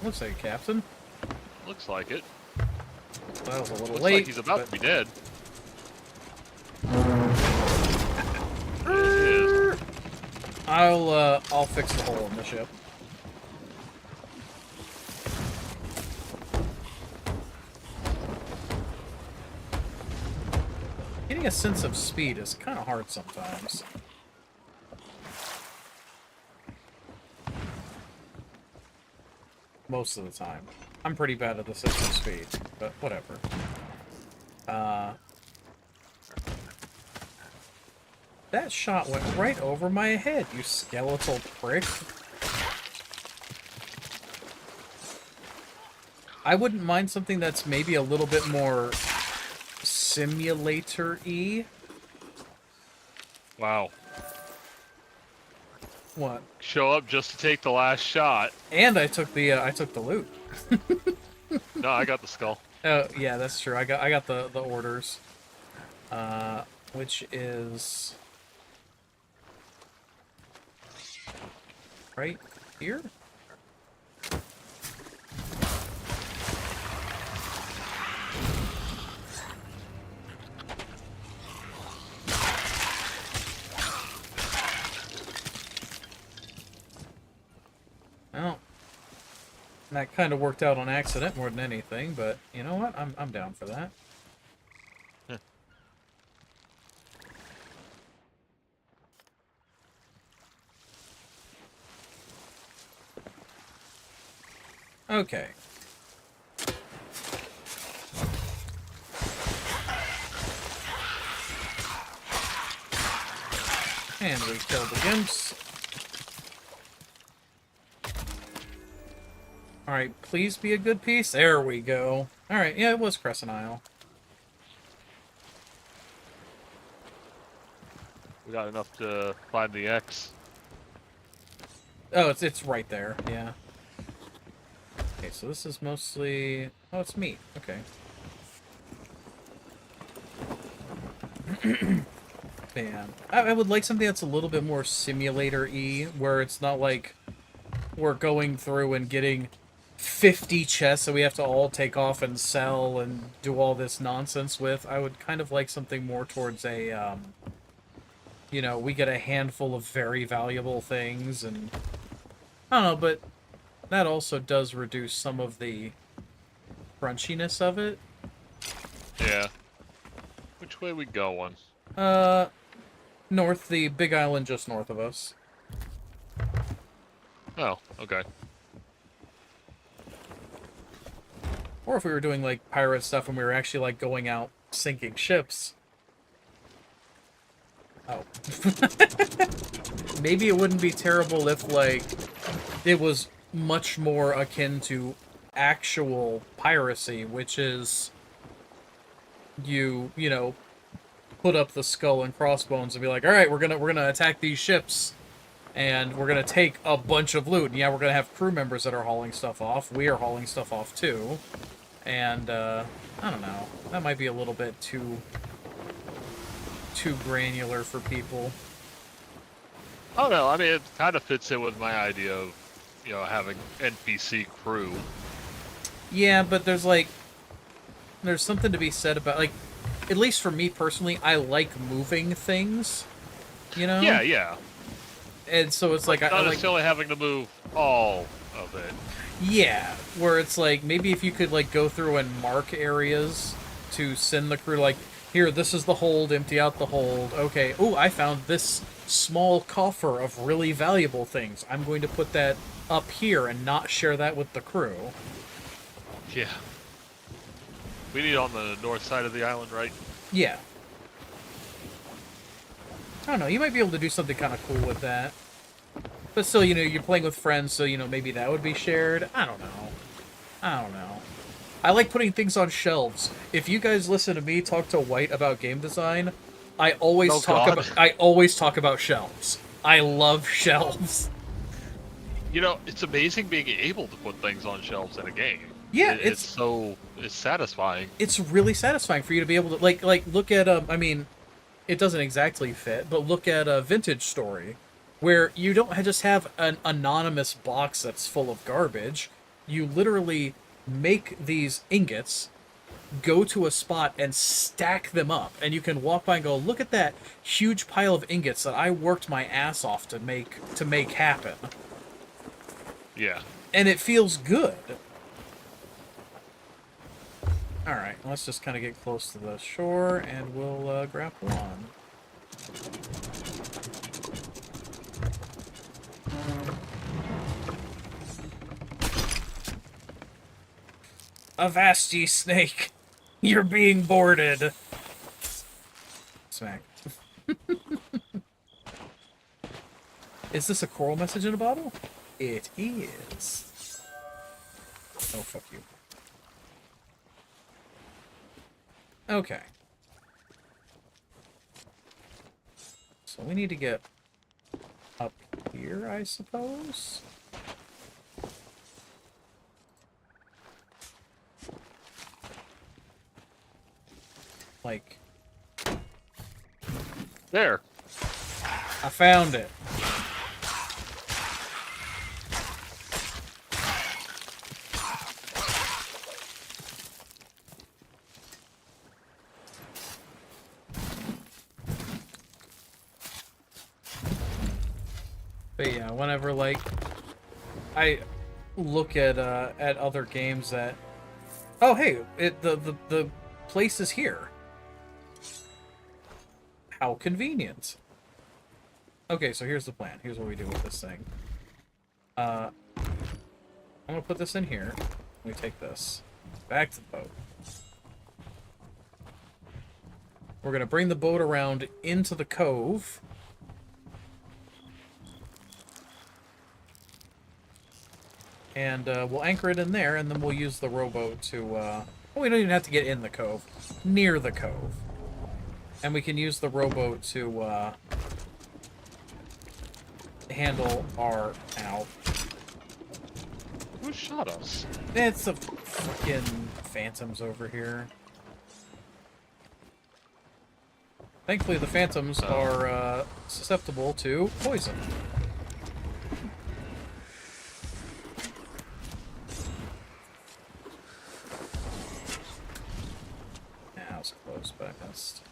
Looks like a captain. Looks like it. That was a little Looks late. like he's about to be dead. I'll fix the hole in the ship. Getting a sense of speed is kind of hard sometimes. Most of the time. I'm pretty bad at the sense of speed, but whatever. That shot went right over my head, you skeletal prick. I wouldn't mind something that's maybe a little bit more simulator-y. Wow. What? Show up just to take the last shot. And I took the loot. No, I got the skull. Oh yeah, that's true. I got the orders. Which is right here. Well, that kind of worked out on accident more than anything, but you know what? I'm down for that. Okay. And we killed the imps. Alright, please be a good piece. There we go. Alright, yeah, it was Crescent Isle. We got enough to find the X. Oh, it's right there, yeah. Okay, so this is mostly... Oh, it's meat. Okay. Man, I would like something that's a little bit more simulator-y, where it's not like we're going through and getting 50 chests that we have to all take off and sell and do all this nonsense with. I would kind of like something more towards a, you know, we get a handful of very valuable things, and I don't know, but that also does reduce some of the crunchiness of it. Yeah. Which way we going? North, the big island just north of us. Oh, okay. Or if we were doing, like, pirate stuff and we were actually, like, going out sinking ships. Oh. Maybe it wouldn't be terrible if, like, it was much more akin to actual piracy, which is you know, put up the skull and crossbones and be like, all right, we're gonna attack these ships, and we're gonna take a bunch of loot. And yeah, we're gonna have crew members that are hauling stuff off. We are hauling stuff off too, and I don't know. That might be a little bit too granular for people. I don't know. I mean, it kind of fits in with my idea of, you know, having NPC crew. Yeah, but there's something to be said about, like, at least for me personally, I like moving things, you know? Yeah, yeah. And so it's like, not I like... necessarily having to move all of it. Yeah, where it's like, maybe if you could, like, go through and mark areas to send the crew, like, here, this is the hold, empty out the hold. Okay, ooh, I found this small coffer of really valuable things. I'm going to put that up here and not share that with the crew. Yeah. We need on the north side of the island, right? Yeah. I don't know, you might be able to do something kind of cool with that. But still, you know, you're playing with friends, so, you know, maybe that would be shared. I don't know. I like putting things on shelves. If you guys listen to me talk to White about game design, I always talk about shelves. I love shelves. You know, it's amazing being able to put things on shelves in a game. Yeah, it's satisfying. It's really satisfying for you to be able to like look at I mean, it doesn't exactly fit, but look at a Vintage Story, where you don't just have an anonymous box that's full of garbage. You literally make these ingots, go to a spot and stack them up, and you can walk by and go, look at that huge pile of ingots that I worked my ass off to make happen. Yeah. And it feels good. Alright, let's just kind of get close to the shore, and we'll grapple on. Avast ye snake! You're being boarded! Smack. Is this a coral message in a bottle? It is. Oh, fuck you. Okay. So we need to get up here, I suppose? Like... There. I found it. But yeah, whenever like I look at other games that, oh hey, the place is here. How convenient. Okay, so here's the plan. Here's what we do with this thing. I'm gonna put this in here. We take this back to the boat. We're gonna bring the boat around into the cove. And we'll anchor it in there, and then we'll use the rowboat to... well, we don't even have to get in the cove. Near the cove. And we can use the rowboat to handle our... Ow. Who shot us? It's the fucking phantoms over here. Thankfully, the phantoms are susceptible to poison. Close, but I missed.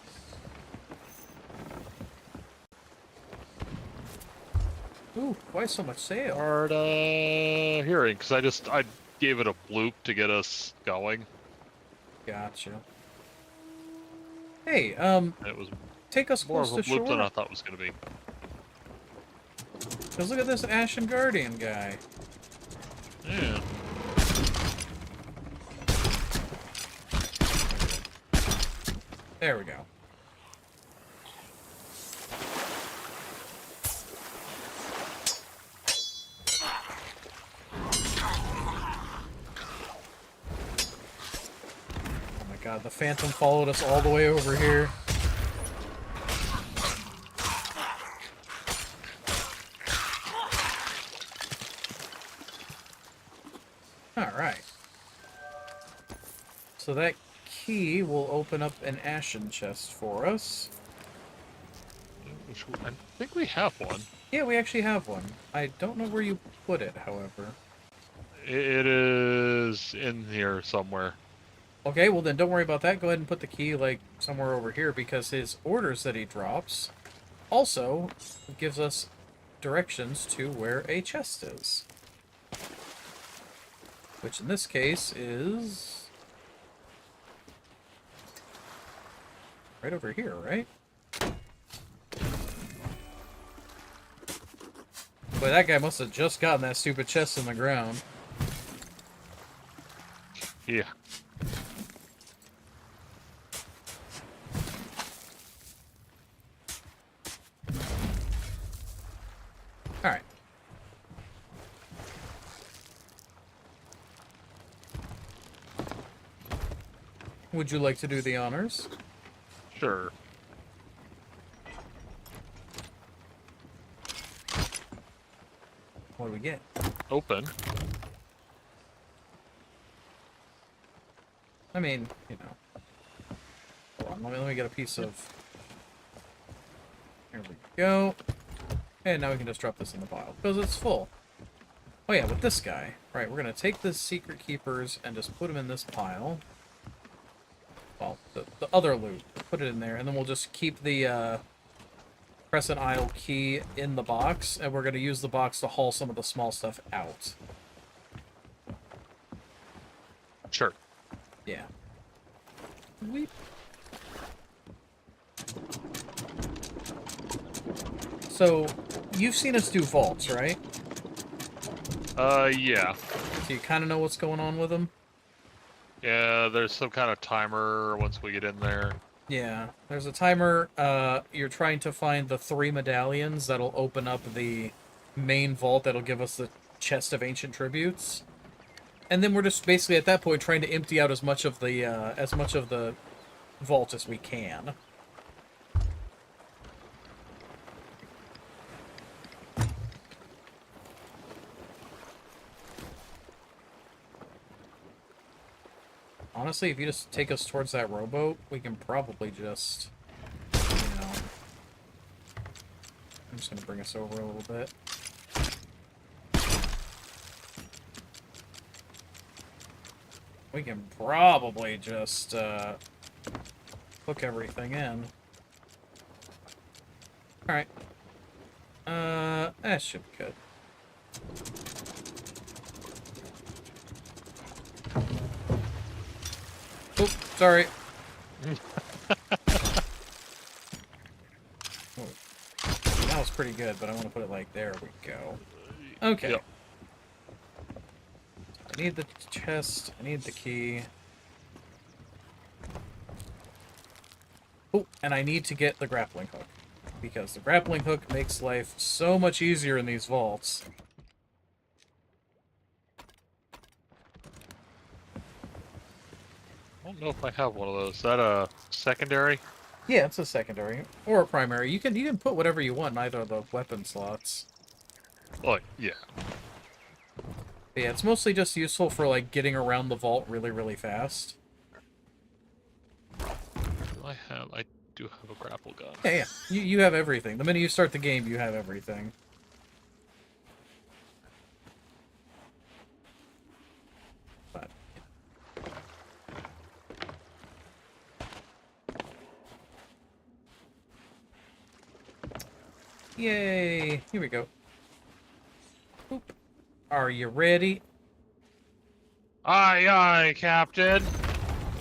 Ooh, why so much sail? Hard hearing, because I gave it a bloop to get us going. Gotcha. Hey, It was take us more close of a to bloop shore. than I thought it was going to be. Because look at this Ashen Guardian guy. Yeah. There we go. Oh my god, the Phantom followed us all the way over here. Alright. So that key will open up an ashen chest for us. I think we have one. Yeah, we actually have one. I don't know where you put it, however. It is in here somewhere. Okay, well then don't worry about that. Go ahead and put the key, like, somewhere over here, because his orders that he drops also gives us directions to where a chest is. Which in this case is... right over here, right? Boy, that guy must have just gotten that stupid chest in the ground. Yeah. Alright. Would you like to do the honors? Sure. What do we get? Open. I mean, you know. Hold on, let me get a piece of... Here we go. And now we can just drop this in the pile, because it's full. Oh yeah, with this guy. Right, we're going to take the secret keepers and just put them in this pile. well, the other loot. Put it in there, and then we'll just keep the Crescent Isle key in the box, and we're going to use the box to haul some of the small stuff out. Sure. Yeah. Weep. So, you've seen us do vaults, right? Yeah. So you kind of know what's going on with them? Yeah, there's some kind of timer once we get in there. Yeah, there's a timer. You're trying to find the 3 medallions that'll open up the main vault that'll give us the chest of ancient tributes. And then we're just basically at that point trying to empty out as much of the vault as we can. Honestly, if you just take us towards that rowboat, we can probably just, you know... I'm just gonna bring us over a little bit. We can probably just, hook everything in. Alright. That should be good. Oop, sorry. Oh, that was pretty good, but I want to put it like, there we go. Okay. Yep. I need the chest, I need the key. Oh, and I need to get the grappling hook. Because the grappling hook makes life so much easier in these vaults. I don't know if I have one of those. Is that a secondary? Yeah, it's a secondary. Or a primary. You can put whatever you want in either of the weapon slots. Oh, yeah. But yeah, it's mostly just useful for, like, getting around the vault really, really fast. I do have a grapple gun. Yeah, yeah. You have everything. The minute you start the game, you have everything. But... Yay! Here we go. Boop. Are you ready? Aye, aye, Captain.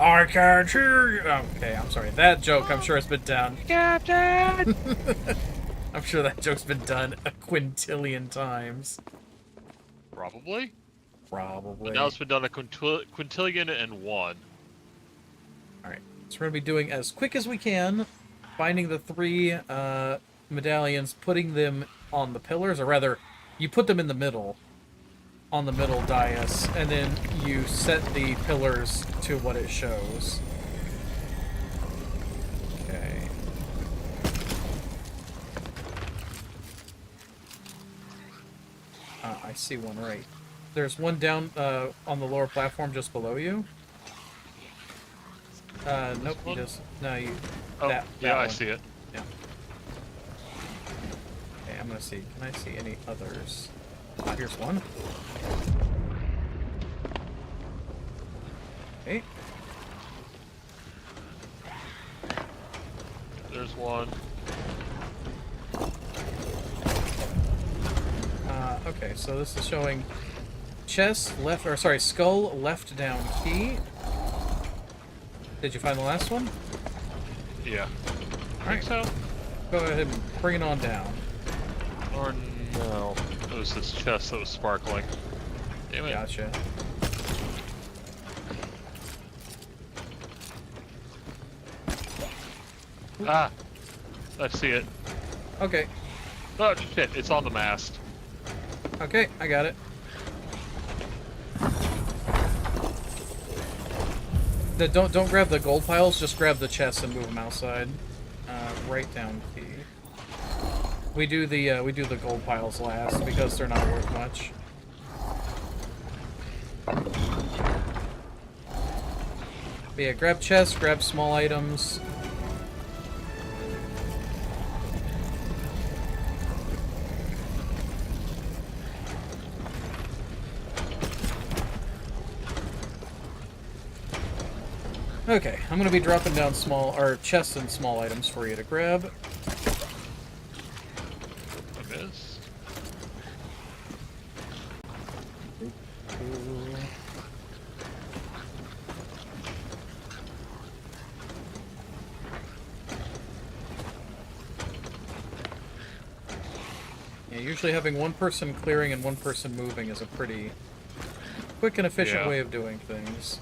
I can't hear you. Okay, I'm sorry. That joke, I'm sure, has been done. Captain! I'm sure that joke's been done a quintillion times. Probably. Probably. But now it's been done a quintillion and one. Alright, so we're going to be doing as quick as we can, finding the 3 medallions, putting them on the pillars, or rather, you put them in the middle, on the middle dais, and then you set the pillars to what it shows. Okay. I see one right. There's one down on the lower platform just below you. Nope, you just... No, you... Oh, that yeah, I one. see it. Yeah. Okay, I'm gonna see. Can I see any others? Ah, here's one. Okay. There's one. Okay, so this is showing chest left, or sorry, skull left down key. Did you find the last one? Yeah. Alright, So? go ahead and bring it on down. Or no. It was this chest that was sparkling. Damn it. Gotcha. Ah! I see it. Okay, Oh, shit. It's on the mast. okay, I got it. Don't grab the gold piles, just grab the chests and move them outside. Right down key. We do the gold piles last because they're not worth much. But yeah, grab chests, grab small items. Okay, I'm gonna be dropping down chests and small items for you to grab. I missed. Yeah, usually having one person clearing and one person moving is a pretty quick and efficient way of doing things.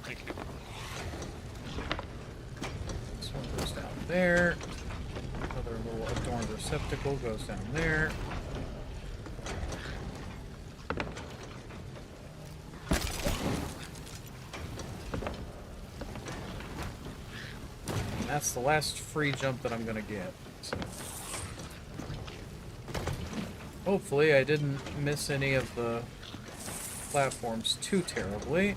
Thank you. This one goes down there. Another little adorned receptacle goes down there. And that's the last free jump that I'm gonna get. So. Hopefully I didn't miss any of the platforms too terribly.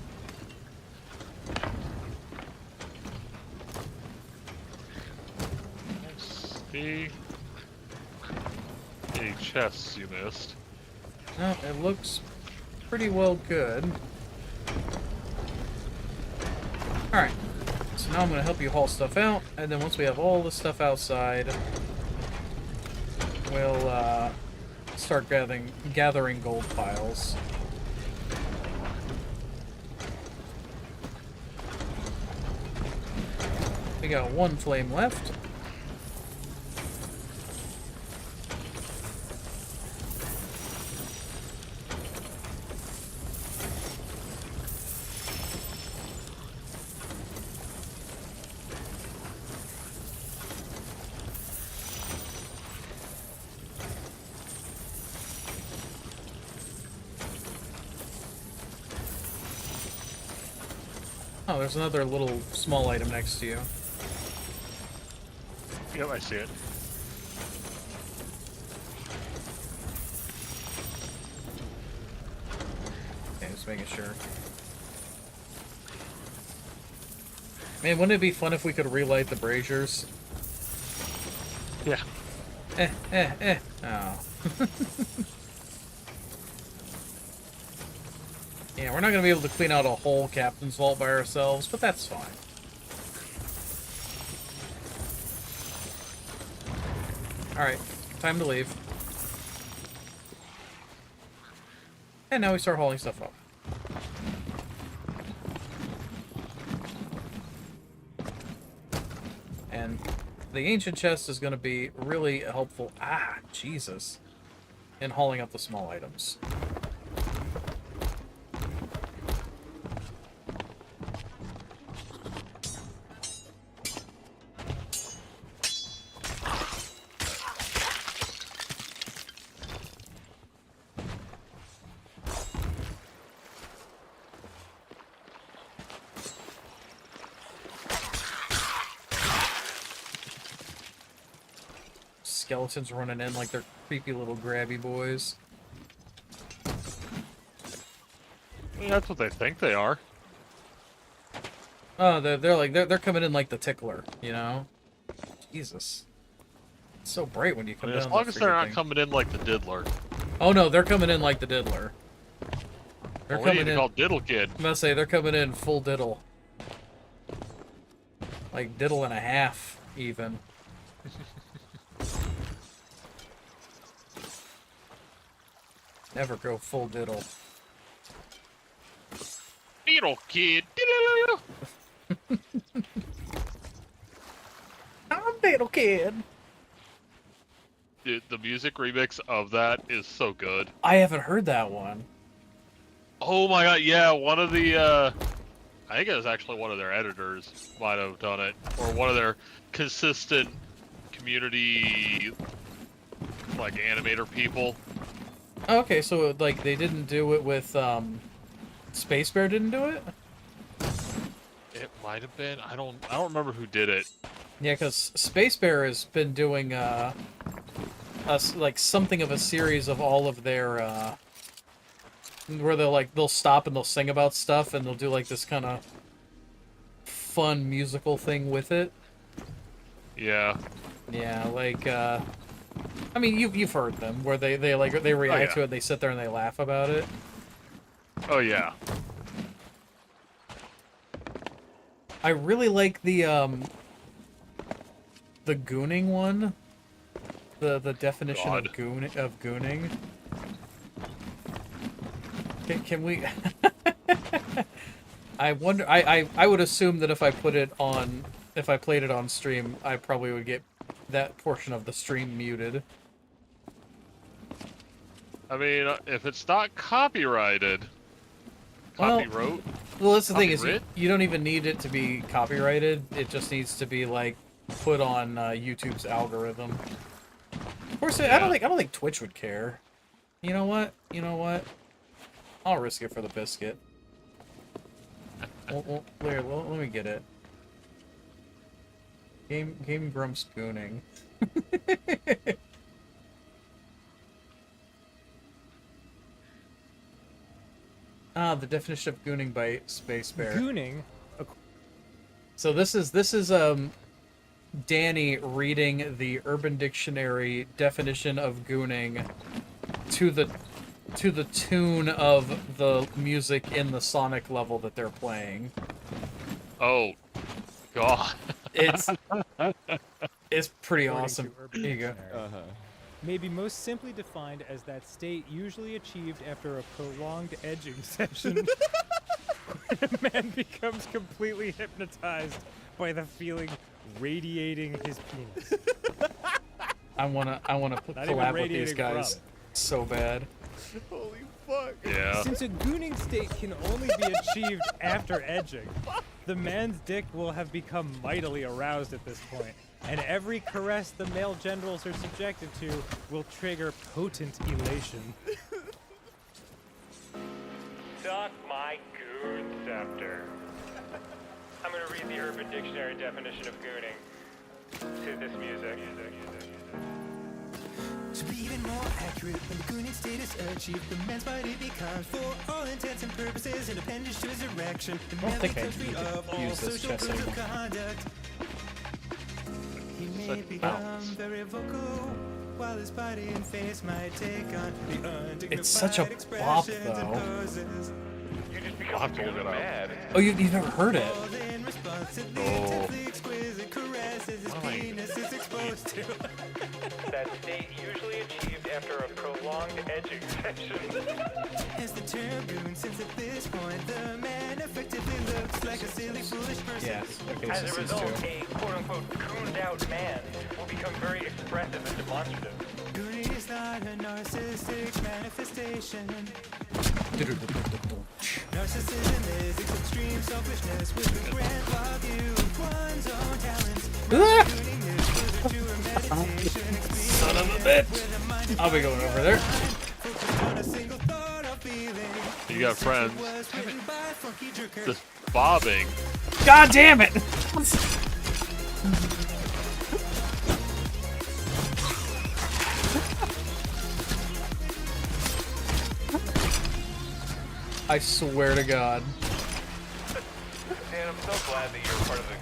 See any chests you missed? No, it looks pretty well good. Alright, so now I'm going to help you haul stuff out, and then once we have all the stuff outside, we'll start gathering gold piles. We got one flame left. Oh, there's another little small item next to you. Yep, I see it. Okay, just making sure. Man, wouldn't it be fun if we could relight the braziers? Yeah. Oh. Yeah, we're not gonna be able to clean out a whole captain's vault by ourselves, but that's fine. Alright, time to leave. And now we start hauling stuff up. And the ancient chest is going to be really helpful. Ah, Jesus. In hauling up the small items. Skeletons running in like they're creepy little grabby boys. I mean, that's what they think they are. Oh, they're coming in like the tickler, you know? Jesus. It's so bright when you come I mean, down. as long as they're not thing. coming in like the diddler. Oh no, they're coming in like the diddler. They're Well, we need coming to in. call Diddle Kid. I'm gonna say they're coming in full diddle. Like diddle and a half, even. Never go full diddle. Diddle Kid. I'm Diddle Kid. Dude, the music remix of that is so good. I haven't heard that one. Oh my god, yeah, one of the, I think it was actually one of their editors might have done it. Or one of their consistent community, like, animator people. Oh, okay, so like they didn't do it with Space Bear didn't do it? It might have been. I don't remember who did it. Yeah, because Space Bear has been doing like something of a series of all of their where they'll stop and they'll sing about stuff and they'll do like this kind of fun musical thing with it. Yeah. Yeah, like I mean you've heard them where they react to it, they sit there and they laugh about it. Oh yeah. I really like the gooning one. The definition of gooning. Can we I wonder I would assume that if I played it on stream, I probably would get that portion of the stream muted. I mean, if it's not copyrighted, copywrote. Well, that's the thing is Copyright? you don't even need it to be copyrighted. It just needs to be like put on YouTube's algorithm. Of course, I don't think Twitch would care. You know what? I'll risk it for the biscuit. Well, let me get it. Game Grumps gooning. The definition of gooning by Space Bear. Gooning. So this is Danny reading the Urban Dictionary definition of gooning to the tune of the music in the Sonic level that they're playing. Oh, God. It's pretty According awesome. to Urban Here you go. Dictionary. May be most simply defined as that state usually achieved after a prolonged edging session when a man becomes completely hypnotized by the feeling radiating his penis. I wanna Not even collab with these radiating guys from. so bad. Holy fuck. Yeah. Since a gooning state can only be achieved after edging, the man's dick will have become mightily aroused at this point, and every caress the male genitals are subjected to will trigger potent elation. Suck my goon scepter. I'm gonna read the Urban Dictionary definition of gooning to this music. To be even more accurate, when the gooning state is achieved, the man's body becomes, for all intents and purposes, an appendage to his erection. The I don't male think I becomes free need to of all use this social chest rules of anymore. conduct. He may Such become bounce. very vocal, while his body and face might take on the undignified It's such a bop, expressions and though. poses. You just I'll become have to look goon it up. mad. Oh, you've never heard it? All in response to the Oh. intensely exquisite caresses his What am I- penis is exposed to. That state usually achieved after a prolonged edging session. As the term goon, since at this point the man effectively looks like a silly, foolish person. Yeah. Okay, As so a these result, two. a quote-unquote gooned out man will become very expressive and demonstrative. Gooning is not a narcissistic manifestation. Narcissism is extreme selfishness with a grand wild view of one's own talents. Ah! Gooning is closer to a meditation experience. Son of a bitch! I'll be going over there. Focused on a single thought or feeling. You got friends Was written by Funky Jerker. just bobbing. God damn it! I swear to God. Dan, I'm so glad that you're part of the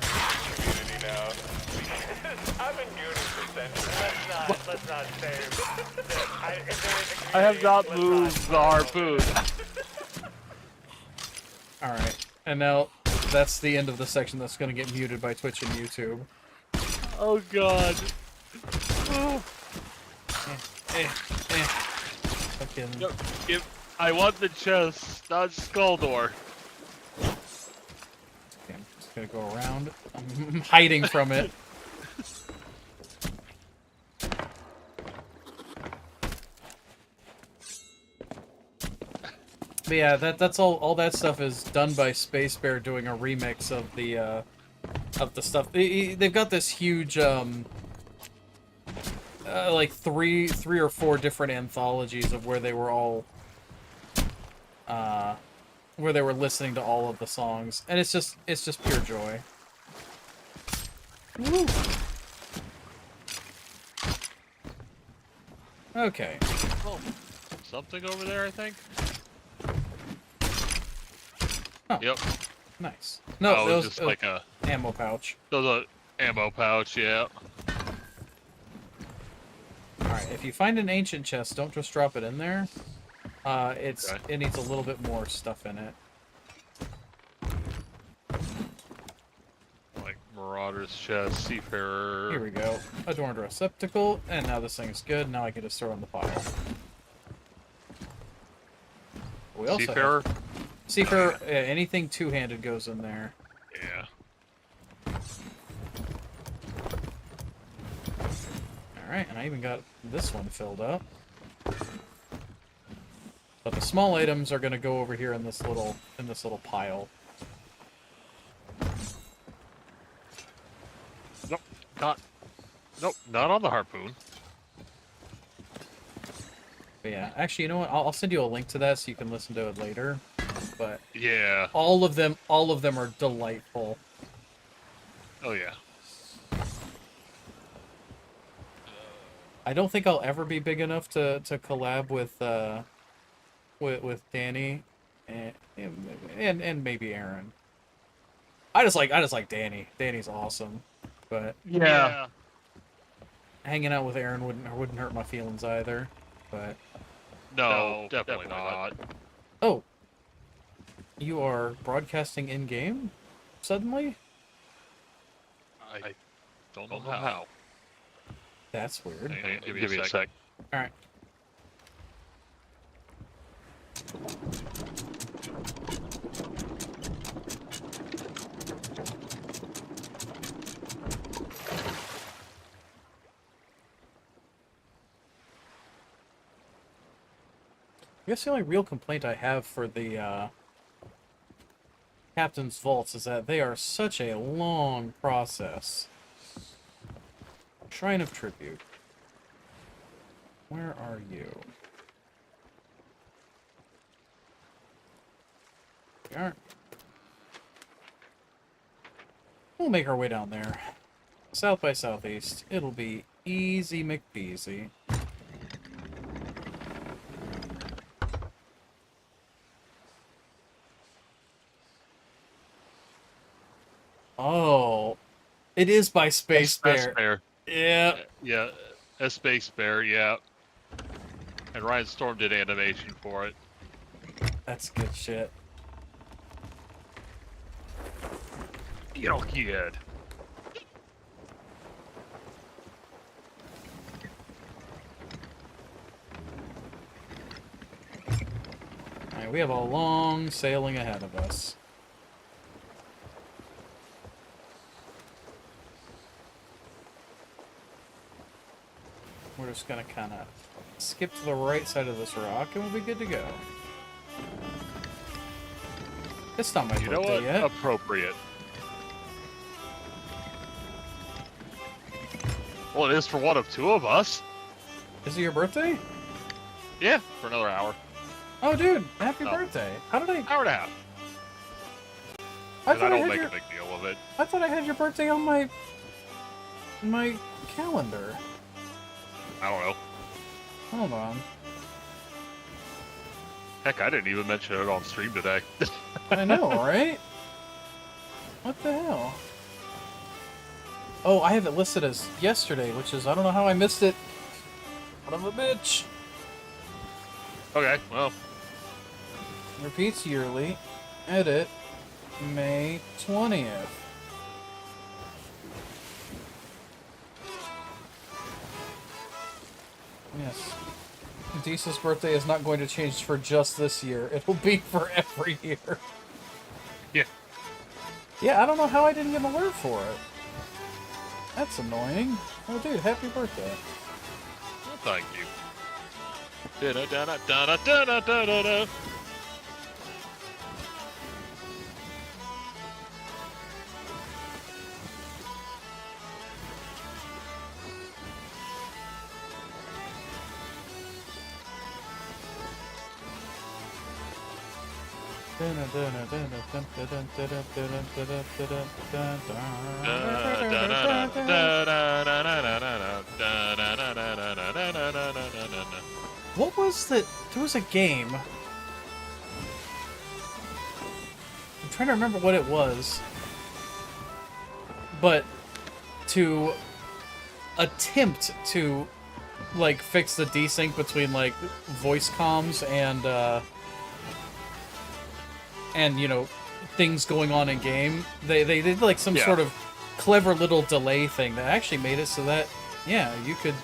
community now. Because I've been gooning for centuries. Let's not say that if there is a I have not community, let's moved the harpoon. Alright, and now that's the end of the section that's gonna get muted by Twitch and YouTube. Oh, God. Oh. Fucking... Yo, I want the chest, not Skulldoor. Okay, I'm just gonna go around. I'm hiding from it. But yeah, that's all that stuff is done by Space Bear doing a remix of the stuff. They've got this huge like three or four different anthologies of where they were all where they were listening to all of the songs, and it's just pure joy. Woo. Okay. Oh, something over there, I think. Oh. Yep. Nice. No, Oh, that it was was just like a ammo pouch. ammo pouch. Yeah. Alright, if you find an ancient chest, don't just drop it in there. It needs a little bit more stuff in it. Like Marauder's chest, Seafarer. Here we go. Adorned receptacle, and now this thing's good. Now I can just throw it in the pile. We also Seafarer. have Seafarer. Anything two-handed goes in there. Yeah. Alright, and I even got this one filled up. But the small items are gonna go over here in this little pile. Nope, not on the harpoon. But yeah, actually, you know what? I'll send you a link to that so you can listen to it later. But Yeah. all of them are delightful. Oh yeah. I don't think I'll ever be big enough to collab with Danny and maybe Aaron. I just like Danny. Danny's awesome, but Yeah. hanging out with Aaron wouldn't hurt my feelings either. But No, definitely not. oh, you are broadcasting in game suddenly? I don't know how. That's weird. Give me a sec. All right. I guess the only real complaint I have for the Captain's Vaults is that they are such a long process. Shrine of Tribute. Where are you? We aren't. We'll make our way down there. South by southeast. It'll be easy McPeasy. Oh, it is by Space Bear. Yeah. Yeah, a Space Bear, yeah. And Ryan Storm did animation for it. That's good shit. Yo, kid. Alright, we have a long sailing ahead of us. We're just gonna kind of skip to the right side of this rock and we'll be good to go. It's not my You know birthday what? yet. Appropriate. Well, it is for one of two of us. Is it your birthday? Yeah, for another hour. Oh, dude, happy Oh. birthday! How did I? Hour and a half. I And I thought I don't had make your. a big deal of it. I thought I had your birthday on my calendar. I don't know. Hold on. Heck, I didn't even mention it on stream today. I know, right? What the hell? Oh, I have it listed as yesterday, which is I don't know how I missed it. Son of a bitch. Okay, well, Repeats yearly. Edit. May 20th. Yes. Deesa's birthday is not going to change for just this year. It will be for every year. Yeah. Yeah, I don't know how I didn't get an alert for it. That's annoying. Oh, dude, happy birthday. well, thank you. Da-da-da-da-da-da-da-da-da-da. What was the... There was a game. I'm trying to remember what it was. But to attempt to, like, fix the desync between, like, voice comms and, you know, things going on in game, they did, like, some sort of clever little delay thing that actually made it so that, yeah, you could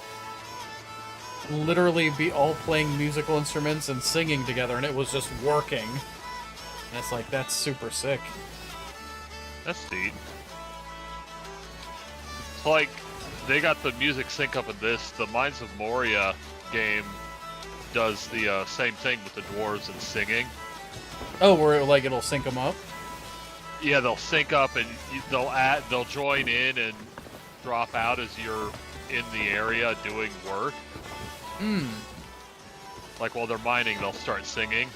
literally be all playing musical instruments and singing together, and it was just working. And it's like, that's super sick. That's neat. It's like, they got the music sync up in this. The Mines of Moria game does the same thing with the dwarves and singing. Oh, where, like, it'll sync them up? Yeah, they'll sync up and they'll join in and drop out as you're in the area doing work. Hmm. Like while they're mining, they'll start singing.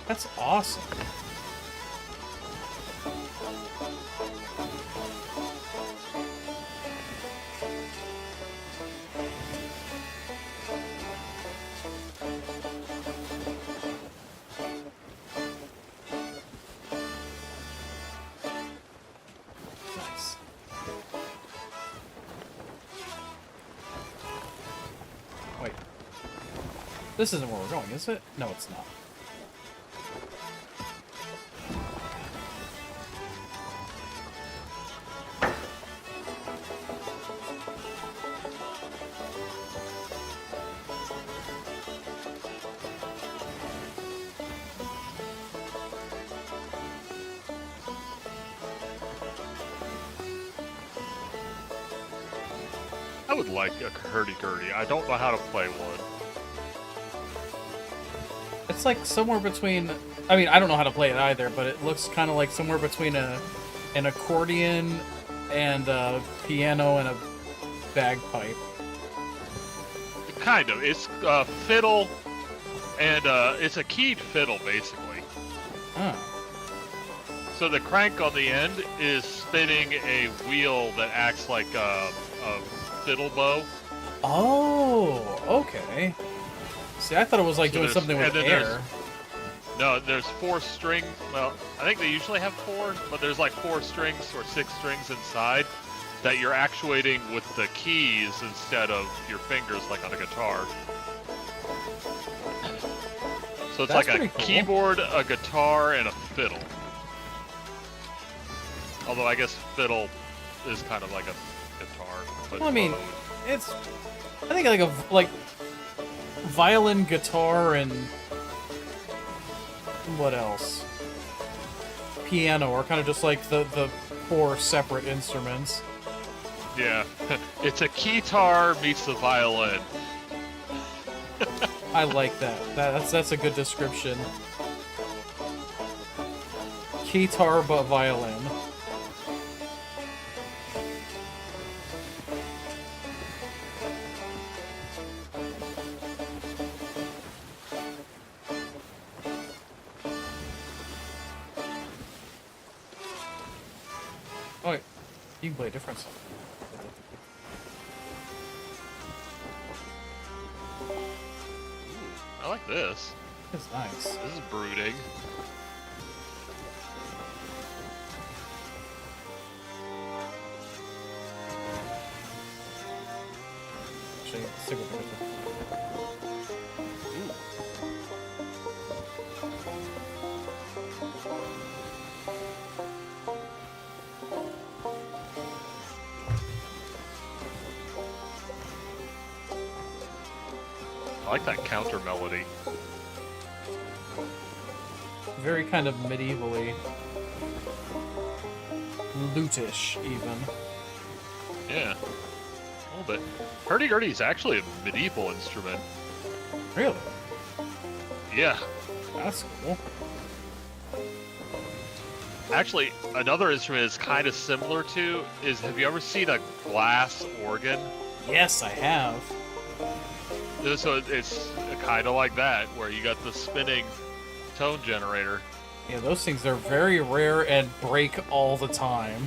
That's awesome. Nice. Wait. This isn't where we're going, is it? No, it's not. I would like a hurdy-gurdy. I don't know how to play one. It's like somewhere between... I mean, I don't know how to play it either, but it looks kind of like somewhere between an accordion and a piano and a bagpipe. Kind of. It's fiddle, and it's a keyed fiddle, basically. Huh. So the crank on the end is spinning a wheel that acts like a fiddle bow. Oh, okay. See, I thought it was like So doing there's- something with and then air. No, there's 4 strings. Well, I think they usually have 4, but there's like 4 strings or 6 strings inside that you're actuating with the keys instead of your fingers like on a guitar. So it's That's like a pretty cool. keyboard, a guitar, and a fiddle. Although I guess fiddle is kind of like a guitar. But Well, I mean, it's... I think like violin, guitar, and... what else? Piano are kind of just like the 4 separate instruments. yeah, it's a keytar meets the violin. I like that. That's a good description. Keytar but violin. Oh, wait. You can play a different song. I like this. That's nice. This is brooding. Actually, stick with the I like that counter melody. very kind of medievally lutish, even. Yeah. A little bit. Hurdy-gurdy is actually a medieval instrument. Really? Yeah. That's cool. Actually, another instrument is kind of similar to is, have you ever seen a glass organ? Yes, I have. So it's kind of like that, where you got the spinning tone generator. Yeah, those things are very rare and break all the time.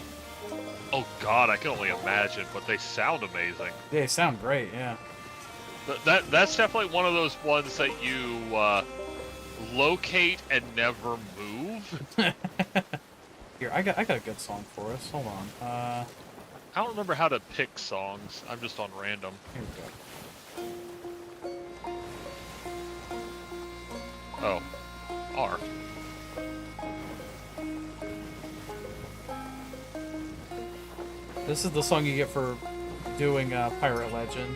Oh god, I can only imagine, but they sound amazing. They sound great, yeah. That's definitely one of those ones that you locate and never move. Here, I got a good song for us. Hold on. I don't remember how to pick songs. I'm just on random. Here we go. Oh, R. This is the song you get for doing Pirate Legend,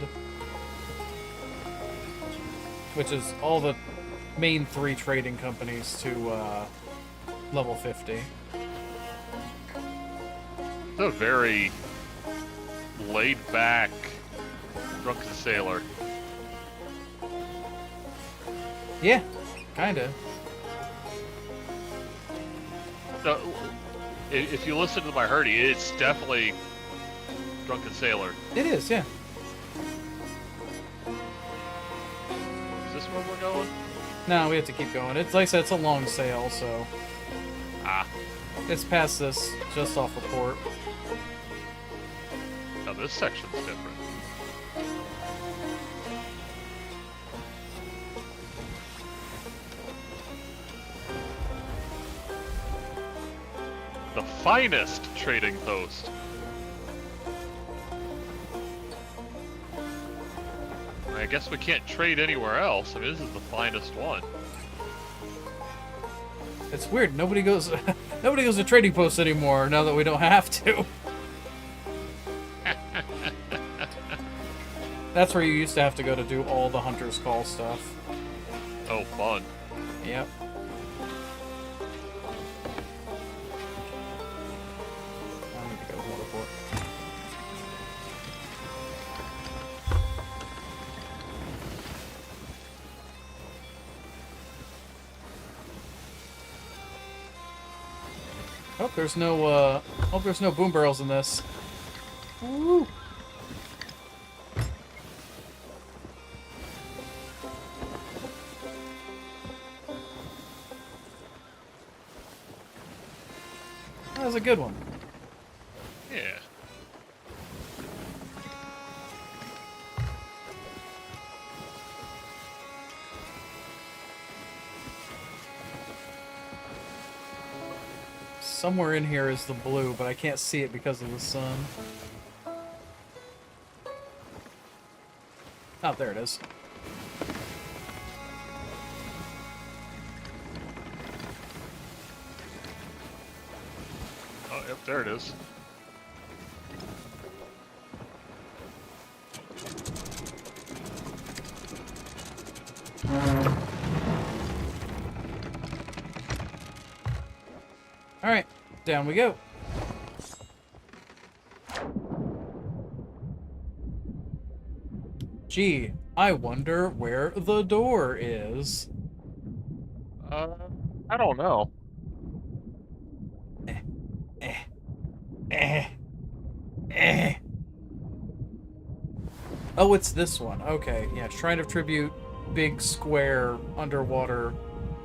which is all the main 3 trading companies to level 50. It's a very laid-back drunken sailor. Yeah, kinda. No, if you listen to my hurdy, it's definitely drunken sailor. It is, yeah. Is this where we're going? No, we have to keep going. It's like I said, it's a long sail, so Ah, it's past this, just off the port. now this section's different. The finest trading post. I guess we can't trade anywhere else. I mean, this is the finest one. It's weird. Nobody goes nobody goes to trading posts anymore now that we don't have to. That's where you used to have to go to do all the Hunter's Call stuff. Oh, fun. Yep. I need to go to Waterport. Hope there's no boom barrels in this. Woo! That was a good one. Yeah. Somewhere in here is the blue, but I can't see it because of the sun. Oh, there it is. Oh, yep, there it is. Alright, down we go. Gee, I wonder where the door is. I don't know. Oh, it's this one. Okay, yeah, Shrine of Tribute, big square underwater.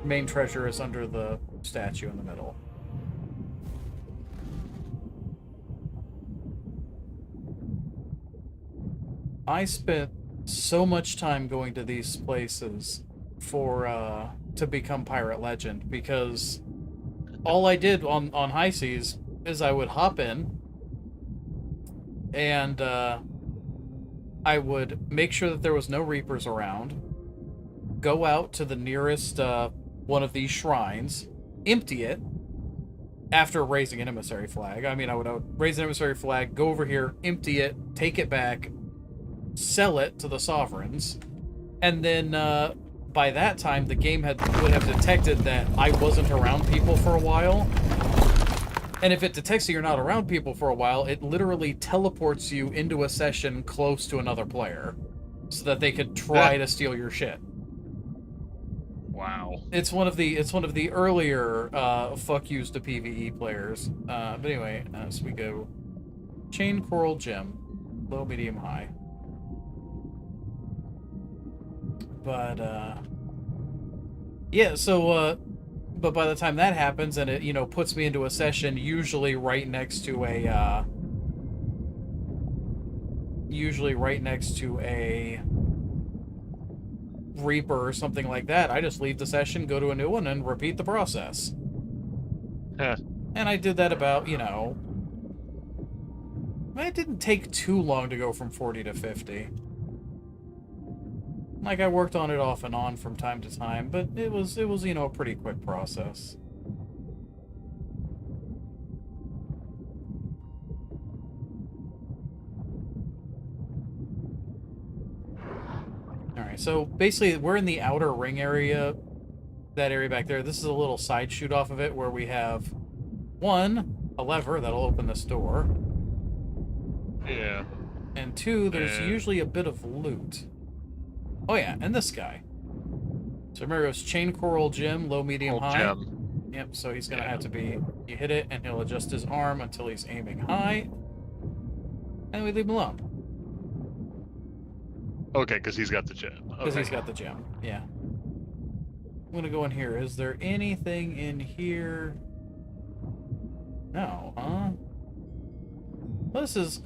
Main treasure is under the statue in the middle. I spent so much time going to these places for to become Pirate Legend, because all I did on high seas is I would hop in and I would make sure that there was no Reapers around, go out to the nearest one of these shrines, empty it after raising an emissary flag. I mean, I would raise an emissary flag, go over here, empty it, take it back, sell it to the sovereigns, and then by that time the game would have detected that I wasn't around people for a while. And if it detects that you're not around people for a while, it literally teleports you into a session close to another player so that they could try to steal your shit. Wow. It's one of the earlier fuck yous to PvE players. But anyway, so we go chain coral gem, low, medium, high. But yeah, so But by the time that happens, and it, you know, puts me into a session usually right next to a Reaper or something like that, I just leave the session, go to a new one, and repeat the process. Huh. And I did that about, you know... It didn't take too long to go from 40 to 50. Like, I worked on it off and on from time to time, but it was, you know, a pretty quick process. Alright, so basically we're in the outer ring area, that area back there. This is a little side shoot off of it where we have, one, a lever that'll open this door. Yeah. And two, there's Yeah. usually a bit of loot. Oh yeah, and this guy. So remember, it was chain coral gem, low, medium, Old high. gem. Yep, so he's gonna Yeah. have to be, you hit it and he'll adjust his arm until he's aiming high. And we leave him alone. Okay, because he's got the gem. Because Okay. he's got the gem, yeah. I'm gonna go in here. Is there anything in here? No, huh? Well, this is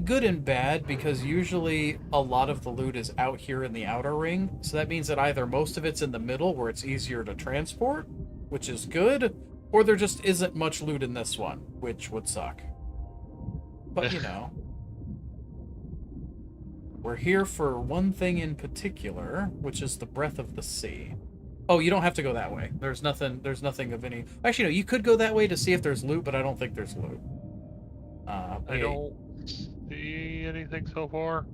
good and bad because usually a lot of the loot is out here in the outer ring. So that means that either most of it's in the middle where it's easier to transport, which is good, or there just isn't much loot in this one, which would suck. But, you know. We're here for one thing in particular, which is the breath of the sea. Oh, you don't have to go that way. There's nothing of any... Actually, no, you could go that way to see if there's loot, but I don't think there's loot. I don't see anything so far.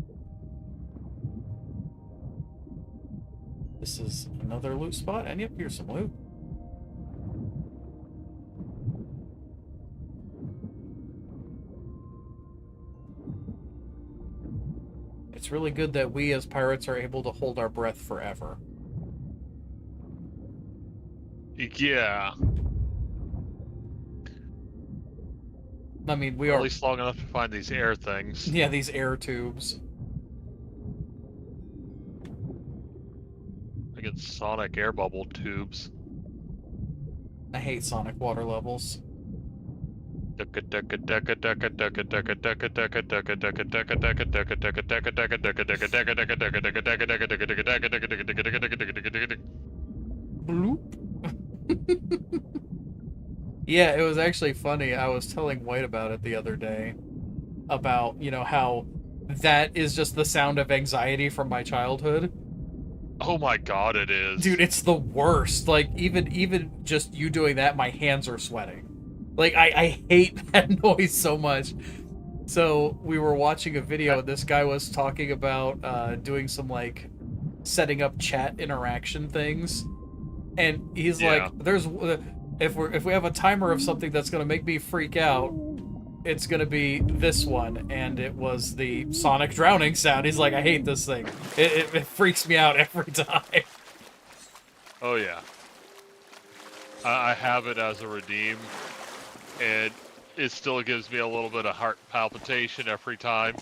This is another loot spot, and yep, here's some loot. It's really good that we as pirates are able to hold our breath forever. Yeah. I mean, we Or are... at least long enough to find these air things. Yeah, these air tubes. I get sonic air bubble tubes. I hate sonic water levels. Bloop. Yeah, it was actually funny. I was telling White about it the other day. About, you know, how that is just the sound of anxiety from my childhood. Oh my god, it is. Dude, it's the worst. Like, even just you doing that, my hands are sweating. Like, I hate that noise so much. So, we were watching a video, and this guy was talking about doing some, like, setting up chat interaction things. And he's like, there's... If we have a timer of something that's going to make me freak out, it's going to be this one. And it was the sonic drowning sound. He's like, I hate this thing. It freaks me out every time. Oh yeah. I have it as a redeem, and it still gives me a little bit of heart palpitation every time.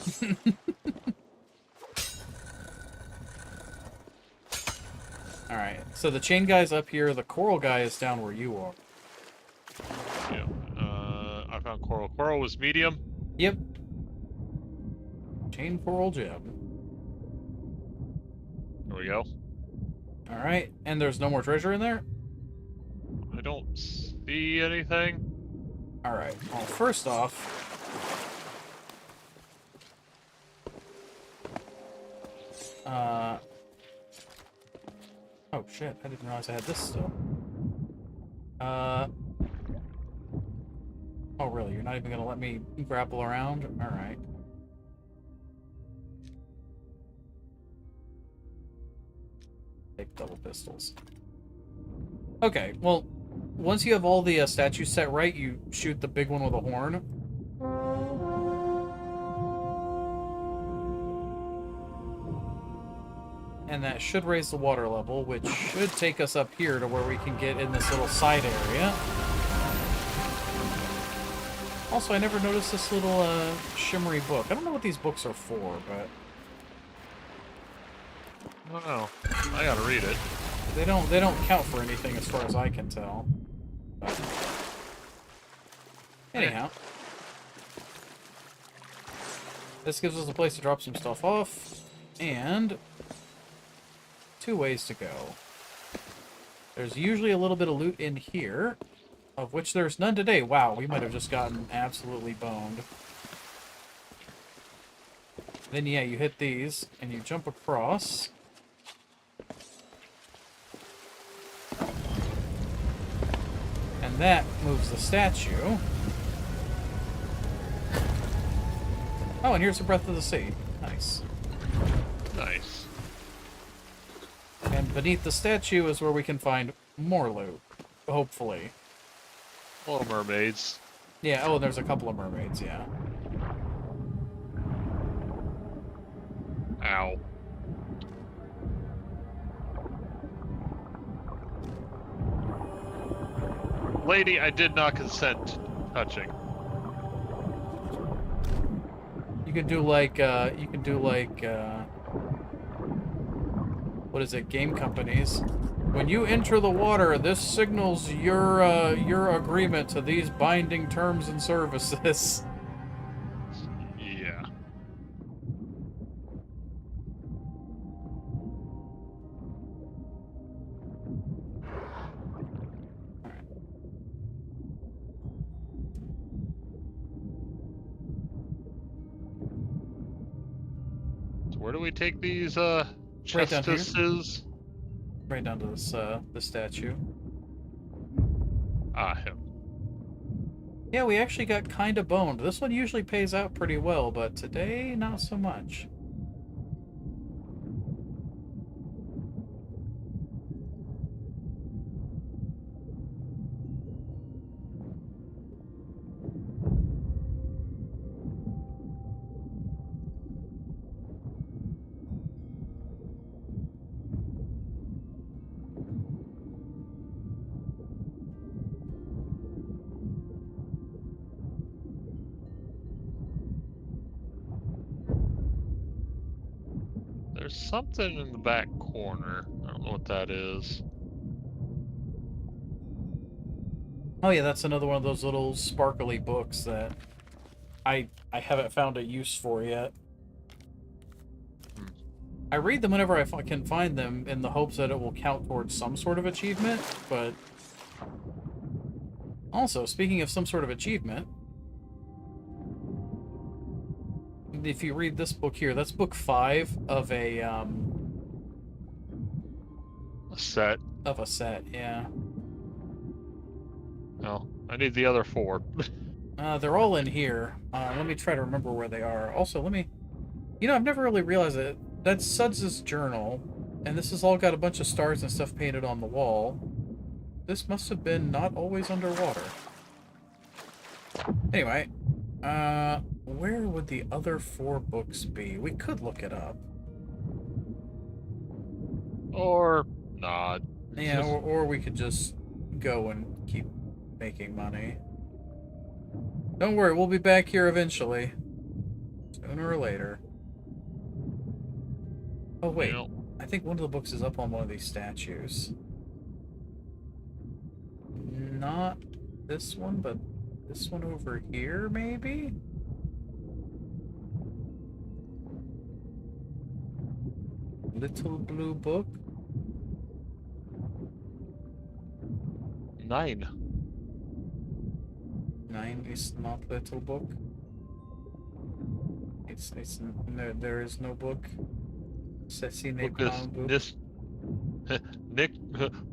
Alright, so the chain guy's up here, the coral guy is down where you are. Yeah. I found coral. Coral was medium. Yep. Chain coral gem. There we go. Alright, and there's no more treasure in there? I don't see anything. Alright, well, first off... Oh shit, I didn't realize I had this still. Oh really, you're not even gonna let me grapple around? Alright. Take double pistols. Okay, well, once you have all the statues set right, you shoot the big one with a horn. And that should raise the water level, which should take us up here to where we can get in this little side area. Also, I never noticed this little shimmery book. I don't know what these books are for, but... I don't know. I gotta read it. They don't count for anything as far as I can tell. But anyhow. This gives us a place to drop some stuff off, and 2 ways to go. There's usually a little bit of loot in here, of which there's none today. Wow, we might have just gotten absolutely boned. Then yeah, you hit these, and you jump across. And that moves the statue. Oh, and here's the Breath of the Sea. Nice. Nice. And beneath the statue is where we can find more loot. Hopefully. Little mermaids. Yeah, oh, and there's a couple of mermaids, yeah. Ow. Lady, I did not consent to touching. You can do like, what is it, game companies. When you enter the water, this signals your agreement to these binding terms and services. Yeah. So where do we take these, Right down here. justices? Right down to this, the statue. Ah, him. Yeah, we actually got kinda boned. This one usually pays out pretty well, but today, not so much. There's something in the back corner. I don't know what that is. Oh yeah, that's another one of those little sparkly books that I haven't found a use for yet. I read them whenever I can find them in the hopes that it will count towards some sort of achievement, but... Also, speaking of some sort of achievement, if you read this book here, that's book 5 of a Set. of a set, yeah. No, I need the other 4. They're all in here. Let me try to remember where they are. Also, let me... You know, I've never really realized it. That's Suds' journal, and this has all got a bunch of stars and stuff painted on the wall. This must have been not always underwater. Anyway, where would the other 4 books be? We could look it up. Or not. Yeah, or we could just go and keep making money. Don't worry, we'll be back here eventually. Sooner or later. Oh, wait. You know, I think one of the books is up on one of these statues. Not this one, but this one over here, maybe? Little blue book? 9. 9 is not little book. It's no, there is no book. Sassy Nick Book is Long book. this. Nick.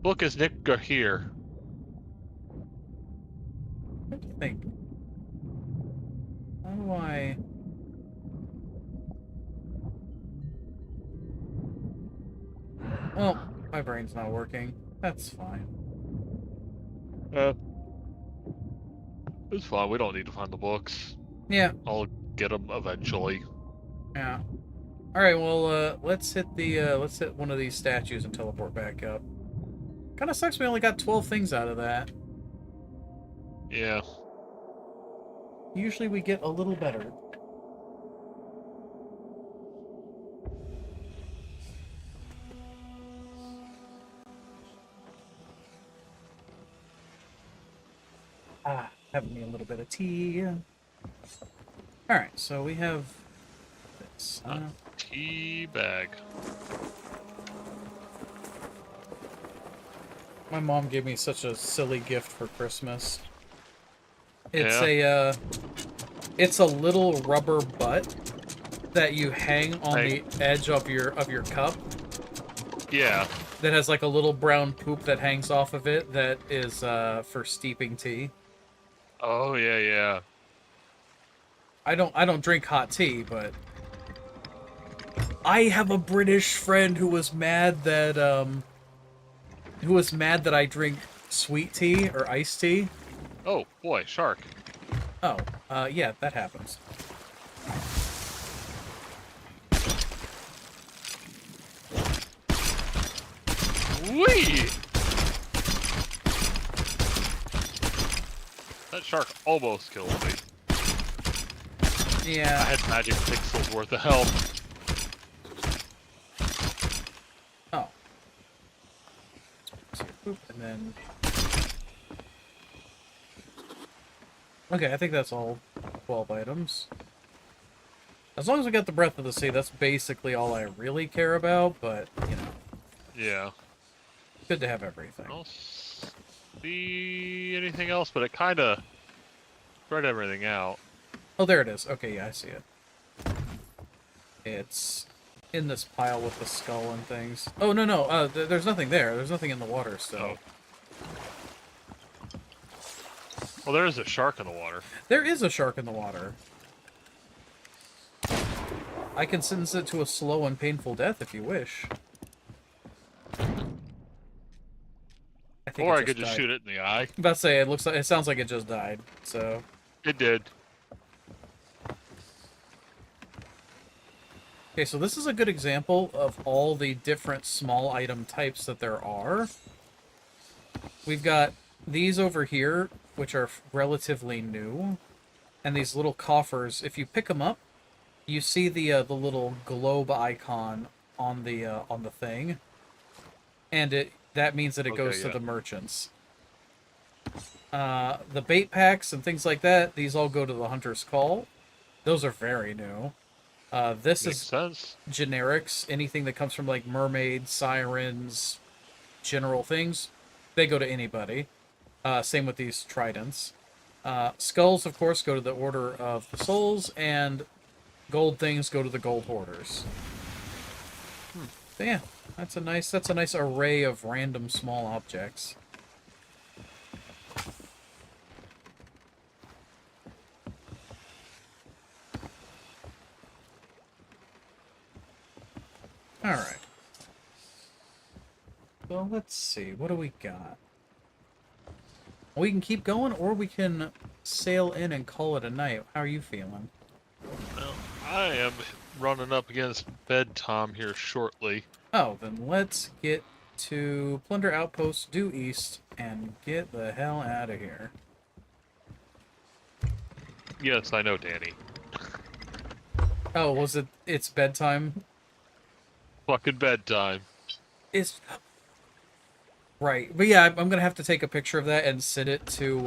Book is Nick here. What do you think? How do I... Well, my brain's not working. That's fine. It's fine. We don't need to find the books. Yeah, I'll get them eventually. yeah. Alright, well, let's hit one of these statues and teleport back up. Kinda sucks we only got 12 things out of that. Yeah. Usually we get a little better. Having me a little bit of tea. Alright, so we have this. Tea bag. My mom gave me such a silly gift for Christmas. It's it's a little rubber butt that you hang on the edge of your cup. Yeah. That has like a little brown poop that hangs off of it that is for steeping tea. Oh yeah, yeah. I don't drink hot tea, but I have a British friend who was mad that I drink sweet tea or iced tea. Oh boy, shark. Oh, yeah, that happens. Whee! That shark almost killed me. Yeah. I had magic pixels worth of health. Oh. And then... Okay, I think that's all 12 items. As long as we got the Breath of the Sea, that's basically all I really care about, but, you know. Yeah. Good to have everything. I don't see anything else, but it kind of spread everything out. Oh, there it is. Okay, yeah, I see it. It's in this pile with the skull and things. Oh, no. There's nothing there. There's nothing in the water, so... Well, there is a shark in the water. There is a shark in the water. I can sentence it to a slow and painful death if you wish. Or I could just shoot it in the eye. I'm about to say, it sounds like it just died, so... It did. Okay, so this is a good example of all the different small item types that there are. We've got these over here, which are relatively new. And these little coffers, if you pick them up, you see the little globe icon on the thing. And that means that it goes to the merchants. The bait packs and things like that, these all go to the Hunter's Call. Those are very new. This Makes is sense. Generics. Anything that comes from like mermaids, sirens, general things, they go to anybody. Same with these tridents. Skulls, of course, go to the Order of the Souls, and gold things go to the gold hoarders. So yeah, that's a nice array of random small objects. Alright. Well, let's see. What do we got? We can keep going, or we can sail in and call it a night. How are you feeling? Well, I am running up against bedtime here shortly. Oh, then let's get to Plunder Outpost due east and get the hell out of here. Yes, I know, Danny. Oh, was it? It's bedtime? Fucking bedtime. It's... Right. But yeah, I'm gonna have to take a picture of that and send it to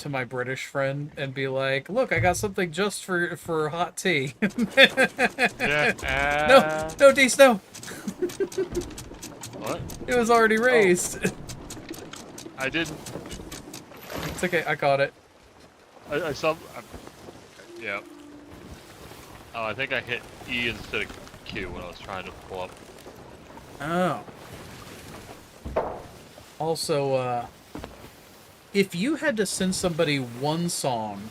my British friend and be like, look, I got something just for hot tea. Yeah. No, Deece, no! What? It was already raised. Oh. I didn't... It's okay, I caught it. I saw... yeah. Oh, I think I hit E instead of Q when I was trying to pull up. Oh. Also, if you had to send somebody one song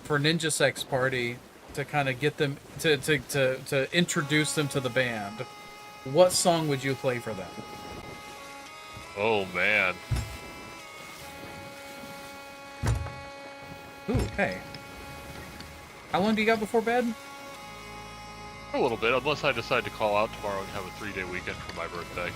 for Ninja Sex Party to kind of get them to introduce them to the band, what song would you play for them? Oh man. Ooh, okay. How long do you got before bed? A little bit, unless I decide to call out tomorrow and have a 3-day weekend for my birthday.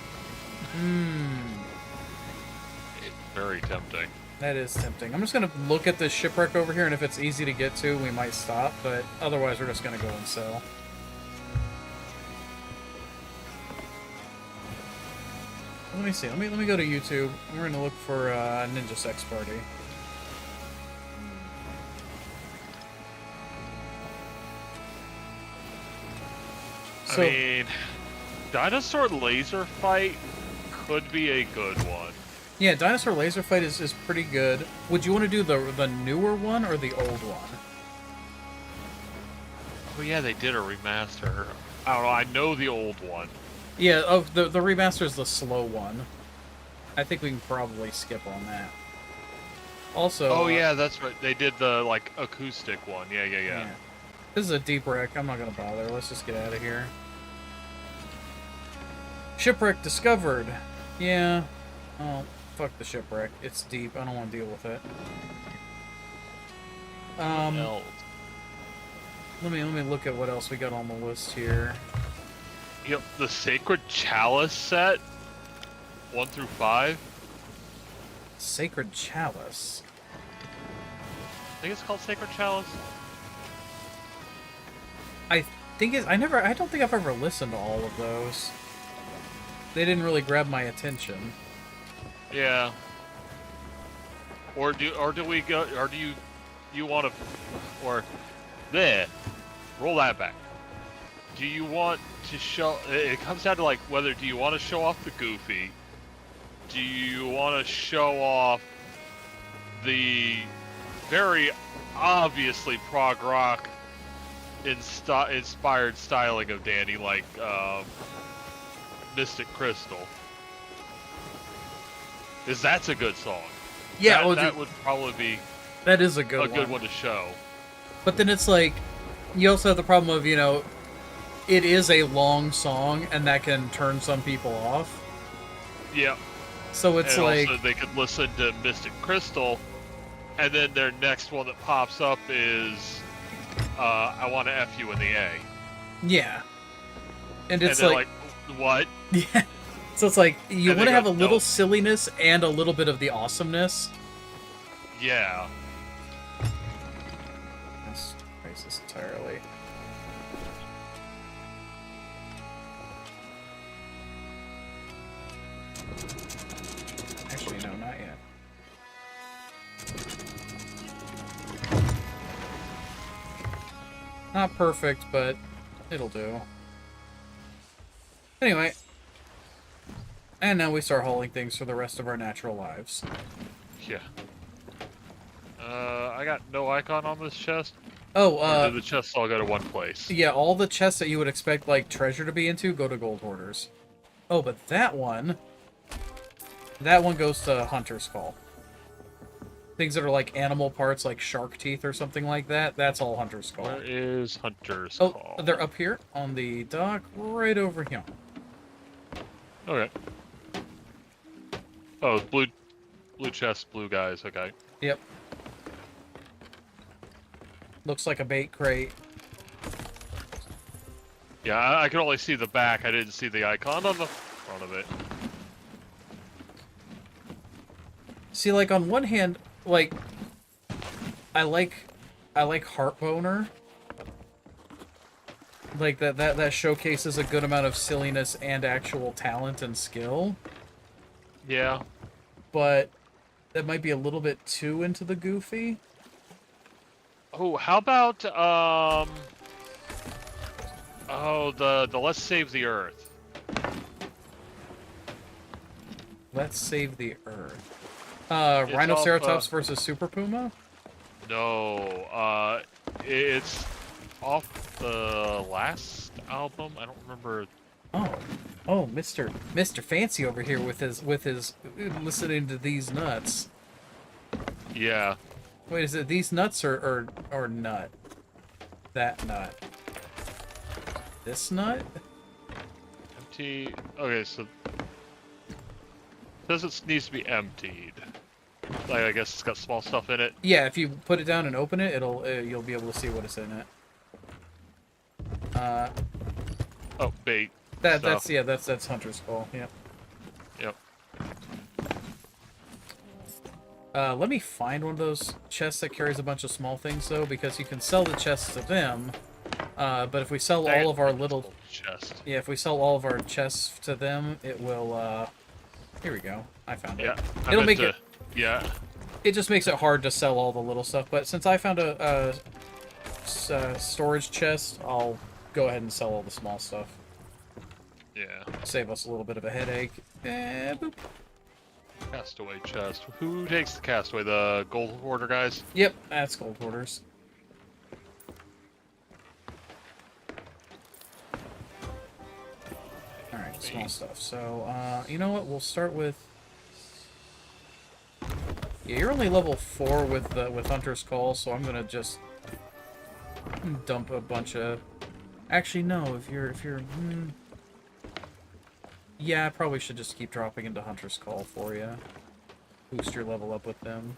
It's very tempting. That is tempting. I'm just gonna look at this shipwreck over here, and if it's easy to get to, we might stop, but otherwise we're just gonna go and sell. Let me see. Let me go to YouTube. We're gonna look for Ninja Sex Party. So, I mean, dinosaur laser fight could be a good one. yeah, Dinosaur Laser Fight is pretty good. Would you want to do the newer one or the old one? Oh yeah, they did a remaster. I don't know. I know the old one. Yeah, the remaster is the slow one. I think we can probably skip on that. Also, Oh yeah, that's right. They did the like acoustic one. Yeah. yeah. This is a deep wreck. I'm not gonna bother. Let's just get out of here. Shipwreck discovered. Yeah. Oh, fuck the shipwreck. It's deep. I don't want to deal with it. No. Let me look at what else we got on the list here. Yep, the Sacred Chalice set, 1 through 5. Sacred Chalice. I think it's called Sacred Chalice. I don't think I've ever listened to all of those. They didn't really grab my attention. Yeah. Or do we go? Or do you want to? Or there, roll that back. Do you want to show? It comes down to like whether do you want to show off the Goofy? Do you want to show off the very obviously prog rock inspired styling of Danny, like Mystic Crystal? Because that's a good song. Yeah, that would probably be that is a good one to show. But then it's like, you also have the problem of, you know, it is a long song, and that can turn some people off. Yeah. So it's and like... also they could listen to Mystic Crystal, and then their next one that pops up is, I Want to F You in the A. Yeah. And it's and like... what? Yeah. So it's like, you And want to they have a go, little "No." silliness and a little bit of the awesomeness. Yeah. Let's erase this entirely. Actually, no, not yet. Not perfect, but it'll do. Anyway. And now we start hauling things for the rest of our natural lives. Yeah. I got no icon on this chest. Oh, Or do the chests all go to one place? yeah, all the chests that you would expect, like, treasure to be into go to gold hoarders. Oh, but that one goes to Hunter's Call. Things that are like animal parts, like shark teeth or something like that, that's all Hunter's Call. Where is Hunter's Oh, Call? they're up here on the dock, right over here. Okay. Oh, blue chest, blue guys. Okay. Yep. Looks like a bait crate. Yeah, I could only see the back. I didn't see the icon on the front of it. See, like, on one hand, like, I like Heartboner. Like, that showcases a good amount of silliness and actual talent and skill. Yeah. But that might be a little bit too into the goofy. Oh, how about the Let's Save the Earth. Let's save the Earth. It's Rhinoceratops off, versus Super Puma? No, it's off the last album. I don't remember. Oh, Mr. Fancy over here with his listening to these nuts. Yeah. Wait, is it these nuts or nut? That nut. This nut? Empty. Okay, so says it needs to be emptied. Like, I guess it's got small stuff in it. Yeah, if you put it down and open it, you'll be able to see what is in it. Oh, bait. That's Hunter's Call. Yep. Yep. Let me find one of those chests that carries a bunch of small things though, because you can sell the chests to them. But if we sell all of our little chest. Yeah, if we sell all of our chests to them, it will Here we go. I found it. Yeah. I It'll meant make to- it. Yeah. It just makes it hard to sell all the little stuff. But since I found a storage chest, I'll go ahead and sell all the small stuff. Yeah. Save us a little bit of a headache. Boop. Castaway chest. Who takes the castaway? The gold hoarder guys? Yep, that's gold hoarders. Alright, small stuff. So, you know what? We'll start with... Yeah, you're only level 4 with Hunter's Call, so I'm gonna just dump a bunch of... Actually, no, if you're... Yeah, I probably should just keep dropping into Hunter's Call for you. Boost your level up with them.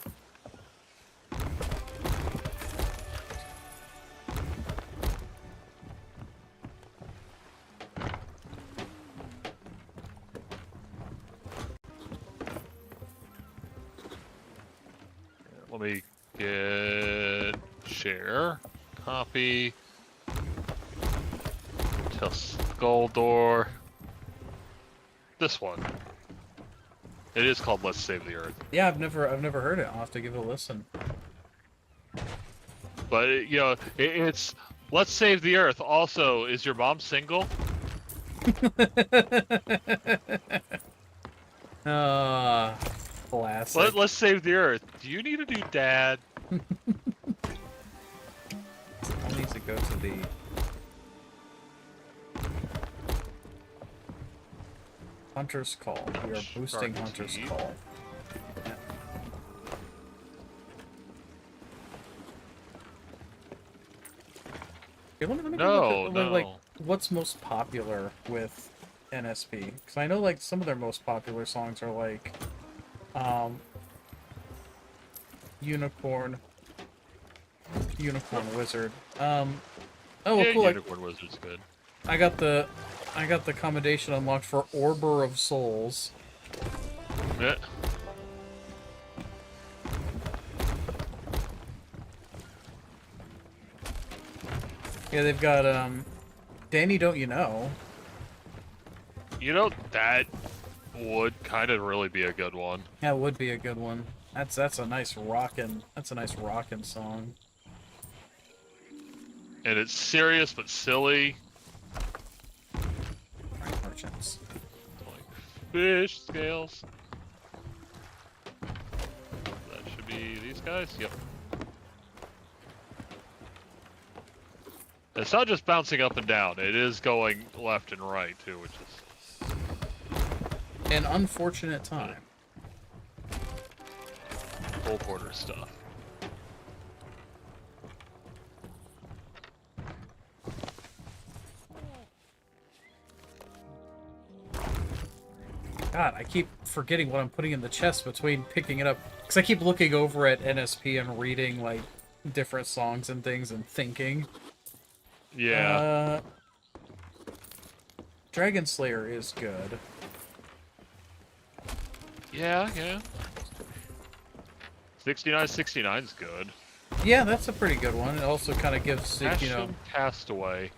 Let me get share, copy, tell Skulldoor. This one. It is called Let's Save the Earth. Yeah, I've never heard it. I'll have to give it a listen. But you know, it's Let's Save the Earth. Also, is your mom single? Classic. Let's save the Earth. Do you need a new dad? I'll need to go to the... Hunter's Call. We are boosting Hunter's Teeth. Call. Yeah. Okay, let me No, look at, no. like, what's most popular with NSP? Because I know, like, some of their most popular songs are, like, Unicorn Wizard. Oh, well, Yeah, cool. Unicorn Wizard's good. I got the commendation unlocked for Arbor of Souls. Yeah. Yeah, they've got Danny, Don't You Know? You know, that would kind of really be a good one. That would be a good one. That's a nice rockin' song. And it's serious but silly. Right, merchants. Like fish scales. That should be these guys? Yep. It's not just bouncing up and down, it is going left and right too, which is An unfortunate time. gold hoarder stuff. God, I keep forgetting what I'm putting in the chest between picking it up. Because I keep looking over at NSP and reading, like, different songs and things and thinking. Yeah. Dragon Slayer is good. Yeah. 6969 is good. Yeah, that's a pretty good one. It also kind of gives, you know... Ashen Castaway.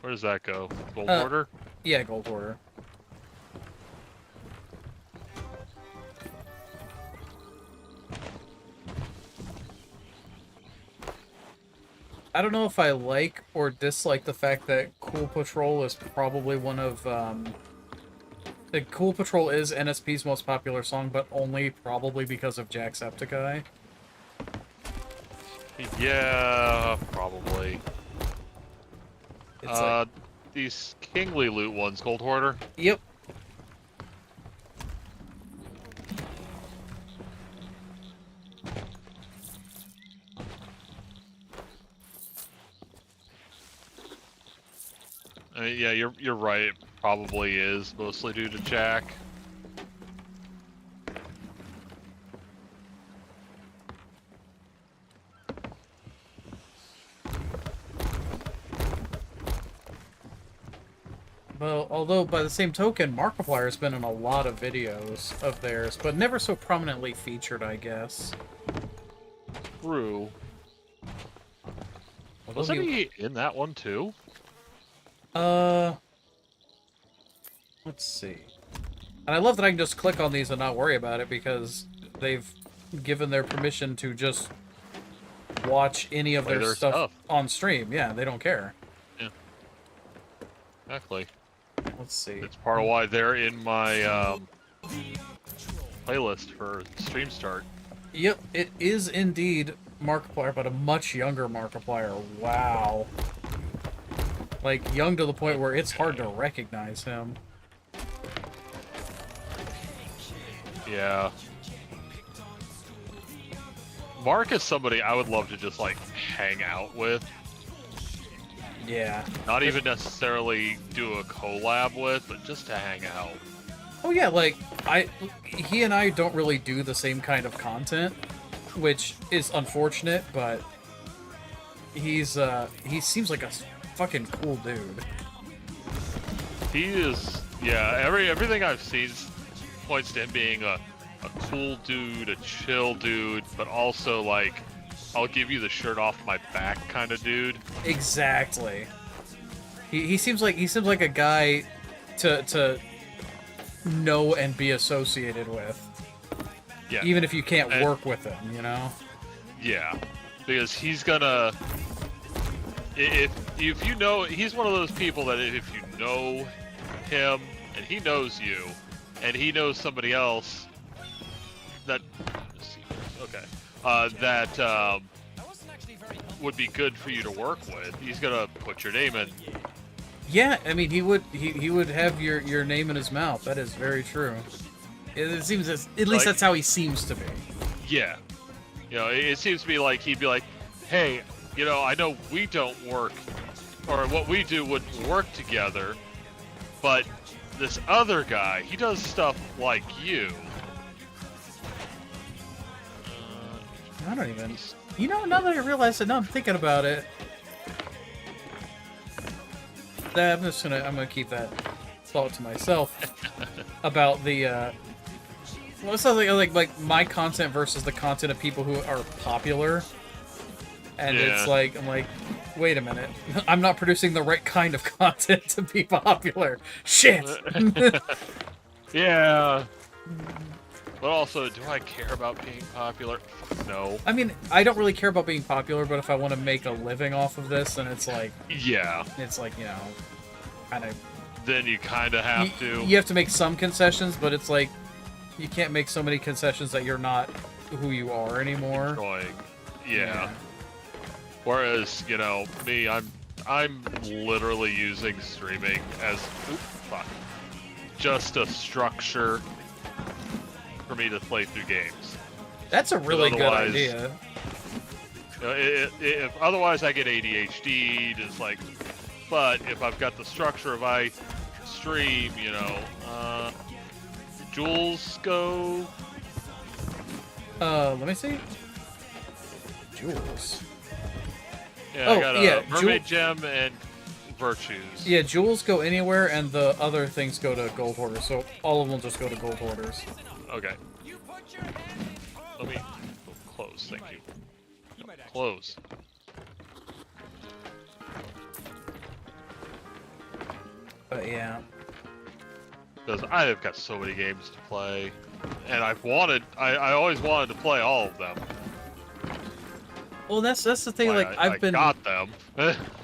Where does that go? Gold Uh, hoarder? Yeah, Gold Order. I don't know if I like or dislike the fact that Cool Patrol is probably one of, the Cool Patrol is NSP's most popular song, but only probably because of Jacksepticeye. Yeah, probably. It's like, These Kingly loot ones, Gold Hoarder. yep. Yeah, you're right. It probably is mostly due to Jack. Well, although by the same token, Markiplier's been in a lot of videos of theirs, but never so prominently featured, I guess. True. Although Wasn't he in that one too? Let's see. And I love that I can just click on these and not worry about it because they've given their permission to just watch any of their stuff on stream. Yeah, they don't care. Yeah. Exactly. Let's see. It's part of why they're in my playlist for stream start. Yep, it is indeed Markiplier, but a much younger Markiplier. Wow. Like, young to the point where it's hard to recognize him. Yeah. Mark is somebody I would love to just, like, hang out with. Yeah. Not even necessarily do a collab with, but just to hang out. Oh yeah, like, he and I don't really do the same kind of content, which is unfortunate, but he seems like a fucking cool dude. He is, yeah, everything I've seen points to him being a cool dude, a chill dude, but also, like, I'll give you the shirt off my back kind of dude. Exactly. He seems like a guy to know and be associated with. Yeah. Even if you can't work with him, you know? Yeah. Because he's gonna... If you know... He's one of those people that if you know him, and he knows you, and he knows somebody else that... Okay. That would be good for you to work with, he's gonna put your name in. Yeah, I mean, he would have your name in his mouth. That is very true. It seems at least like, that's how he seems to be. Yeah. You know, it seems to be like he'd be like, hey, you know, I know we don't work, or what we do wouldn't work together, but this other guy, he does stuff like you. I don't even... You know, now that I realize it, now I'm thinking about it. I'm gonna keep that thought to myself about the well, it sounds like my content versus the content of people who are popular, and it's like I'm like, wait a minute, I'm not producing the right kind of content to be popular. Shit. Yeah. But also, do I care about being popular? No. I mean, I don't really care about being popular, but if I want to make a living off of this, then it's like... Yeah. It's like, you know, kind of... Then you kind of have to. You have to make some concessions, but it's like, you can't make so many concessions that you're not who you are anymore. Yeah. Whereas, you know, me, I'm literally using streaming as... just a structure for me to play through games. That's a really good idea. You know, if otherwise I get ADHD, just like, but if I've got the structure of I stream, you know, Jules go. Let me see. Jules. Yeah, I got a Mermaid Gem and Virtues. Yeah, Jewels go anywhere, and the other things go to Gold Hoarders, so all of them just go to Gold Hoarders. Okay. Let me close, thank you. No, close. But yeah. Because I've got so many games to play, and I always wanted to play all of them. Well, that's the thing. Like I got them.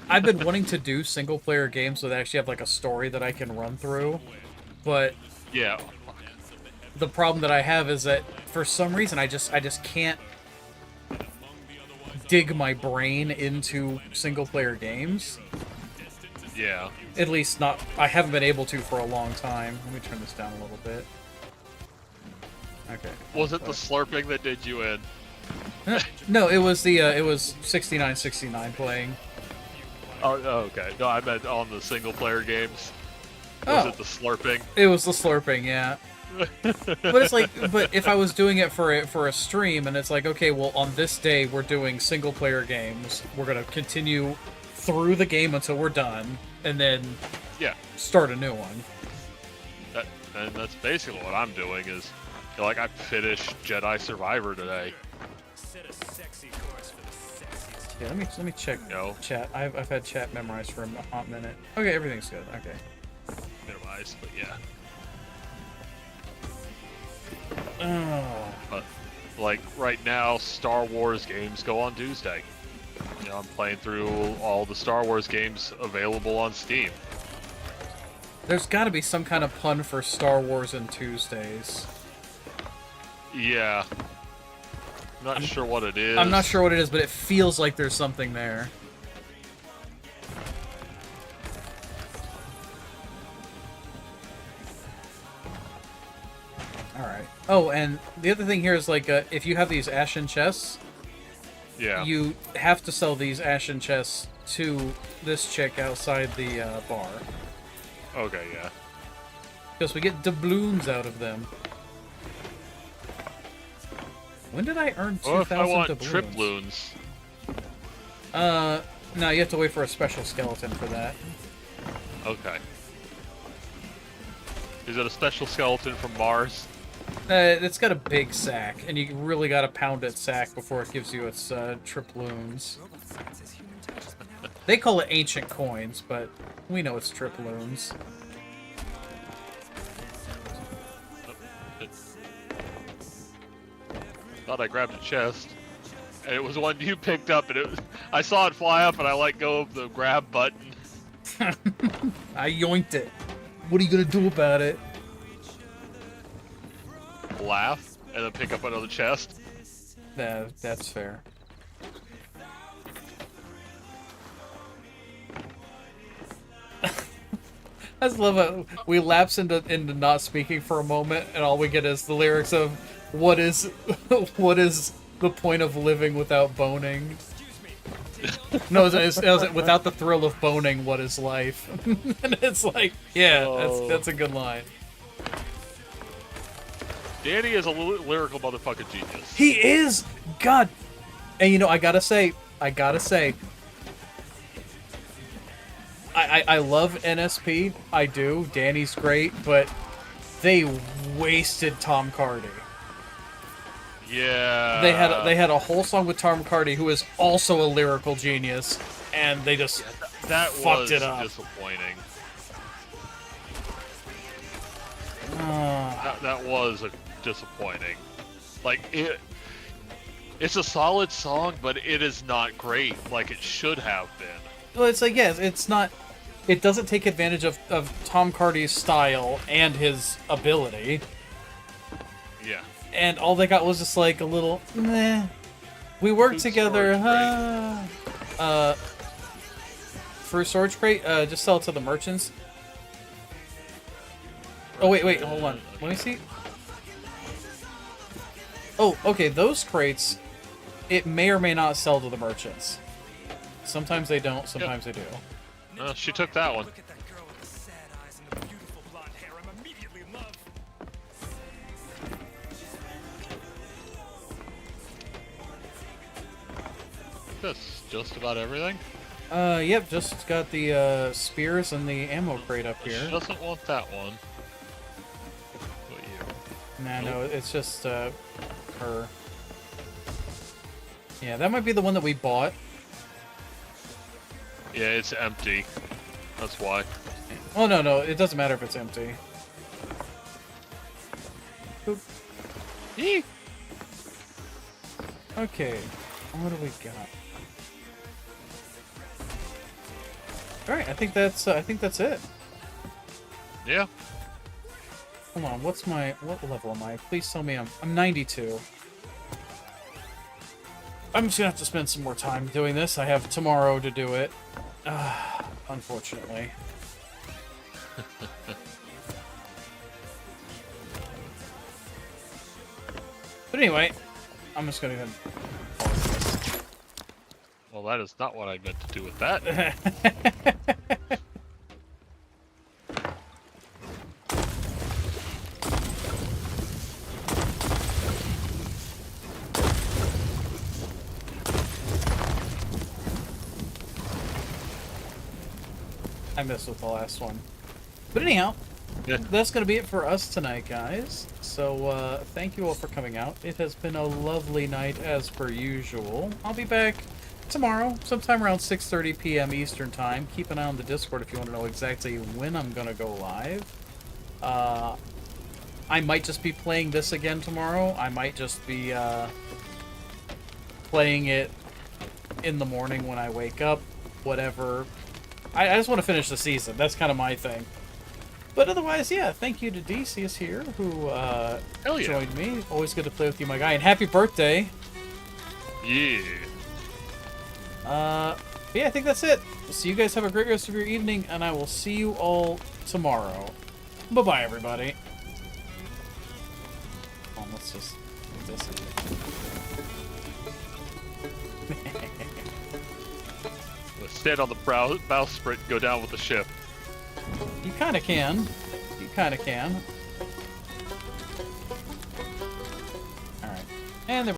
I've been wanting to do single player games that actually have like a story that I can run through, but yeah. The problem that I have is that for some reason I just can't dig my brain into single player games. Yeah. At least not. I haven't been able to for a long time. Let me turn this down a little bit. Okay. Was it the slurping that did you in? No, it was the it was 6969 playing. Oh, okay. No, I meant on the single player games. Was it the slurping? It was the slurping, yeah. But it's like, but if I was doing it for a stream, and it's like, okay, well, on this day we're doing single player games. We're gonna continue through the game until we're done, and then start a new one. And that's basically what I'm doing. Is like I finished Jedi Survivor today. Yeah, let me check chat. I've had chat memorized for a hot minute. Okay, everything's good. Okay. Minimized, but yeah. Oh. But like right now, Star Wars games go on Tuesday. You know, I'm playing through all the Star Wars games available on Steam. There's got to be some kind of pun for Star Wars and Tuesdays. Yeah. I'm not sure what it is. I'm not sure what it is, but it feels like there's something there. Alright. Oh, and the other thing here is, like, if you have these ashen chests, Yeah. you have to sell these ashen chests to this chick outside the bar. Okay, yeah. Because we get doubloons out of them. When did I earn 2,000 Or if I want doubloons? triploons. No, you have to wait for a special skeleton for that. Okay. Is it a special skeleton from Mars? It's got a big sack, and you really gotta pound its sack before it gives you its triploons. They call it ancient coins, but we know it's triploons. Thought I grabbed a chest, and it was one you picked up, and I saw it fly up, and I let go of the grab button. I yoinked it. What are you gonna do about it? Laugh, and then pick up another chest. That's fair. I just love it. We lapse into not speaking for a moment, and all we get is the lyrics of what is the point of living without boning? No, it was without the thrill of boning, what is life? And it's like, yeah, that's a good line. Danny is a lyrical motherfucking genius. He is! God! And you know, I gotta say, I love NSP, I do, Danny's great, but they wasted Tom Cardy. Yeah. They had a whole song with Tom Cardy, who is also a lyrical genius, and they just that fucked was it up. disappointing. That was disappointing. Like, it's a solid song, but it is not great like it should have been. Well, it's like, yes, it's not... It doesn't take advantage of Tom Cardy's style and his ability. Yeah. And all they got was just like a little, meh. We work Fruit together, storage huh? Fruit storage crate? Just sell it to the merchants. Oh, wait, hold on. Let me see. Oh, okay, those crates, it may or may not sell to the merchants. Sometimes they don't, sometimes they do. She took that one. Look at that girl with the sad eyes and the beautiful blonde hair. I'm immediately in love. That's just about everything. Yep, just got the spears and the ammo crate up She here. doesn't want that one. What you? Nah, no, it's just her. Yeah, that might be the one that we bought. Yeah, it's empty. That's why. Oh, no, it doesn't matter if it's empty. Boop. Eee! Okay, what do we got? Alright, I think that's it. Yeah. Hold on, what level am I? Please tell me I'm 92. I'm just gonna have to spend some more time doing this. I have tomorrow to do it. Unfortunately. But anyway, I'm just gonna go ahead. Well, that is not what I meant to do with that. I missed with the last one. But anyhow, Yeah. that's going to be it for us tonight, guys. So, thank you all for coming out. It has been a lovely night, as per usual. I'll be back tomorrow, sometime around 6:30 p.m. Eastern Time. Keep an eye on the Discord if you want to know exactly when I'm going to go live. I might just be playing this again tomorrow. I might just be playing it in the morning when I wake up. Whatever. I just want to finish the season. That's kind of my thing. But otherwise, yeah, thank you to Decius here, who Hell yeah. joined me. Always good to play with you, my guy. And happy birthday. Yeah. Yeah, I think that's it. So you guys have a great rest of your evening, and I will see you all tomorrow. Bye-bye, everybody. Oh, let's just do this. Let's stand on the bowsprit and go down with the ship. You kind of can. You kind of can. Alright. And there